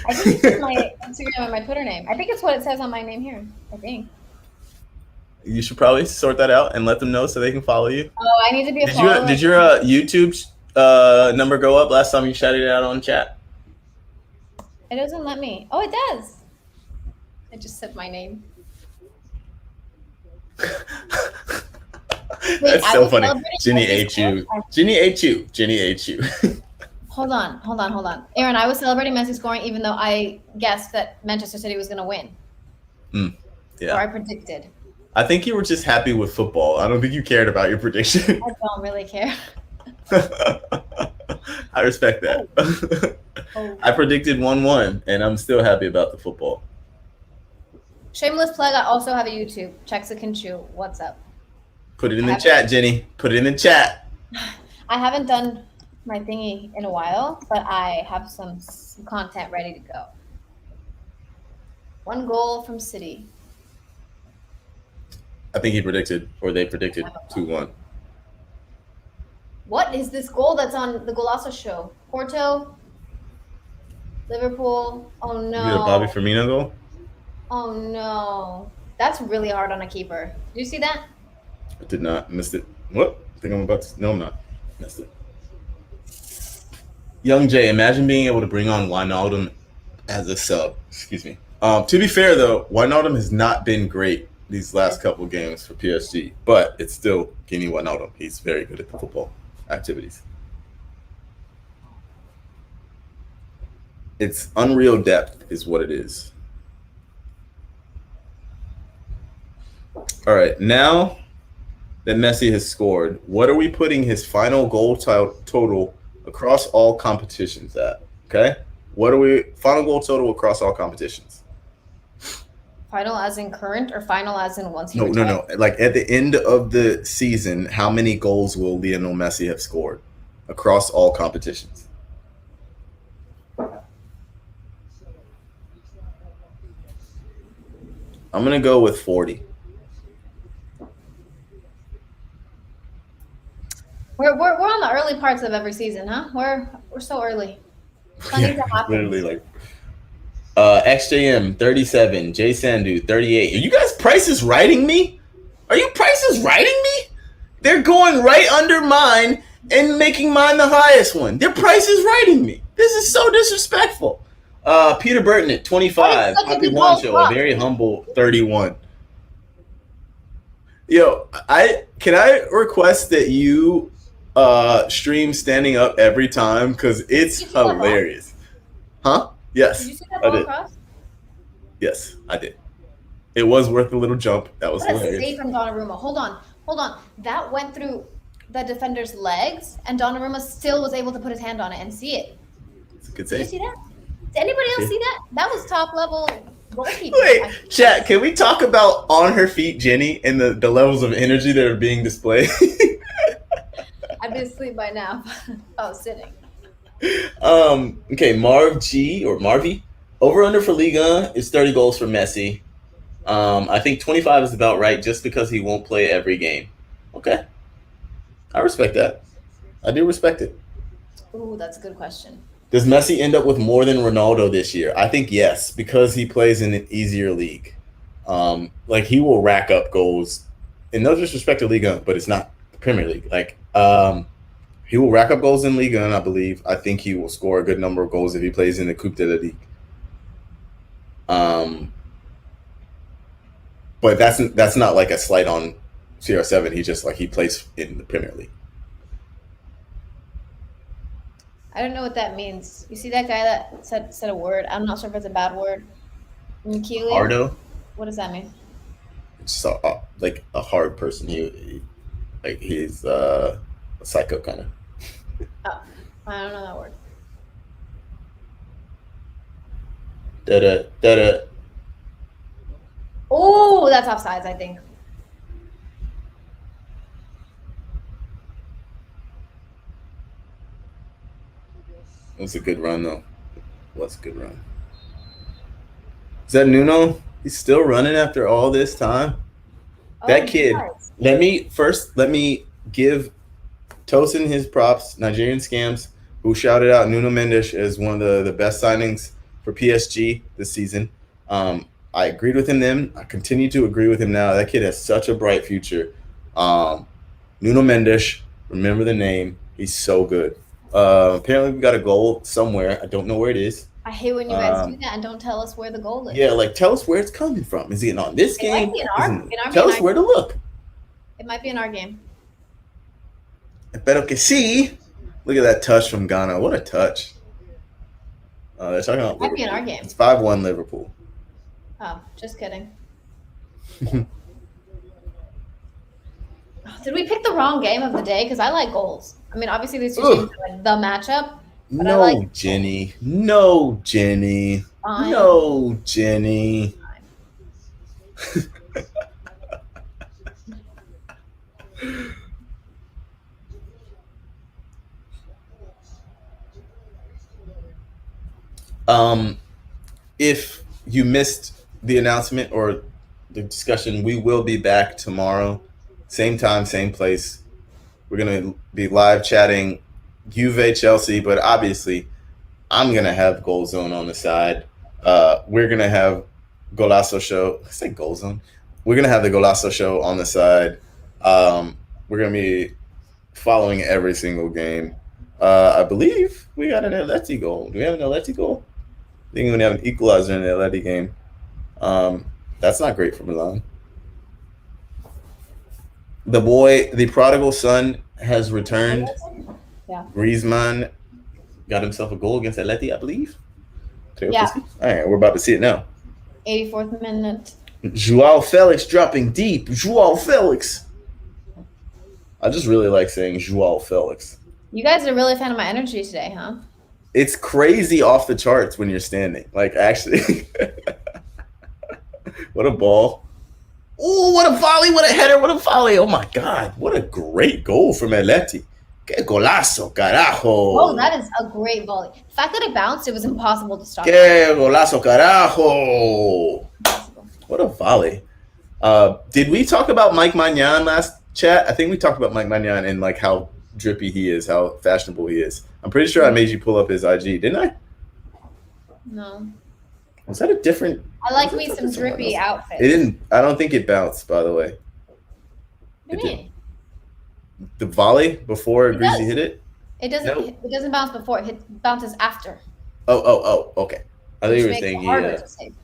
Speaker 2: I think it's just my Instagram and my Twitter name. I think it's what it says on my name here. I think.
Speaker 1: You should probably sort that out and let them know so they can follow you.
Speaker 2: Oh, I need to be a
Speaker 1: Did
Speaker 2: follower.
Speaker 1: your YouTube number go up last time you shouted it out on chat?
Speaker 2: It doesn't let me. Oh, it does. I just said my name. Wait,
Speaker 1: That's
Speaker 2: I
Speaker 1: so
Speaker 2: was
Speaker 1: funny.
Speaker 2: celebrating
Speaker 1: Jenny
Speaker 2: Messi's
Speaker 1: ate you.
Speaker 2: score.
Speaker 1: Jenny ate you. Jenny ate you.
Speaker 2: Hold on. Aaron, I was celebrating Messi scoring even though I guessed that Manchester City was going to win. Or I
Speaker 1: Yeah.
Speaker 2: predicted.
Speaker 1: I think you were just happy with football. I don't think you cared about your prediction.
Speaker 2: I don't really care.
Speaker 1: I respect that.
Speaker 2: Oh.
Speaker 1: I predicted 1-1, and I'm still happy about the football.
Speaker 2: Shameless plug, I also have a YouTube. Chexican and Chiu. What's up?
Speaker 1: Put it in the chat, Jenny. Put it in the chat.
Speaker 2: I haven't done my thingy in a while, but I have some content ready to go. 1 goal from City.
Speaker 1: I think he predicted, or they predicted 2-1.
Speaker 2: What is this goal that's on the Golasso show? Porto, Liverpool. Oh
Speaker 1: You get a Bobby
Speaker 2: no.
Speaker 1: Firmino goal?
Speaker 2: Oh no. That's really hard on a keeper. Do you see that?
Speaker 1: I did not. Missed it. What? I think I'm about to. No, I'm not. Missed it. Young Jay, imagine being able to bring on Wijnaldum as a sub. Excuse me. To be fair, though, Wijnaldum has not been great these last couple of games for PSG, but it's still Guinea Wijnaldum. He's very good at the football activities. It's unreal depth is what it is. All right, now that Messi has scored, what are we putting his final goal total across all competitions at? Okay, what are we final goal total across all competitions?
Speaker 2: Final as in current or final as in once he
Speaker 1: No, no,
Speaker 2: retires?
Speaker 1: no. Like at the end of the season, how many goals will Lionel Messi have scored across all competitions? I'm gonna go with 40.
Speaker 2: We're on the early parts of every season, huh? We're so early. Something
Speaker 1: Yeah,
Speaker 2: that
Speaker 1: literally
Speaker 2: happens.
Speaker 1: like XJM 37, J Sandu 38. Are you guys prices writing me? Are you prices writing me? They're going right under mine and making mine the highest one. Their price is writing me. This is so disrespectful. Peter Burton at
Speaker 2: That is
Speaker 1: 25.
Speaker 2: such a
Speaker 1: Happy
Speaker 2: good gold
Speaker 1: Juancho, a
Speaker 2: prop.
Speaker 1: very humble 31. Yo, I can I request that you stream standing up every time because
Speaker 2: Did
Speaker 1: it's
Speaker 2: you see that ball?
Speaker 1: hilarious. Huh?
Speaker 2: Did you
Speaker 1: Yes,
Speaker 2: see that
Speaker 1: I
Speaker 2: ball
Speaker 1: did.
Speaker 2: across?
Speaker 1: Yes, I did. It was worth a little jump. That was
Speaker 2: What a
Speaker 1: hilarious.
Speaker 2: save from Donnarumma. Hold on. That went through the defender's legs, and Donnarumma still was able to put his hand on it and see it.
Speaker 1: It's a good
Speaker 2: Did you
Speaker 1: save.
Speaker 2: see that? Did anybody else
Speaker 1: Yeah.
Speaker 2: see that? That was top level goalkeeping.
Speaker 1: Wait, chat, can we talk about on her feet Jenny and the levels of energy that are being displayed?
Speaker 2: I'd be asleep by now if I was sitting.
Speaker 1: Okay, Marv G or Marvy. Over under for Liga is 30 goals for Messi. I think 25 is about right just because he won't play every game. Okay. I respect that. I do respect it.
Speaker 2: Ooh, that's a good question.
Speaker 1: Does Messi end up with more than Ronaldo this year? I think yes, because he plays in an easier league. Like he will rack up goals. And no disrespect to Liga, but it's not the Premier League. Like he will rack up goals in Liga, and I believe. I think he will score a good number of goals if he plays in the Coupe de la Ligue. But that's not like a slight on CR7. He just like he plays in the Premier League.
Speaker 2: I don't know what that means. You see that guy that said a word? I'm not sure if it's a bad word. Mkili?
Speaker 1: Hardo,
Speaker 2: What does that mean?
Speaker 1: so like a hard person. Like he's a psycho kind of.
Speaker 2: Oh, I don't know that word.
Speaker 1: Da da da da.
Speaker 2: Oh, that's offsides, I think.
Speaker 1: It was a good run though. It was a good run. Is that Nuno? He's still running after all this time.
Speaker 2: Oh,
Speaker 1: That kid.
Speaker 2: nice.
Speaker 1: Let me give Tosin his props. Nigerian Scams, who shouted out Nuno Mendes as one of the best signings for PSG this season. I agreed with him then. I continue to agree with him now. That kid has such a bright future. Nuno Mendes, remember the name. He's so good. Apparently, we got a goal somewhere. I don't know where it is.
Speaker 2: I hate when you guys do that and don't tell us where the goal is.
Speaker 1: Yeah, like tell us where it's coming from. Is it on this
Speaker 2: It might
Speaker 1: game?
Speaker 2: be in our
Speaker 1: Tell us
Speaker 2: game.
Speaker 1: where to look.
Speaker 2: It might be in our game.
Speaker 1: Pero que sí. Look at that touch from Ghana. What a touch. They're talking about
Speaker 2: It might be in
Speaker 1: Liverpool.
Speaker 2: our game.
Speaker 1: It's 5-1 Liverpool.
Speaker 2: Oh, just kidding. Did we pick the wrong game of the day? Because I like goals. I mean, obviously these two teams are like the matchup. But I
Speaker 1: No,
Speaker 2: like
Speaker 1: Jenny. No, Jenny.
Speaker 2: Fine.
Speaker 1: No, Jenny. If you missed the announcement or the discussion, we will be back tomorrow. Same time, same place. We're going to be live chatting Juve Chelsea, but obviously I'm going to have Goal Zone on the side. We're going to have Golasso Show. I say Goal Zone. We're going to have the Golasso Show on the side. We're going to be following every single game. I believe we got an Atleti goal. Do we have an Atleti goal? I think we're going to have an equalizer in the Atleti game. That's not great for Milan. The boy, the prodigal son, has returned.
Speaker 2: Yeah.
Speaker 1: Griezmann got himself a goal against Atleti, I believe.
Speaker 2: Yeah.
Speaker 1: All right, we're about to see it now.
Speaker 2: 84th minute.
Speaker 1: Joao Felix dropping deep. Joao Felix. I just really like saying Joao Felix.
Speaker 2: You guys are really a fan of my energy today, huh?
Speaker 1: It's crazy off the charts when you're standing. Like, actually, What a ball. Oh, what a volley, what a header, what a volley. Oh my God, what a great goal from Eleti. Que golazo,
Speaker 2: Oh,
Speaker 1: carajo.
Speaker 2: that is a great volley. The fact that it bounced, it was impossible to stop it.
Speaker 1: Que golazo, carajo.
Speaker 2: Impossible.
Speaker 1: What a volley. Did we talk about Mike Magnan last chat? I think we talked about Mike Magnan and like how drippy he is, how fashionable he is. I'm pretty sure I made you pull up his IG, didn't I?
Speaker 2: No.
Speaker 1: Was that a different?
Speaker 2: I like me some drippy outfits.
Speaker 1: It didn't. I don't think it bounced. By the way,
Speaker 2: What do you mean?
Speaker 1: the volley before
Speaker 2: It
Speaker 1: Greasy
Speaker 2: does.
Speaker 1: hit it.
Speaker 2: It doesn't.
Speaker 1: No.
Speaker 2: It doesn't bounce before. It bounces after.
Speaker 1: Oh. Okay. I thought
Speaker 2: Which
Speaker 1: you were
Speaker 2: makes
Speaker 1: saying
Speaker 2: it harder to save.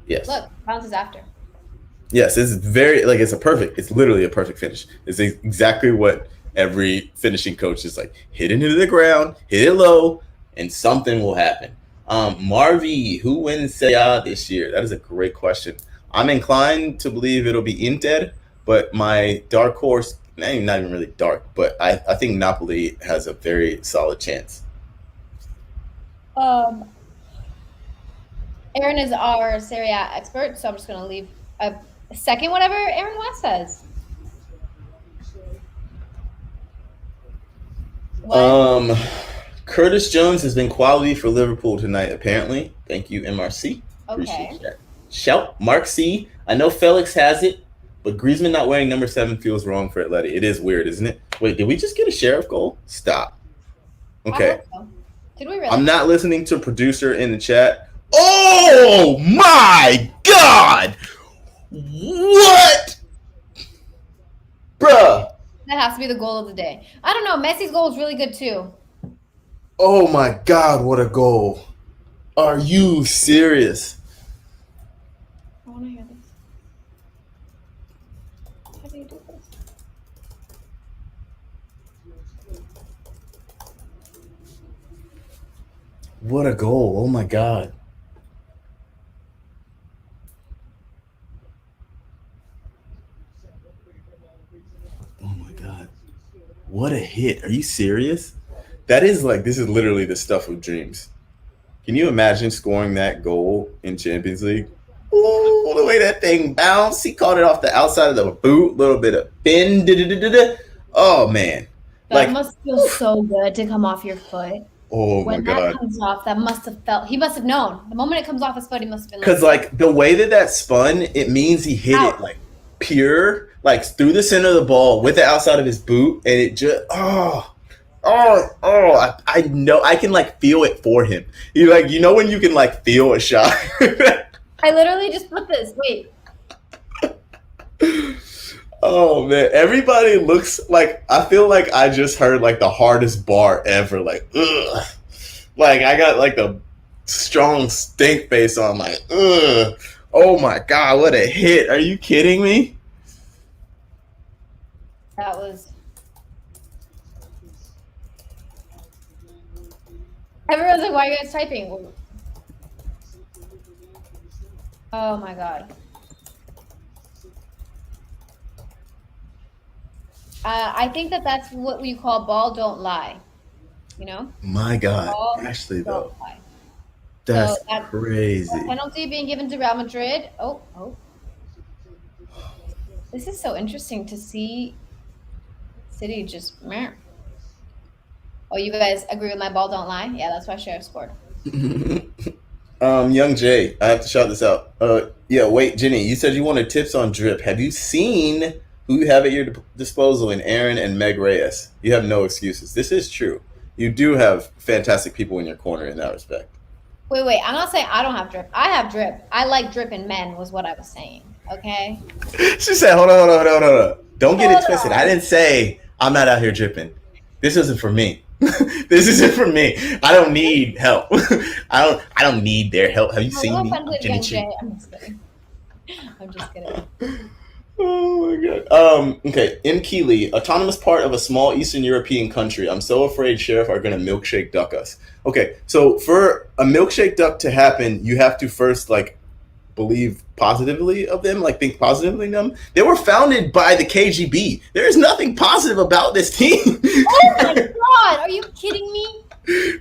Speaker 1: yes.
Speaker 2: Look, bounces after.
Speaker 1: Yes, it's very like it's a perfect. It's literally a perfect finish. It's exactly what every finishing coach is like. Hit it into the ground, hit it low, and something will happen. Marvy, who wins Serie A this year? That is a great question. I'm inclined to believe it'll be Inter, but my dark horse, not even really dark, but I think Napoli has a very solid chance.
Speaker 2: Um, Aaron is our Serie A expert, so I'm just gonna leave a second whatever Aaron West says. What?
Speaker 1: Curtis Jones has been quality for Liverpool tonight, apparently. Thank you, MRC.
Speaker 2: Okay.
Speaker 1: Appreciate that. Shout, Mark C. I know Felix has it, but Griezmann not wearing number 7 feels wrong for Atleti. It is weird, isn't it? Wait, did we just get a sheriff goal? Stop.
Speaker 2: I
Speaker 1: Okay.
Speaker 2: hope so. Did we really?
Speaker 1: I'm not listening to a producer in the chat. Oh my God! What? Bruh.
Speaker 2: That has to be the goal of the day. I don't know. Messi's goal is really good too.
Speaker 1: Oh my God, what a goal. Are you serious?
Speaker 2: I want to hear this. How do you do this?
Speaker 1: What a goal. Oh my God. Oh my God. What a hit. Are you serious? That is like, this is literally the stuff of dreams. Can you imagine scoring that goal in Champions League? Ooh, the way that thing bounced. He caught it off the outside of the boot. Little bit of bend. Oh, man.
Speaker 2: That must feel so good to come off your foot.
Speaker 1: Oh, my
Speaker 2: When
Speaker 1: God.
Speaker 2: that comes off, that must have felt. He must have known. The moment it comes off his foot, he must have been
Speaker 1: Because, like, the way that spun, it means he hit
Speaker 2: Out.
Speaker 1: it, like, pure, like, through the center of the ball with the outside of his boot. And it just, I know. I can, like, feel it for him. You like, you know when you can, like, feel a shot?
Speaker 2: I literally just put this. Wait.
Speaker 1: Oh man, everybody looks like, I feel like I just heard like the hardest bar ever. Like, ugh. Like I got like the strong stink face on. Like, ugh. Oh my God, what a hit! Are you kidding me?
Speaker 2: That was. Everyone's like, "Why are you guys typing?" Oh my God. I think that's what we call ball don't lie. You know?
Speaker 1: My God,
Speaker 2: Ball
Speaker 1: Ashley though,
Speaker 2: don't lie.
Speaker 1: that's
Speaker 2: So that's
Speaker 1: crazy.
Speaker 2: a penalty being given to Real Madrid. Oh. This is so interesting to see City just meh. Oh, you guys agree with my ball don't lie? Yeah, that's why Sheriff scored.
Speaker 1: Young Jay, I have to shout this out. Yeah, wait, Jenny, you said you wanted tips on drip. Have you seen who you have at your disposal in Aaron and Meg Reyes? You have no excuses. This is true. You do have fantastic people in your corner in that respect.
Speaker 2: Wait. I'm not saying I don't have drip. I have drip. I like drip in men was what I was saying. Okay?
Speaker 1: She said, hold on. Don't get it
Speaker 2: Hold
Speaker 1: twisted.
Speaker 2: on.
Speaker 1: I didn't say I'm not out here dripping. This isn't for me. This isn't for me. I don't need help. I don't need their help. Have you seen me? I'm Jenny Chiu.
Speaker 2: I'm just kidding. I'm just kidding.
Speaker 1: Oh my God. Okay. In Keeley, autonomous part of a small Eastern European country. I'm so afraid Sheriff are going to milkshake duck us. Okay. So for a milkshake duck to happen, you have to first like believe positively of them, like think positively of them. They were founded by the KGB. There is nothing positive about this team.
Speaker 2: Oh my God. Are you kidding me?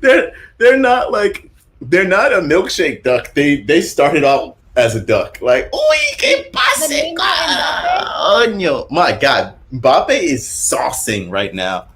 Speaker 1: They're not a milkshake duck. They started off as a duck. Like, uy, que
Speaker 2: The
Speaker 1: pase,
Speaker 2: Neymar and Mbappe.
Speaker 1: coño. My God, Mbappe is saucing right now.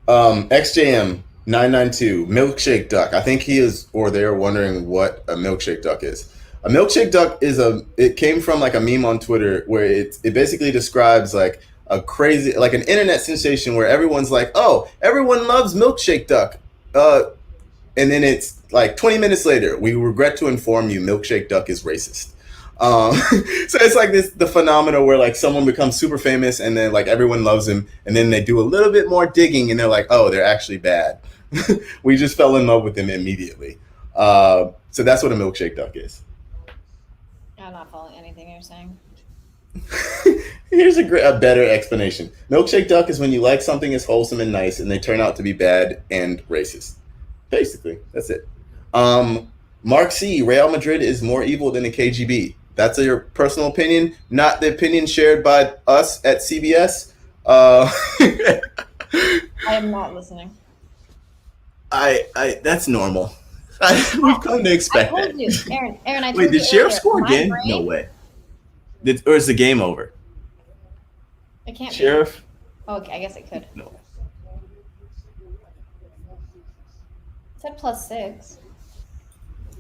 Speaker 1: XJM 992 milkshake duck. I think he is, or they're wondering what a milkshake duck is. A milkshake duck is a. It came from like a meme on Twitter where it basically describes like a crazy, like an internet sensation where everyone's like, oh, everyone loves milkshake duck. And then it's like 20 minutes later, we regret to inform you, milkshake duck is racist. So it's like the phenomena where like someone becomes super famous and then like everyone loves him, and then they do a little bit more digging and they're like, oh, they're actually bad. We just fell in love with them immediately. So that's what a milkshake duck is.
Speaker 2: I'm not following anything you're saying.
Speaker 1: Here's a better explanation. Milkshake duck is when you like something is wholesome and nice, and they turn out to be bad and racist. Basically, that's it. Mark C. Real Madrid is more evil than the KGB. That's your personal opinion, not the opinion shared by us at CBS.
Speaker 2: I am not listening.
Speaker 1: That's normal. We've come to expect
Speaker 2: I
Speaker 1: that.
Speaker 2: told you, Aaron. I told
Speaker 1: Wait,
Speaker 2: you
Speaker 1: did Sheriff
Speaker 2: earlier,
Speaker 1: score
Speaker 2: my
Speaker 1: again?
Speaker 2: brain-
Speaker 1: No way. Or is the game over?
Speaker 2: It can't
Speaker 1: Sheriff?
Speaker 2: be. Oh, okay, I guess it could.
Speaker 1: No.
Speaker 2: It said +6.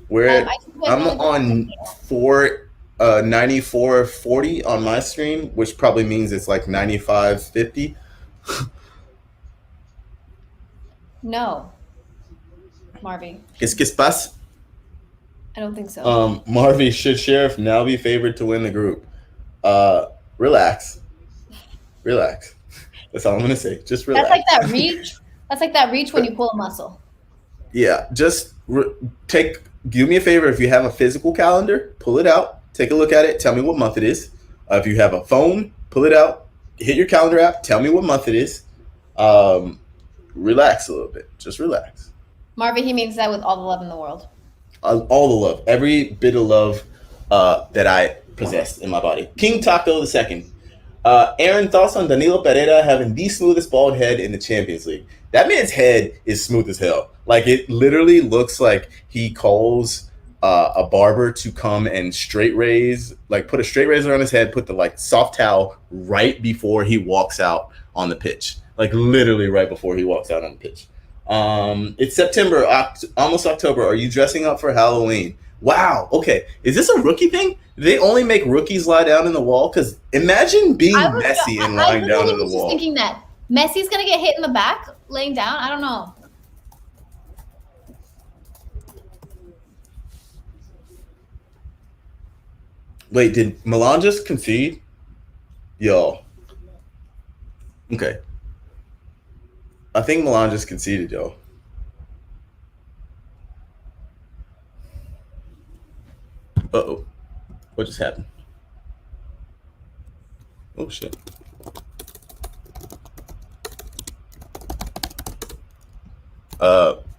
Speaker 1: We're
Speaker 2: I think we
Speaker 1: I'm
Speaker 2: have
Speaker 1: on 9440 on my stream, which probably means it's like 9550.
Speaker 2: No, Marvy.
Speaker 1: Qu'est-ce qui se passe?
Speaker 2: I don't think so.
Speaker 1: Marvy, should Sheriff now be favored to win the group? Relax. Relax. That's all I'm gonna say. Just relax.
Speaker 2: That's like that reach. That's like that reach when you pull a muscle.
Speaker 1: Yeah, just do me a favor. If you have a physical calendar, pull it out, take a look at it, tell me what month it is. If you have a phone, pull it out, hit your calendar app, tell me what month it is. Relax a little bit. Just relax.
Speaker 2: Marvy, he means that with all the love in the world.
Speaker 1: All the love, every bit of love that I possess in my body. King Taco II. Aaron, thoughts on Danilo Pereira having the smoothest bald head in the Champions League? That man's head is smooth as hell. Like, it literally looks like he calls a barber to come and put a straight razor on his head, put the like soft towel right before he walks out on the pitch. Like, literally right before he walks out on the pitch. It's September, almost October. Are you dressing up for Halloween? Wow. Okay. Is this a rookie thing? Do they only make rookies lie down in the wall? Because imagine being Messi and lying down in the
Speaker 2: was
Speaker 1: wall.
Speaker 2: just thinking that Messi's gonna get hit in the back laying down. I don't know.
Speaker 1: Wait, did Milan just concede? Yo. Okay. I think Milan just conceded, yo. Uh-oh. What just happened? Oh, shit.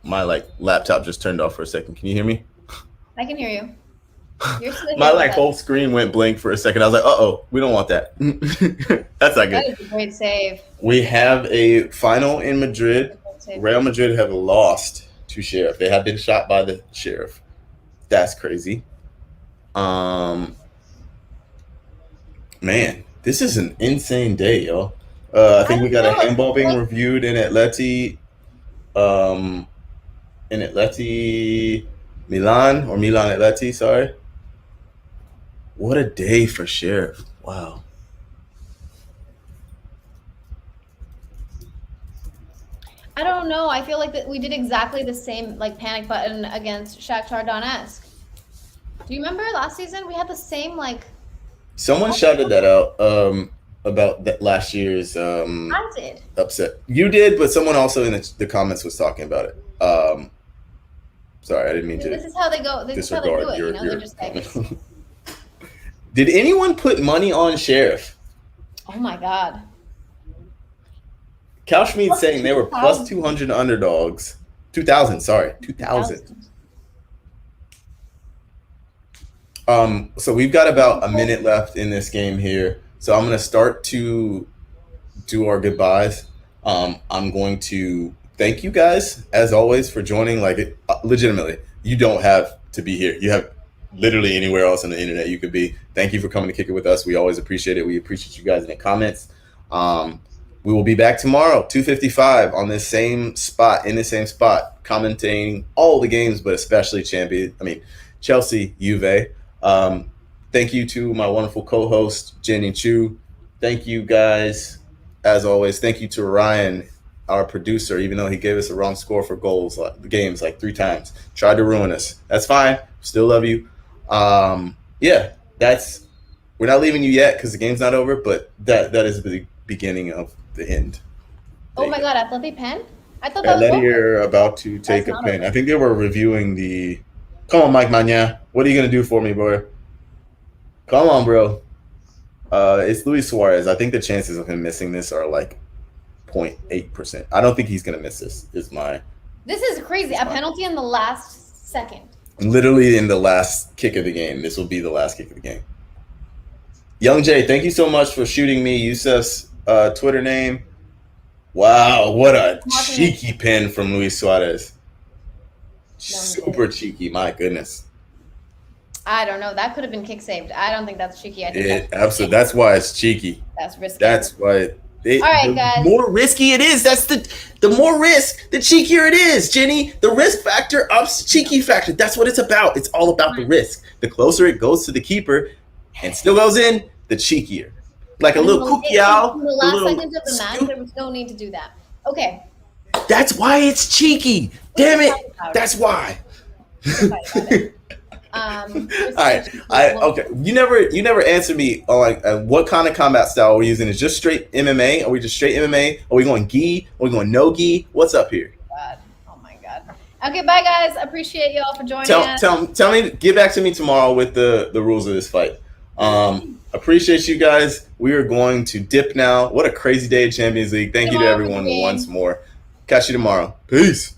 Speaker 1: My laptop just turned off for a second. Can you hear me?
Speaker 2: I can hear you. You're still
Speaker 1: My
Speaker 2: here with
Speaker 1: whole
Speaker 2: us.
Speaker 1: screen went blank for a second. I was like, uh-oh, we don't want that. That's not
Speaker 2: That
Speaker 1: good.
Speaker 2: is a great save.
Speaker 1: We have a final in Madrid.
Speaker 2: Great save.
Speaker 1: Real Madrid have lost to Sheriff. They have been shot by the Sheriff. That's crazy. Man, this is an insane day, yo. I think we got a handball being reviewed in Atleti, Milan, or Milan Atleti, sorry. What a day for Sheriff. Wow.
Speaker 2: I don't know. I feel like that we did exactly the same like panic button against Shakhtar Donetsk. Do you remember last season we had the same like?
Speaker 1: Someone shouted that out about that last year's
Speaker 2: I did.
Speaker 1: upset. You did, but someone also in the comments was talking about it. Sorry, I didn't mean to.
Speaker 2: This is how they go. This is how they do it. You know, they're just like.
Speaker 1: Did anyone put money on Sheriff?
Speaker 2: Oh my god.
Speaker 1: Cal Schmid's saying they were plus 200 underdogs. 2,000, sorry. 2,000. So we've got about a minute left in this game here. So I'm gonna start to do our goodbyes. I'm going to thank you guys as always for joining. Like legitimately, you don't have to be here. You have literally anywhere else on the internet you could be. Thank you for coming to kick it with us. We always appreciate it. We appreciate you guys in the comments. We will be back tomorrow, 2:55 on this same spot, in the same spot, commentating all the games, but especially Chelsea, Juve. Thank you to my wonderful co-host Jenny Chiu. Thank you guys as always. Thank you to Ryan, our producer, even though he gave us a wrong score for games like 3 times. Tried to ruin us. That's fine. Still love you. Yeah, we're not leaving you yet because the game's not over, but that is the beginning of the end.
Speaker 2: Oh my God, Atleti pen? I thought that was
Speaker 1: Atleti
Speaker 2: over.
Speaker 1: are about to take a pen. I think they were reviewing the. Come on, Mike Magna. What are you gonna do for me, boy? Come on, bro. It's Luis Suarez. I think the chances of him missing this are like 0.8%. I don't think he's gonna miss this.
Speaker 2: This is crazy. A penalty in the last second.
Speaker 1: Literally in the last kick of the game. This will be the last kick of the game. Young Jay, thank you so much for shooting me Yusuf's Twitter name. Wow, what a cheeky pin from Luis Suarez. Super cheeky, my goodness.
Speaker 2: I don't know. That could have been kick saved. I don't think that's cheeky. I think
Speaker 1: absolutely. That's why it's cheeky.
Speaker 2: That's risky.
Speaker 1: That's why.
Speaker 2: All right, guys.
Speaker 1: The more risky it is, the more risk, the cheekier it is, Jenny. The risk factor ups the cheeky factor. That's what it's about. It's all about the risk. The closer it goes to the keeper and still goes in, the cheekier. Like a little cookie out.
Speaker 2: In the last seconds of the match, there was no need to do that. Okay.
Speaker 1: That's why it's cheeky. Damn it. That's why. All right. Okay. You never answered me on like what kind of combat style we're using. Is just straight MMA? Are we just straight MMA? Are we going gi? Are we going no gi? What's up here?
Speaker 2: God. Oh my God. Okay, bye guys. Appreciate you all for joining us.
Speaker 1: Tell me. Get back to me tomorrow with the rules of this fight. Appreciate you guys. We are going to dip now. What a crazy day of Champions League. Thank you to everyone once more. Catch you tomorrow. Peace.